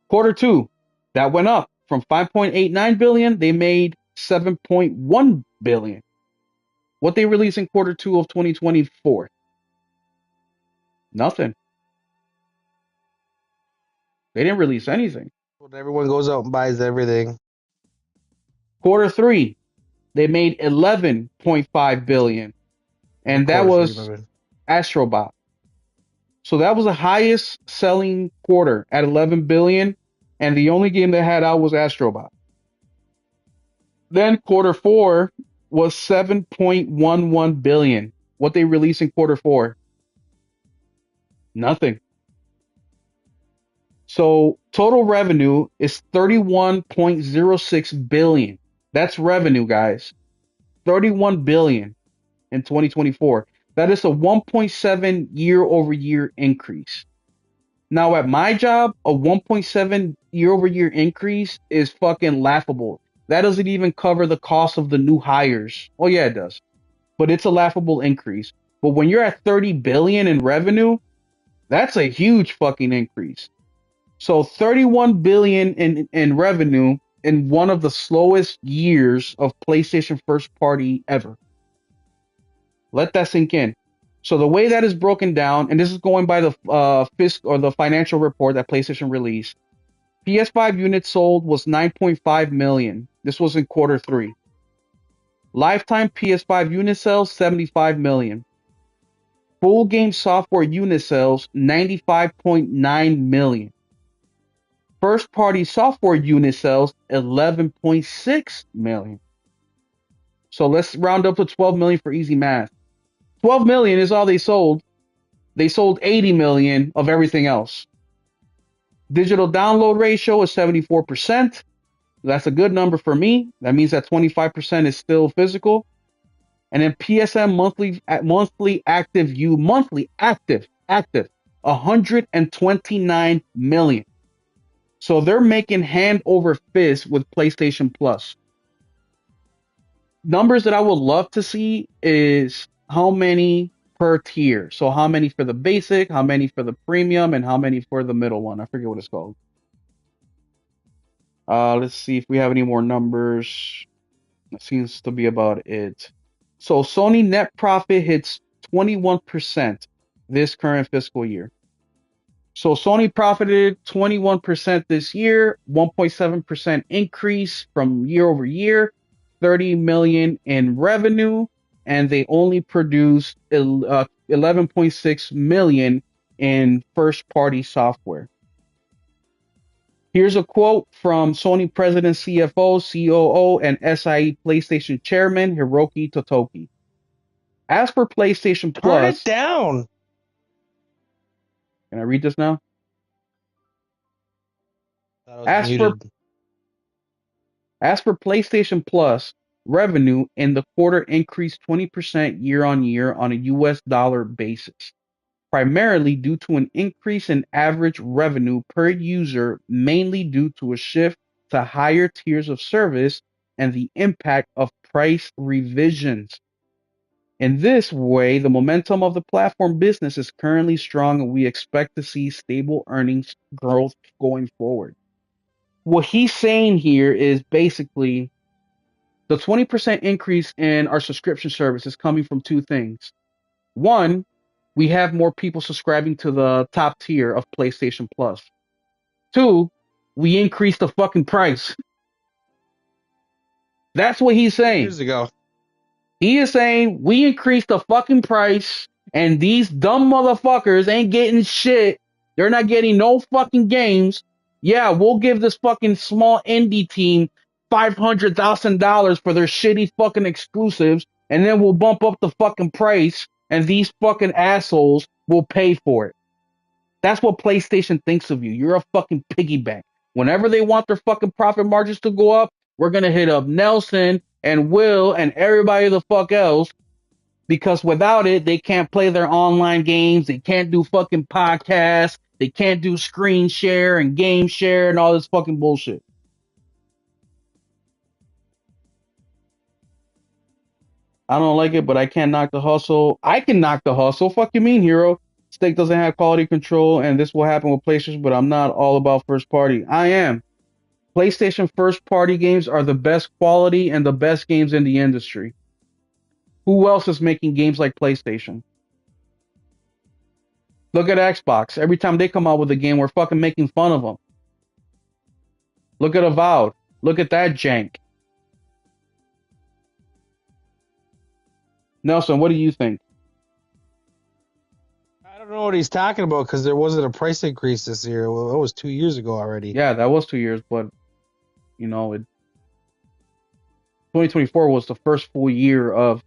S1: Quarter two, that went up from 5.89 billion. They made 7.1 billion. What they released in quarter two of 2024? Nothing. They didn't release anything.
S2: When everyone goes out and buys everything.
S1: Quarter three, they made 11.5 billion, and that
S2: Quarter three, my
S1: was
S2: bad.
S1: Astrobot. So that was the highest selling quarter at 11 billion, and the only game that had out was Astrobot. Then quarter four was 7.11 billion. What they released in quarter four? Nothing. So total revenue is 31.06 billion. That's revenue, guys. 31 billion in 2024. That is a 1.7 year over year increase. Now at my job, a 1.7 year over year increase is fucking laughable. That doesn't even cover the cost of the new hires. Oh yeah, it does. But it's a laughable increase. But when you're at 30 billion in revenue, that's a huge fucking increase. So 31 billion in revenue in one of the slowest years of PlayStation first party ever. Let that sink in. So the way that is broken down, and this is going by the fisc or the financial report that PlayStation released. PS5 units sold was 9.5 million. This was in quarter 3. Lifetime PS5 unit sales 75 million. Full game software unit sales 95.9 million. First party software unit sales 11.6 million. So let's round up to 12 million for easy math. 12 million is all they sold. They sold 80 million of everything else. Digital download ratio is 74%. That's a good number for me. That means that 25% is still physical. And then PSN monthly active 129 million. So they're making hand over fist with PlayStation Plus. Numbers that I would love to see is how many per tier. So how many for the basic, how many for the premium, and how many for the middle one. I forget what it's called. Let's see if we have any more numbers. That seems to be about it. So Sony net profit hits 21% this current fiscal year. So Sony profited 21% this year, 1.7% increase from year over year, 30 million in revenue, and they only produced 11.6 million in first party software. Here's a quote from Sony president, CFO, COO, and SIE PlayStation chairman Hiroki Totoki. As for PlayStation
S2: Turn
S1: Plus,
S2: it down.
S1: Can I read this now?
S2: That was
S1: As for
S2: muted.
S1: As for PlayStation Plus, revenue in the quarter increased 20% year on year on a US dollar basis, primarily due to an increase in average revenue per user, mainly due to a shift to higher tiers of service and the impact of price revisions. In this way, the momentum of the platform business is currently strong, and we expect to see stable earnings growth going forward. What he's saying here is basically the 20% increase in our subscription service is coming from two things. One, we have more people subscribing to the top tier of PlayStation Plus. Two, we increased the fucking price. That's what he's saying.
S2: Years ago.
S1: He is saying we increased the fucking price and these dumb motherfuckers ain't getting shit. They're not getting no fucking games. Yeah, we'll give this fucking small indie team $500,000 for their shitty fucking exclusives, and then we'll bump up the fucking price, and these fucking assholes will pay for it. That's what PlayStation thinks of you. You're a fucking piggy bank. Whenever they want their fucking profit margins to go up, we're gonna hit up Nelson and Will and everybody the fuck else, because without it, they can't play their online games. They can't do fucking podcasts. They can't do screen share and game share and all this fucking bullshit. I don't like it, but I can't knock the hustle. I can knock the hustle. Fuck you mean, hero? Stake doesn't have quality control, and this will happen with PlayStation, but I'm not all about first party. I am. PlayStation first party games are the best quality and the best games in the industry. Who else is making games like PlayStation? Look at Xbox. Every time they come out with a game, we're fucking making fun of them. Look at Avowed. Look at that jank. Nelson, what do you think?
S2: I don't know what he's talking about because there wasn't a price increase this year. Well, it was 2 years ago already.
S1: Yeah, that was 2 years, but 2024 was the first full year of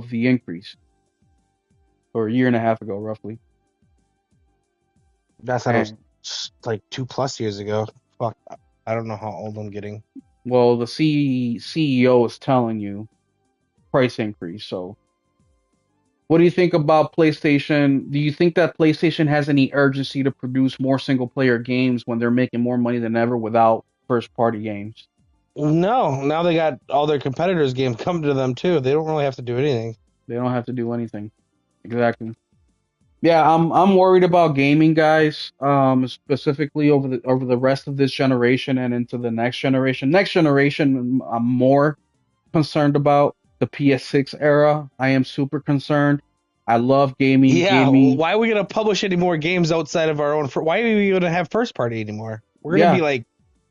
S1: the increase, or a year and a half ago, roughly.
S2: That said, it was
S1: And
S2: like 2+ years ago. Fuck, I don't know how old I'm getting.
S1: well, the CEO is telling you price increase. So what do you think about PlayStation? Do you think that PlayStation has any urgency to produce more single player games when they're making more money than ever without first party games?
S2: No, now they got all their competitors' games coming to them too. They don't really have to do anything.
S1: They don't have to do anything. Exactly. Yeah, I'm worried about gaming, guys. Specifically over the rest of this generation and into the next generation. Next generation, I'm more concerned about the PS6 era. I am super concerned. I love gaming.
S2: Yeah,
S1: Gaming.
S2: why are we gonna publish any more games outside of our own? Why are we gonna have first party anymore?
S1: Yeah,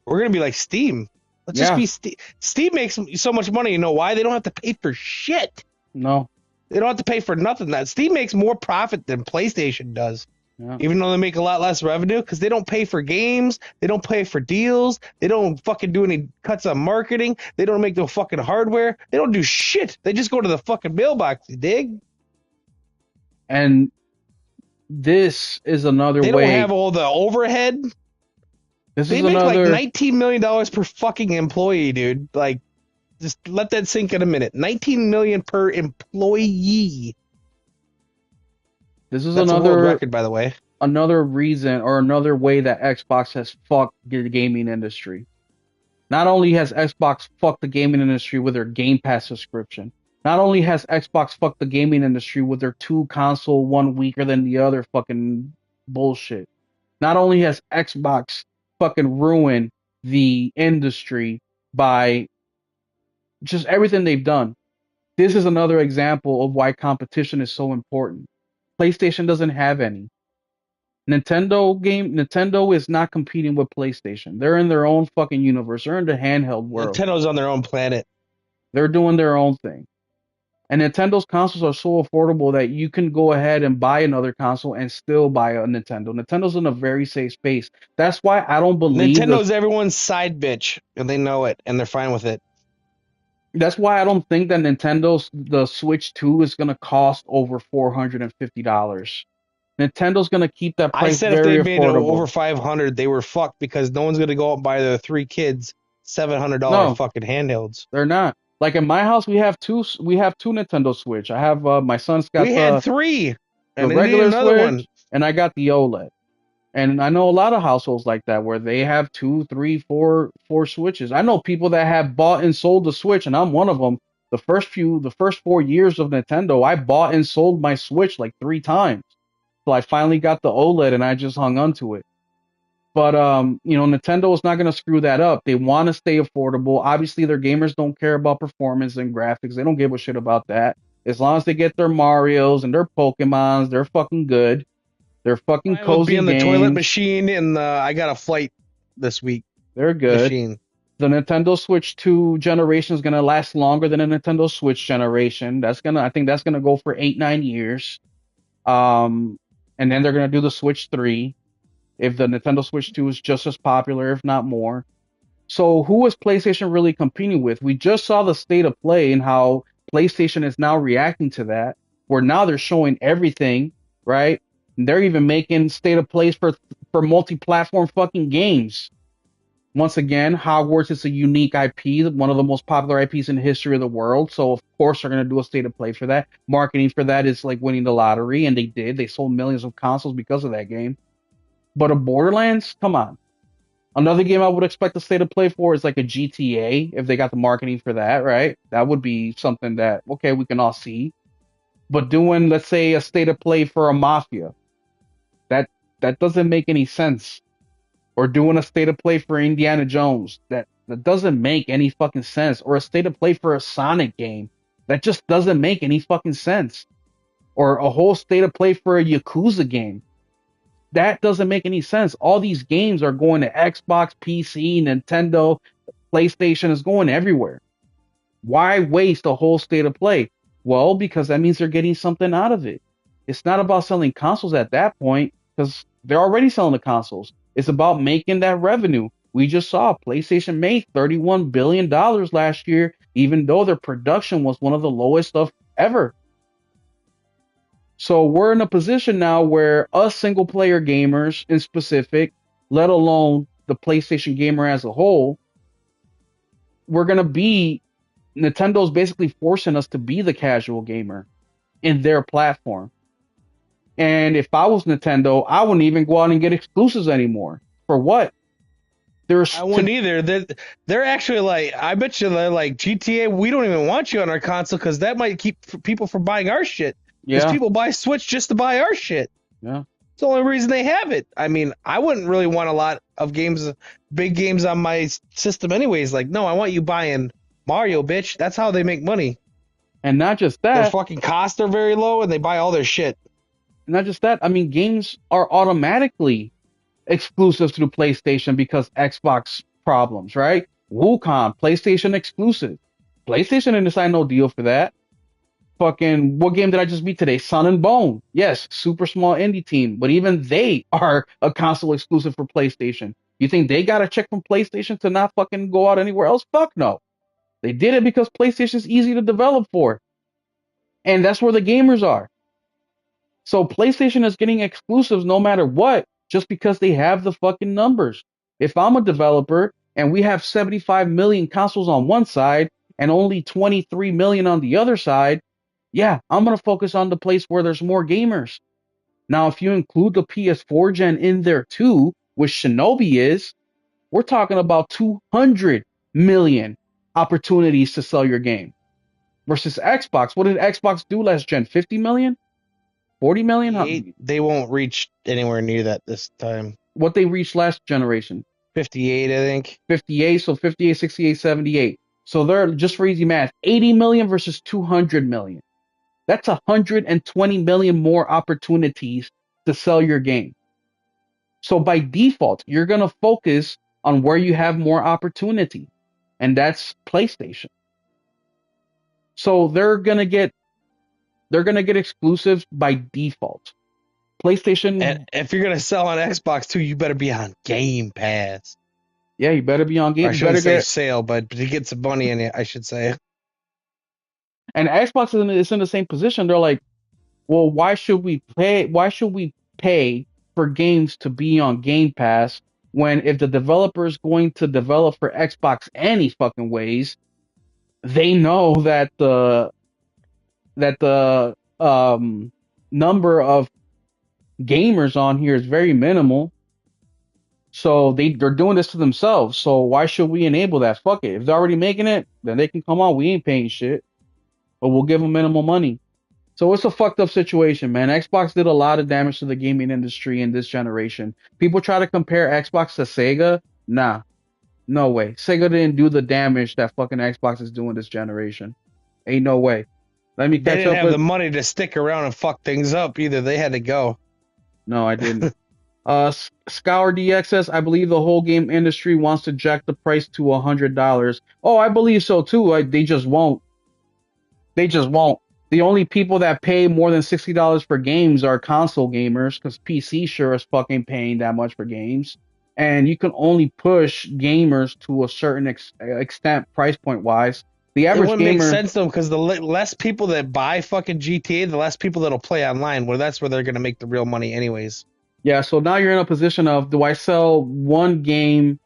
S2: We're gonna be like Steam. Let's just
S1: yeah.
S2: be Steam. Steam makes so much money. You know why? They don't have to pay for shit.
S1: No.
S2: They don't have to pay for nothing. That Steam makes more profit than PlayStation does,
S1: Yeah.
S2: even though they make a lot less revenue because they don't pay for games, they don't pay for deals, they don't fucking do any cuts on marketing, they don't make no fucking hardware, they don't do shit. They just go to the fucking mailbox. You dig?
S1: And this is another
S2: They don't
S1: way.
S2: have all the overhead.
S1: This
S2: They
S1: is
S2: make like
S1: another.
S2: $19 million per fucking employee, dude. Like, just let that sink in a minute. 19 million per employee.
S1: This is
S2: That's a world record, by the way.
S1: another reason or another way that Xbox has fucked the gaming industry. Not only has Xbox fucked the gaming industry with their Game Pass subscription, not only has Xbox fucked the gaming industry with their two console, one weaker than the other fucking bullshit. Not only has Xbox fucking ruined the industry by just everything they've done. This is another example of why competition is so important. PlayStation doesn't have any. Nintendo is not competing with PlayStation. They're in their own fucking universe. They're in the handheld world.
S2: Nintendo's on their own planet.
S1: They're doing their own thing. And Nintendo's consoles are so affordable that you can go ahead and buy another console and still buy a Nintendo. Nintendo's in a very safe space. That's why I don't believe
S2: Nintendo's everyone's side bitch, and they know it, and they're fine with it.
S1: that's why I don't think that Nintendo's the Switch 2 is gonna cost over $450. Nintendo's gonna keep that
S2: I
S1: price
S2: said if they
S1: very
S2: made it over
S1: affordable.
S2: 500, they were fucked because no one's gonna go out and buy their three kids $700
S1: No,
S2: fucking handhelds.
S1: they're not. Like in my house, we have two Nintendo Switch. I have my son's got
S2: We had three,
S1: the
S2: and they need
S1: regular
S2: another one.
S1: Switch, and I got the OLED. And I know a lot of households like that where they have two, three, four Switches. I know people that have bought and sold the Switch, and I'm one of them. The first 4 years of Nintendo, I bought and sold my Switch like 3 times. So I finally got the OLED, and I just hung on to it. But Nintendo is not going to screw that up. They want to stay affordable. Obviously, their gamers don't care about performance and graphics. They don't give a shit about that. As long as they get their Mario's and their Pokemons, they're fucking good. They're fucking
S2: Mine will be
S1: cozy
S2: in the toilet
S1: games.
S2: machine, and I got a flight this week
S1: They're good.
S2: machine.
S1: The Nintendo Switch 2 generation is gonna last longer than a Nintendo Switch generation. I think that's gonna go for 8, 9 years. Um, and then they're gonna do the Switch 3 if the Nintendo Switch 2 is just as popular, if not more. So who is PlayStation really competing with? We just saw the state of play and how PlayStation is now reacting to that, where now they're showing everything, right? And they're even making state of plays for multi-platform fucking games. Once again, Hogwarts is a unique IP, one of the most popular IPs in the history of the world. So of course they're gonna do a state of play for that. Marketing for that is like winning the lottery, and they did. They sold millions of consoles because of that game. But a Borderlands, come on. Another game I would expect a state of play for is like a GTA if they got the marketing for that, right? That would be something that okay we can all see. But doing let's say a state of play for a Mafia, that that doesn't make any sense. Or doing a state of play for Indiana Jones, that doesn't make any fucking sense. Or a state of play for a Sonic game, that just doesn't make any fucking sense. Or a whole state of play for a Yakuza game, that doesn't make any sense. All these games are going to Xbox, PC, Nintendo, PlayStation is going everywhere. Why waste a whole state of play? Well, because that means they're getting something out of it. It's not about selling consoles at that point because they're already selling the consoles. It's about making that revenue. We just saw PlayStation made $31 billion last year, even though their production was one of the lowest of ever. So we're in a position now where us single player gamers in specific, let alone the PlayStation gamer as a whole, we're gonna be Nintendo's basically forcing us to be the casual gamer in their platform. And if I was Nintendo, I wouldn't even go out and get exclusives anymore. For what? There's
S2: I wouldn't either. They're actually like, I bet you they're like, GTA, we don't even want you on our console because that might keep people from buying our shit. Because
S1: yeah,
S2: people buy Switch just to buy our shit.
S1: yeah.
S2: It's the only reason they have it. I mean, I wouldn't really want a lot of games, big games on my system anyways. Like, no, I want you buying Mario, bitch. That's how they make money.
S1: And not just
S2: Their
S1: that,
S2: fucking costs are very low and they buy all their shit.
S1: I mean, games are automatically exclusive to the PlayStation because Xbox problems, right? Wukong, PlayStation exclusive. PlayStation didn't sign no deal for that. Fucking, what game did I just beat today? Sun and Bone. Yes, super small indie team, but even they are a console exclusive for PlayStation. You think they got a check from PlayStation to not fucking go out anywhere else? Fuck no. They did it because PlayStation's easy to develop for. And that's where the gamers are. So PlayStation is getting exclusives no matter what, just because they have the fucking numbers. If I'm a developer and we have 75 million consoles on one side and only 23 million on the other side, yeah, I'm going to focus on the place where there's more gamers. Now, if you include the PS4 gen in there too, which Shinobi is, we're talking about 200 million opportunities to sell your game versus Xbox. What did Xbox do last gen? 50 million? 40 million?
S2: They won't reach anywhere near that this time.
S1: What they reached last generation?
S2: 58, I think.
S1: 58, so 58, 68, 78. So they're, just for easy math, 80 million versus 200 million. That's 120 million more opportunities to sell your game. So by default, you're going to focus on where you have more opportunity, and that's PlayStation. So they're going to get exclusives by default. PlayStation.
S2: And if you're gonna sell on Xbox too, you better be on Game Pass.
S1: Yeah, you better be on Game.
S2: I shouldn't say sale, but to get some money in it, I should say.
S1: And Xbox is in the same position. They're like, well, why should we pay? Why should we pay for games to be on Game Pass when if the developer is going to develop for Xbox any fucking ways, they know that the number of gamers on here is very minimal. So they're doing this to themselves. So why should we enable that? Fuck it. If they're already making it, then they can come on. We ain't paying shit, but we'll give them minimal money. So it's a fucked up situation, man. Xbox did a lot of damage to the gaming industry in this generation. People try to compare Xbox to Sega. Nah, no way. Sega didn't do the damage that fucking Xbox is doing this generation. Ain't no way. Let me catch
S2: They didn't
S1: up
S2: have
S1: with.
S2: the money to stick around and fuck things up either. They had to go.
S1: No, I didn't. Scour DX says, I believe the whole game industry wants to jack the price to $100. Oh, I believe so too. They just won't. They just won't. The only people that pay more than $60 for games are console gamers, because PC sure is fucking paying that much for games. And you can only push gamers to a certain extent, price point wise. The
S2: It
S1: average
S2: wouldn't make
S1: gamer,
S2: sense though, because the less people that buy fucking GTA, the less people that'll play online. Well, that's where they're gonna make the real money, anyways.
S1: yeah. So now you're in a position of, do I sell one game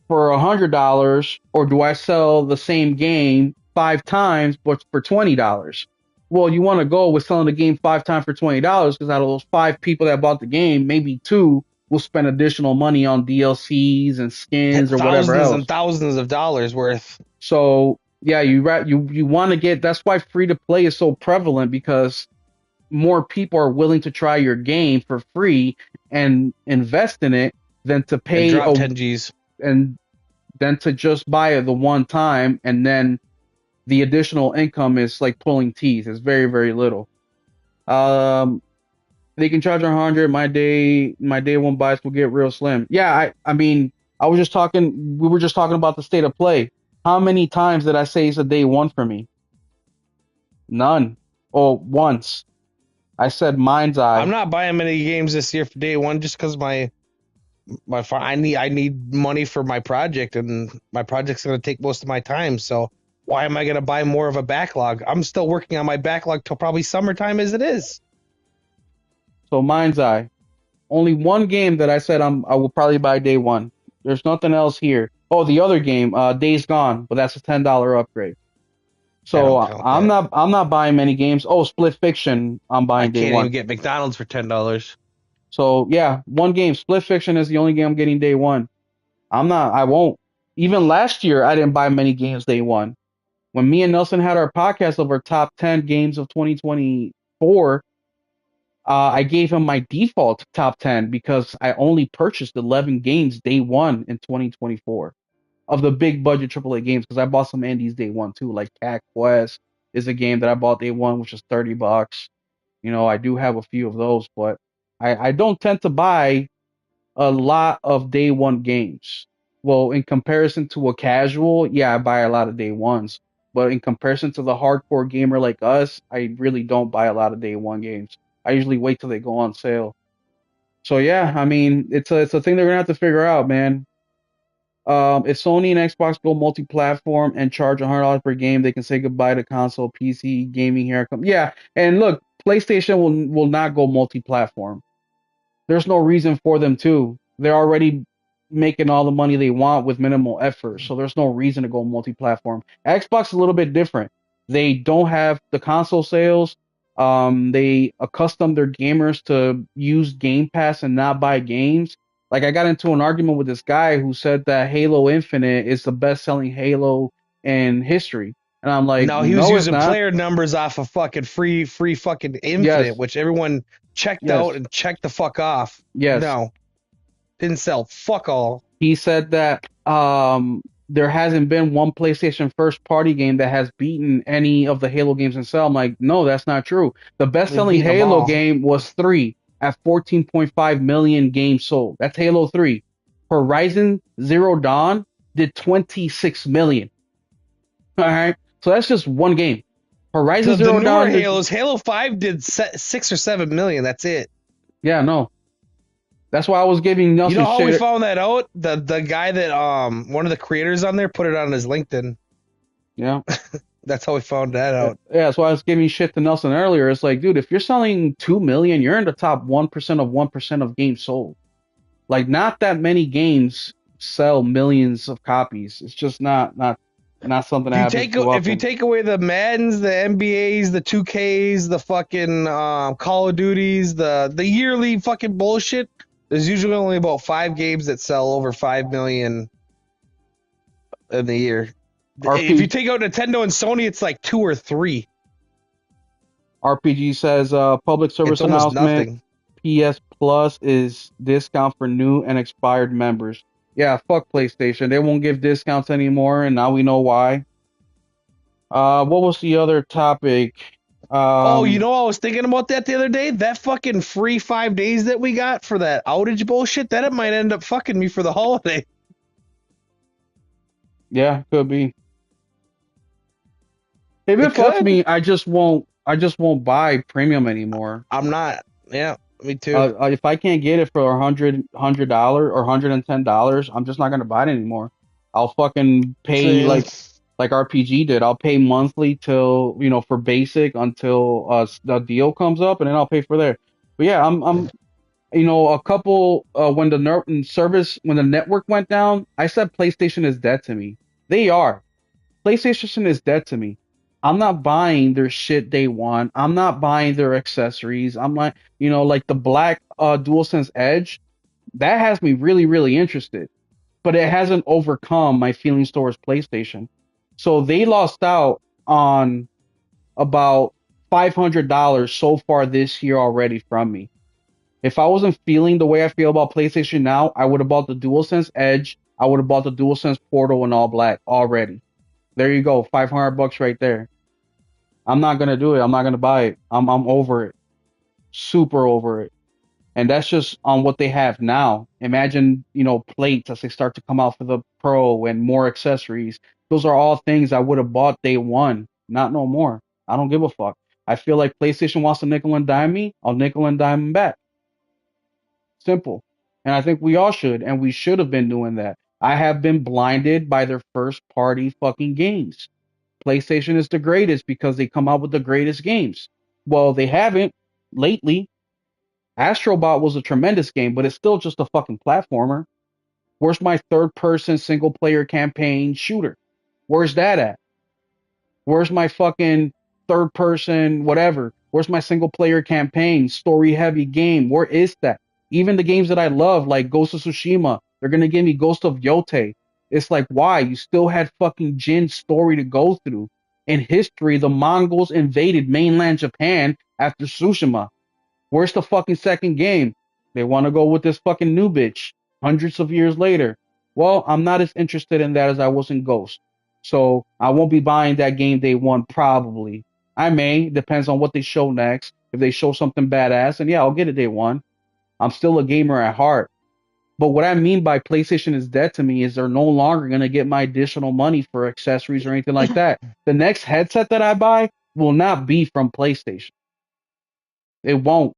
S1: for $100, or do I sell the same game 5 times but for $20? Well, you want to go with selling the game 5 times for $20 because out of those 5 people that bought the game, maybe 2 will spend additional money on DLCs and skins or whatever
S2: Thousands
S1: else.
S2: and thousands of dollars worth.
S1: So yeah, you want to get. That's why free to play is so prevalent, because more people are willing to try your game for free and invest in it than to pay
S2: And drop 10 G's.
S1: and then to just buy it the one time, and then the additional income is like pulling teeth. It's very, very little. They can charge 100. My day one buys will get real slim. Yeah, I mean, we were just talking about the state of play. How many times did I say it's a day one for me? None. Oh, once. I said mind's eye.
S2: I'm not buying many games this year for day one just because I need money for my project, and my project's going to take most of my time. So why am I going to buy more of a backlog? I'm still working on my backlog till probably summertime as it is.
S1: So Mind's Eye. Only one game that I said I will probably buy day one. There's nothing else here. Oh, the other game, Days Gone, but that's a $10 upgrade.
S2: I
S1: So
S2: don't count
S1: I'm
S2: that.
S1: not buying many games. Oh, Split Fiction, I'm
S2: I
S1: buying day
S2: can't
S1: one.
S2: even get McDonald's for $10.
S1: So yeah, one game. Split Fiction is the only game I'm getting day one. I won't. Even last year, I didn't buy many games day one. When me and Nelson had our podcast of our top 10 games of 2024, I gave him my default top 10 because I only purchased 11 games day one in 2024 of the big budget AAA games because I bought some indies day one too, like Cat Quest is a game that I bought day one, which is $30. I do have a few of those, but I don't tend to buy a lot of day one games. Well, in comparison to a casual, yeah, I buy a lot of day ones. But in comparison to the hardcore gamer like us, I really don't buy a lot of day one games. I usually wait till they go on sale. So yeah, I mean, it's a thing they're gonna have to figure out, man. If Sony and Xbox go multi-platform and charge $100 per game, they can say goodbye to console, PC, gaming here. Yeah, and look, PlayStation will not go multi-platform. There's no reason for them to. They're already making all the money they want with minimal effort, so there's no reason to go multi-platform. Xbox is a little bit different. They don't have the console sales. They accustom their gamers to use Game Pass and not buy games. Like I got into an argument with this guy who said that Halo Infinite is the best-selling Halo in history, and I'm like,
S2: No, he was
S1: no, it's
S2: using
S1: not.
S2: player numbers off of fucking free fucking Infinite,
S1: Yes,
S2: which everyone checked out
S1: yes,
S2: and checked the fuck off.
S1: yes.
S2: No, didn't sell fuck all.
S1: He said that there hasn't been one PlayStation first party game that has beaten any of the Halo games in sale. I'm like, no, that's not true. The best
S2: They've
S1: selling
S2: beaten them
S1: Halo
S2: all.
S1: game was 3 at 14.5 million games sold. That's Halo 3. Horizon Zero Dawn did 26 million. All right. So that's just one game. Horizon
S2: The
S1: Zero
S2: newer
S1: Dawn did,
S2: Halos, Halo 5 did 6 or 7 million. That's it.
S1: yeah, no. That's why I was giving
S2: You know
S1: Nelson
S2: how we
S1: shit.
S2: found that out? The guy that one of the creators on there put it on his LinkedIn.
S1: Yeah.
S2: That's how we found that out.
S1: Yeah, that's why I was giving shit to Nelson earlier. It's like, dude, if you're selling 2 million, you're in the top 1% of 1% of games sold. Like, not that many games sell millions of copies. It's just not something that happens too
S2: If you
S1: often.
S2: take away the Maddens, the NBAs, the 2Ks, the fucking Call of Duties, the yearly fucking bullshit, there's usually only about 5 games that sell over 5 million in the year. If you
S1: RP,
S2: take out Nintendo and Sony, it's like 2 or 3.
S1: RPG says, public
S2: It's
S1: service
S2: almost
S1: announcement.
S2: nothing.
S1: PS Plus is discount for new and expired members. Yeah, fuck PlayStation. They won't give discounts anymore, and now we know why. What was the other topic?
S2: Oh, you
S1: Um,
S2: know, I was thinking about that the other day. That fucking free 5 days that we got for that outage bullshit, that it might end up fucking me for the holiday.
S1: yeah, could be. If it
S2: It
S1: fucks
S2: could.
S1: me, I just won't buy premium anymore.
S2: I'm not. Yeah, me too.
S1: If I can't get it for $100 or $110, I'm just not gonna buy it anymore. I'll fucking pay
S2: Same.
S1: like RPG did. I'll pay monthly till for basic until the deal comes up, and then I'll pay for there. But yeah, I'm a couple when when the network went down, I said PlayStation is dead to me. They are. PlayStation is dead to me. I'm not buying their shit day one. I'm not buying their accessories. I'm like, like the black DualSense Edge, that has me really, really interested, but it hasn't overcome my feelings towards PlayStation. So they lost out on about $500 so far this year already from me. If I wasn't feeling the way I feel about PlayStation now, I would have bought the DualSense Edge. I would have bought the DualSense Portal in all black already. There you go, $500 right there. I'm not gonna do it. I'm not gonna buy it. I'm over it. Super over it. And that's just on what they have now. Imagine, plates as they start to come out for the Pro and more accessories. Those are all things I would have bought day one. Not no more. I don't give a fuck. I feel like PlayStation wants to nickel and dime me. I'll nickel and dime them back. Simple. And I think we all should, and we should have been doing that. I have been blinded by their first party fucking games. PlayStation is the greatest because they come out with the greatest games. Well, they haven't lately. Astrobot was a tremendous game, but it's still just a fucking platformer. Where's my third person single player campaign shooter? Where's that at? Where's my fucking third person whatever? Where's my single player campaign story heavy game? Where is that? Even the games that I love, like Ghost of Tsushima, they're gonna give me Ghost of Yote. It's like, why? You still had fucking Jin's story to go through. In history, the Mongols invaded mainland Japan after Tsushima. Where's the fucking second game? They want to go with this fucking new bitch hundreds of years later. Well, I'm not as interested in that as I was in Ghost. So I won't be buying that game day one probably. I may, depends on what they show next. If they show something badass, and yeah, I'll get it day one. I'm still a gamer at heart. But what I mean by PlayStation is dead to me is they're no longer going to get my additional money for accessories or anything like that. The next headset that I buy will not be from PlayStation. It won't.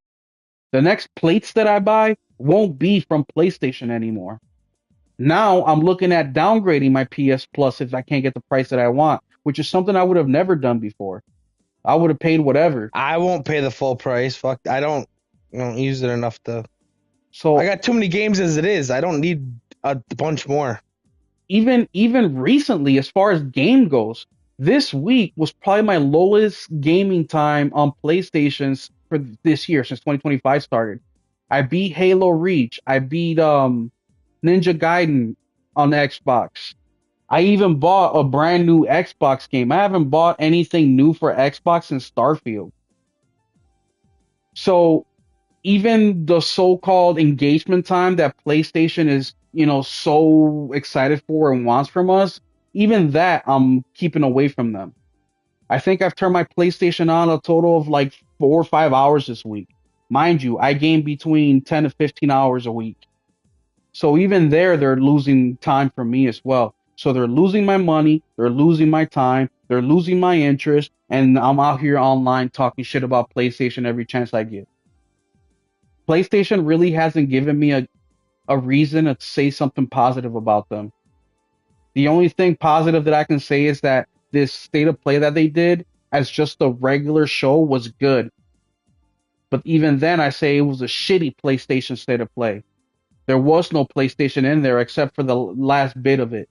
S1: The next plates that I buy won't be from PlayStation anymore. Now I'm looking at downgrading my PS Plus if I can't get the price that I want, which is something I would have never done before. I would have paid whatever.
S2: I won't pay the full price. Fuck, I don't use it enough to. I
S1: So
S2: got too many games as it is. I don't need a bunch more.
S1: even recently, as far as game goes, this week was probably my lowest gaming time on PlayStations for this year since 2025 started. I beat Halo Reach. I beat Ninja Gaiden on Xbox. I even bought a brand new Xbox game. I haven't bought anything new for Xbox since Starfield. So even the so-called engagement time that PlayStation is, so excited for and wants from us, even that I'm keeping away from them. I think I've turned my PlayStation on a total of like 4 or 5 hours this week. Mind you, I game between 10 to 15 hours a week. So even there, they're losing time from me as well. So they're losing my money, they're losing my time, they're losing my interest, and I'm out here online talking shit about PlayStation every chance I get. PlayStation really hasn't given me a reason to say something positive about them. The only thing positive that I can say is that this state of play that they did as just a regular show was good. But even then, I say it was a shitty PlayStation state of play. There was no PlayStation in there except for the last bit of it.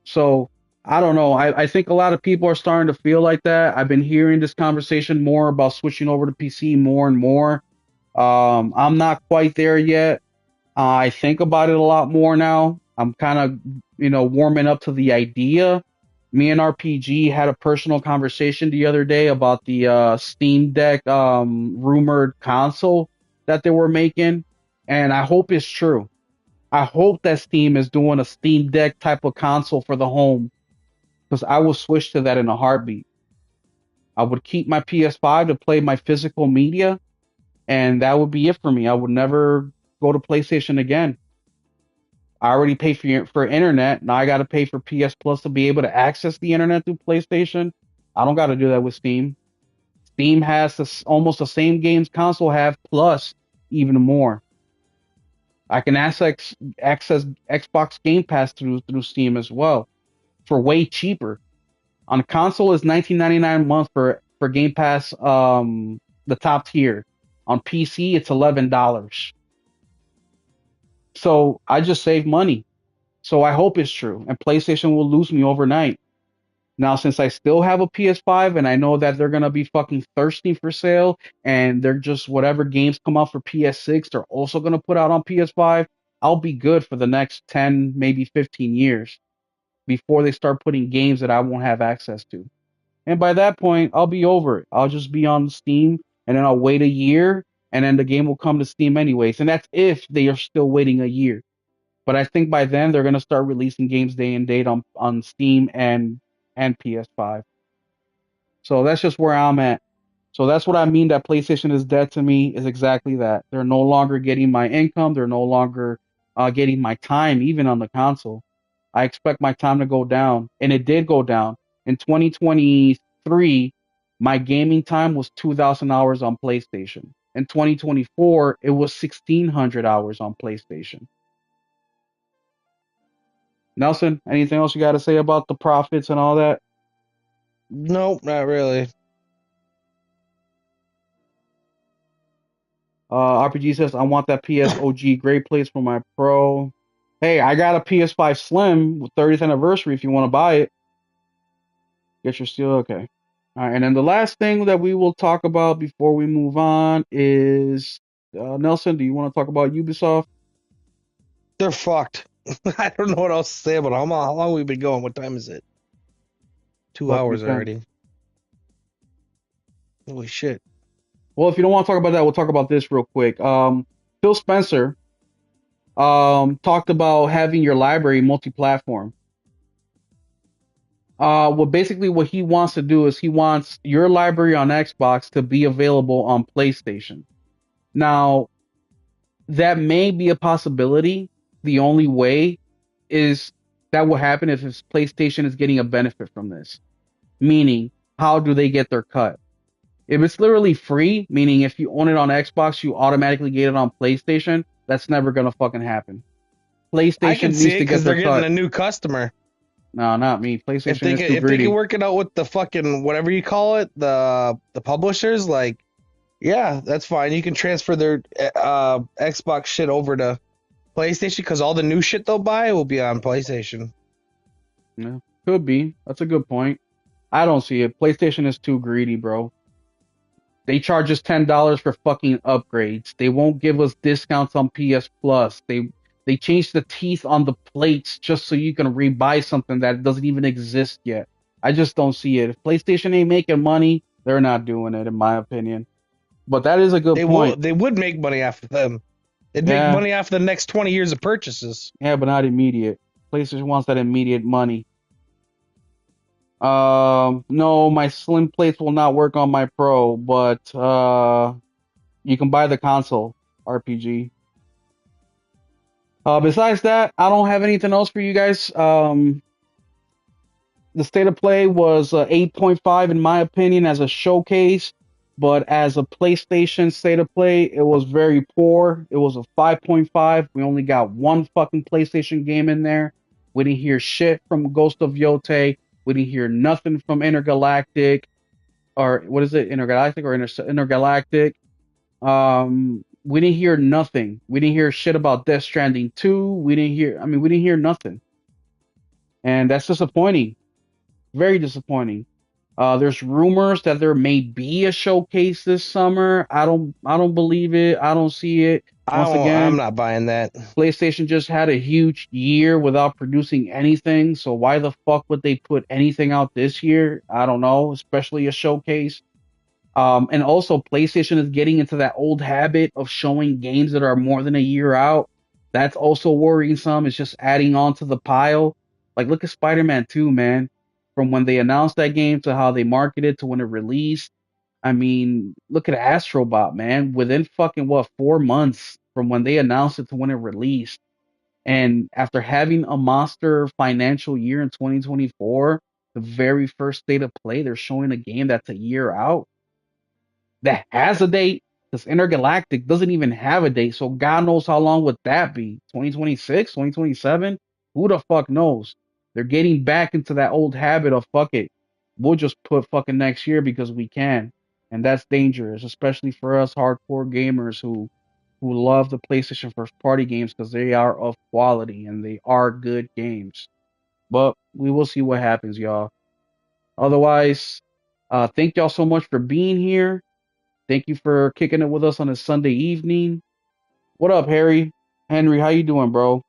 S1: So I don't know. I think a lot of people are starting to feel like that. I've been hearing this conversation more about switching over to PC more and more. I'm not quite there yet. I think about it a lot more now. I'm kind of, warming up to the idea. Me and RPG had a personal conversation the other day about the Steam Deck rumored console that they were making, and I hope it's true. I hope that Steam is doing a Steam Deck type of console for the home because I will switch to that in a heartbeat. I would keep my PS5 to play my physical media, and that would be it for me. I would never go to PlayStation again. I already pay for internet. Now I got to pay for PS Plus to be able to access the internet through PlayStation. I don't got to do that with Steam. Steam has almost the same games console have plus even more. I can access Xbox Game Pass through Steam as well for way cheaper. On console is 19.99 a month for Game Pass the top tier. On PC it's $11. So I just save money. So I hope it's true and PlayStation will lose me overnight. Now since I still have a PS5 and I know that they're going to be fucking thirsty for sale and they're just whatever games come out for PS6 they're also going to put out on PS5, I'll be good for the next 10 maybe 15 years before they start putting games that I won't have access to. And by that point, I'll be over it. I'll just be on Steam and then I'll wait a year and then the game will come to Steam anyways. And that's if they are still waiting a year. But I think by then they're gonna start releasing games day and date on Steam and PS5. So that's just where I'm at. So that's what I mean that PlayStation is dead to me is exactly that. They're no longer getting my income. They're no longer getting my time, even on the console. I expect my time to go down, and it did go down. In 2023, my gaming time was 2,000 hours on PlayStation. In 2024, it was 1,600 hours on PlayStation. Nelson, anything else you got to say about the profits and all that?
S2: Nope, not really.
S1: RPG says, I want that PS OG great plates for my Pro. Hey, I got a PS5 Slim with 30th anniversary if you want to buy it. Get your steel. Okay. All right. And then the last thing that we will talk about before we move on is Nelson, do you want to talk about Ubisoft?
S2: They're fucked. I don't know what else to say about it. How long we've been going? What time is it? 2 hours
S1: Depends.
S2: already. Holy shit.
S1: Well, if you don't want to talk about that, we'll talk about this real quick. Phil Spencer talked about having your library multi-platform. Well, basically, what he wants to do is he wants your library on Xbox to be available on PlayStation. Now, that may be a possibility. The only way is that will happen if PlayStation is getting a benefit from this. Meaning, how do they get their cut? If it's literally free, meaning if you own it on Xbox, you automatically get it on PlayStation, that's never gonna fucking happen.
S2: I can
S1: PlayStation
S2: see
S1: needs
S2: it
S1: to get
S2: because
S1: their
S2: they're getting
S1: cut.
S2: a new customer.
S1: No, not me. PlayStation is too
S2: If they can
S1: greedy.
S2: work it out with the fucking whatever you call it, the publishers, like, yeah, that's fine. You can transfer their Xbox shit over to PlayStation because all the new shit they'll buy will be on PlayStation.
S1: Yeah, could be. That's a good point. I don't see it. PlayStation is too greedy, bro. They charge us $10 for fucking upgrades. They won't give us discounts on PS Plus. They changed the teeth on the plates just so you can rebuy something that doesn't even exist yet. I just don't see it. If PlayStation ain't making money, they're not doing it, in my opinion. But that is a good point.
S2: They would make money off of them. They'd make
S1: Yeah,
S2: money off the next 20 years of purchases.
S1: yeah, but not immediate. PlayStation wants that immediate money. No, my slim plates will not work on my Pro, but you can buy the console RPG. Besides that, I don't have anything else for you guys. The state of play was 8.5 in my opinion as a showcase, but as a PlayStation state of play, it was very poor. It was a 5.5. We only got one fucking PlayStation game in there. We didn't hear shit from Ghost of Yotei. We didn't hear nothing from Intergalactic, or what is it, Intergalactic or Intergalactic. We didn't hear nothing. We didn't hear shit about Death Stranding 2. We didn't hear nothing. And that's disappointing. Very disappointing. There's rumors that there may be a showcase this summer. I don't believe it. I don't see it. Once
S2: I'm
S1: again,
S2: not buying that.
S1: PlayStation just had a huge year without producing anything. So why the fuck would they put anything out this year? I don't know, especially a showcase. And also, PlayStation is getting into that old habit of showing games that are more than a year out. That's also worrisome. It's just adding on to the pile. Like, look at Spider-Man 2, man. From when they announced that game to how they marketed to when it released. I mean, look at Astrobot, man. Within fucking, what, 4 months from when they announced it to when it released. And after having a monster financial year in 2024, the very first state of play, they're showing a game that's a year out that has a date. Because Intergalactic doesn't even have a date, so God knows how long would that be? 2026, 2027? Who the fuck knows? They're getting back into that old habit of fuck it. We'll just put fucking next year because we can. And that's dangerous, especially for us hardcore gamers who love the PlayStation first party games because they are of quality and they are good games. But we will see what happens, y'all. Otherwise, thank y'all so much for being here. Thank you for kicking it with us on a Sunday evening. What up, Harry? Henry, how you doing, bro?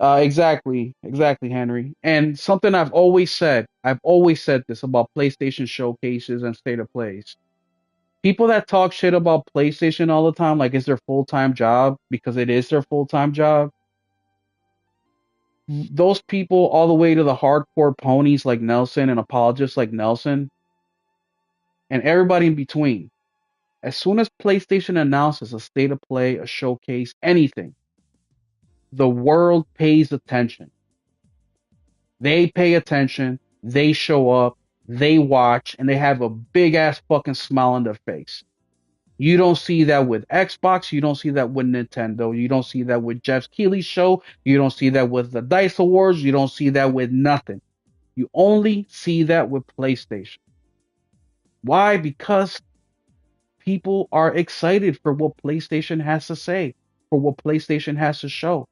S1: Exactly, Henry. And something I've always said this about PlayStation showcases and state of plays. People that talk shit about PlayStation all the time, like it's their full-time job, because it is their full-time job. Those people, all the way to the hardcore ponies like Nelson and apologists like Nelson, and everybody in between. As soon as PlayStation announces a state of play, a showcase, anything, the world pays attention. They pay attention, they show up, they watch, and they have a big ass fucking smile on their face. You don't see that with Xbox, you don't see that with Nintendo, you don't see that with Jeff Keighley's show, you don't see that with the DICE Awards, you don't see that with nothing. You only see that with PlayStation. Why? Because people are excited for what PlayStation has to say, for what PlayStation has to show.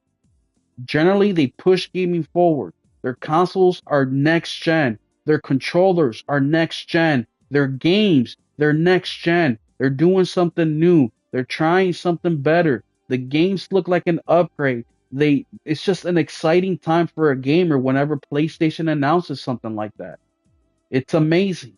S1: Generally, they push gaming forward. Their consoles are next gen. Their controllers are next gen. Their games, they're next gen. They're doing something new. They're trying something better. The games look like an upgrade. It's just an exciting time for a gamer whenever PlayStation announces something like that. It's amazing.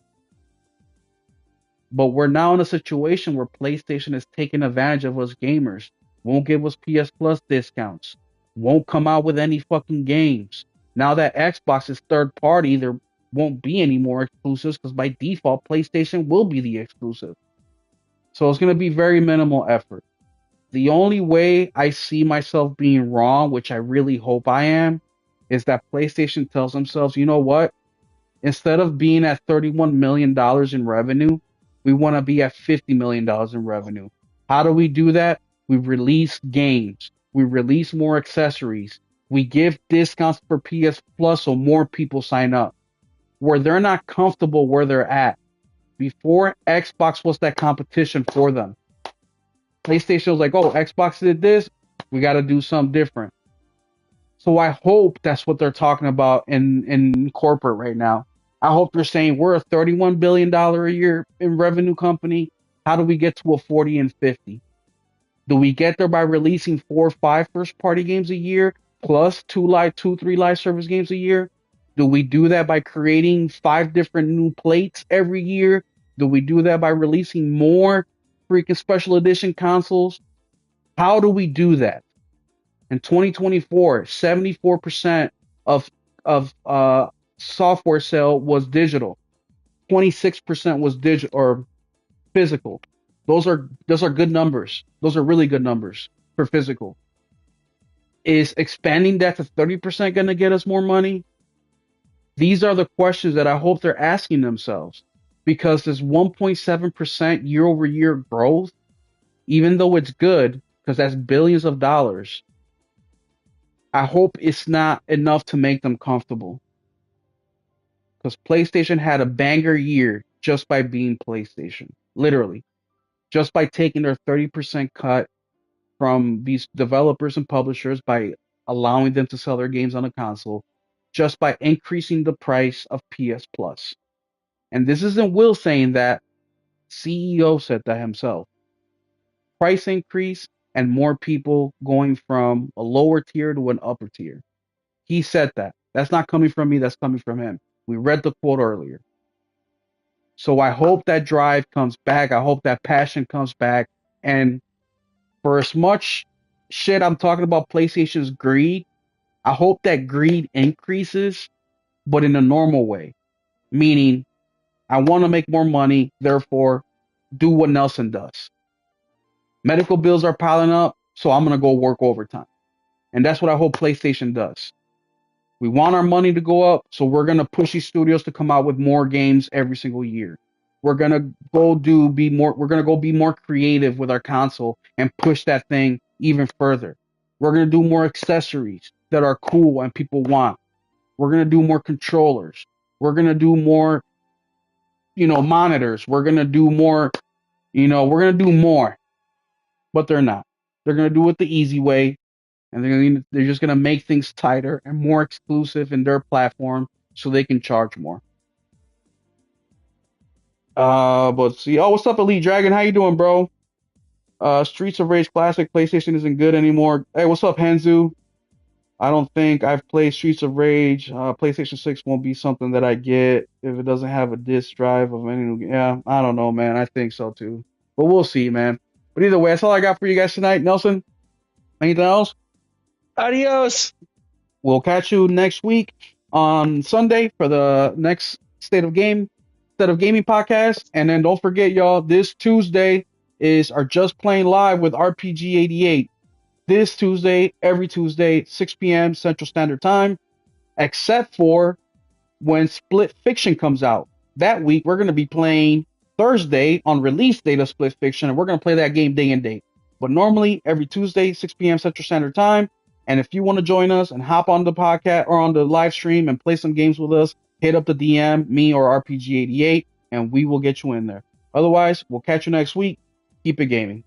S1: But we're now in a situation where PlayStation is taking advantage of us gamers. Won't give us PS Plus discounts. Won't come out with any fucking games. Now that Xbox is third party, there won't be any more exclusives because by default, PlayStation will be the exclusive. So it's going to be very minimal effort. The only way I see myself being wrong, which I really hope I am, is that PlayStation tells themselves, you know what? Instead of being at $31 million in revenue, we want to be at $50 million in revenue. How do we do that? We release games. We release more accessories. We give discounts for PS Plus so more people sign up. Where they're not comfortable where they're at. Before, Xbox was that competition for them. PlayStation was like, oh, Xbox did this. We got to do something different. So I hope that's what they're talking about in corporate right now. I hope they're saying we're a $31 billion a year in revenue company. How do we get to a 40 and 50? Do we get there by releasing 4 or 5 first party games a year plus 3 live service games a year? Do we do that by creating 5 different new plates every year? Do we do that by releasing more freaking special edition consoles? How do we do that? In 2024, 74% of software sale was digital. 26% was digital or physical. Those are good numbers. Those are really good numbers for physical. Is expanding that to 30% going to get us more money? These are the questions that I hope they're asking themselves, because this 1.7% year over year growth, even though it's good because that's billions of dollars, I hope it's not enough to make them comfortable. Because PlayStation had a banger year just by being PlayStation. Literally. Just by taking their 30% cut from these developers and publishers, by allowing them to sell their games on a console, just by increasing the price of PS Plus. And this isn't Will saying that. CEO said that himself. Price increase and more people going from a lower tier to an upper tier. He said that. That's not coming from me, that's coming from him. We read the quote earlier. So I hope that drive comes back. I hope that passion comes back. And for as much shit I'm talking about PlayStation's greed, I hope that greed increases, but in a normal way. Meaning, I want to make more money, therefore, do what Nelson does. Medical bills are piling up, so I'm going to go work overtime. And that's what I hope PlayStation does. We want our money to go up, so we're going to push these studios to come out with more games every single year. We're going to be more creative with our console and push that thing even further. We're going to do more accessories that are cool and people want. We're going to do more controllers. We're going to do more, monitors. We're going to do more, we're going to do more. But they're not. They're going to do it the easy way. And they're just going to make things tighter and more exclusive in their platform so they can charge more. But see, what's up, Elite Dragon? How you doing, bro? Streets of Rage Classic, PlayStation isn't good anymore. Hey, what's up, Hanzu? I don't think I've played Streets of Rage. PlayStation 6 won't be something that I get if it doesn't have a disc drive of any new. Yeah, I don't know, man. I think so too. But we'll see, man. But either way, that's all I got for you guys tonight. Nelson, anything else?
S2: Adios.
S1: We'll catch you next week on Sunday for the next State of Gaming podcast. And then don't forget, y'all, this Tuesday is our Just Playing Live with RPG 88. This Tuesday, every Tuesday, 6 p.m. Central Standard Time, except for when Split Fiction comes out. That week, we're going to be playing Thursday on release date of Split Fiction, and we're going to play that game day and date. But normally, every Tuesday, 6 p.m. Central Standard Time. And if you want to join us and hop on the podcast or on the live stream and play some games with us, hit up the DM, me or RPG88, and we will get you in there. Otherwise, we'll catch you next week. Keep it gaming.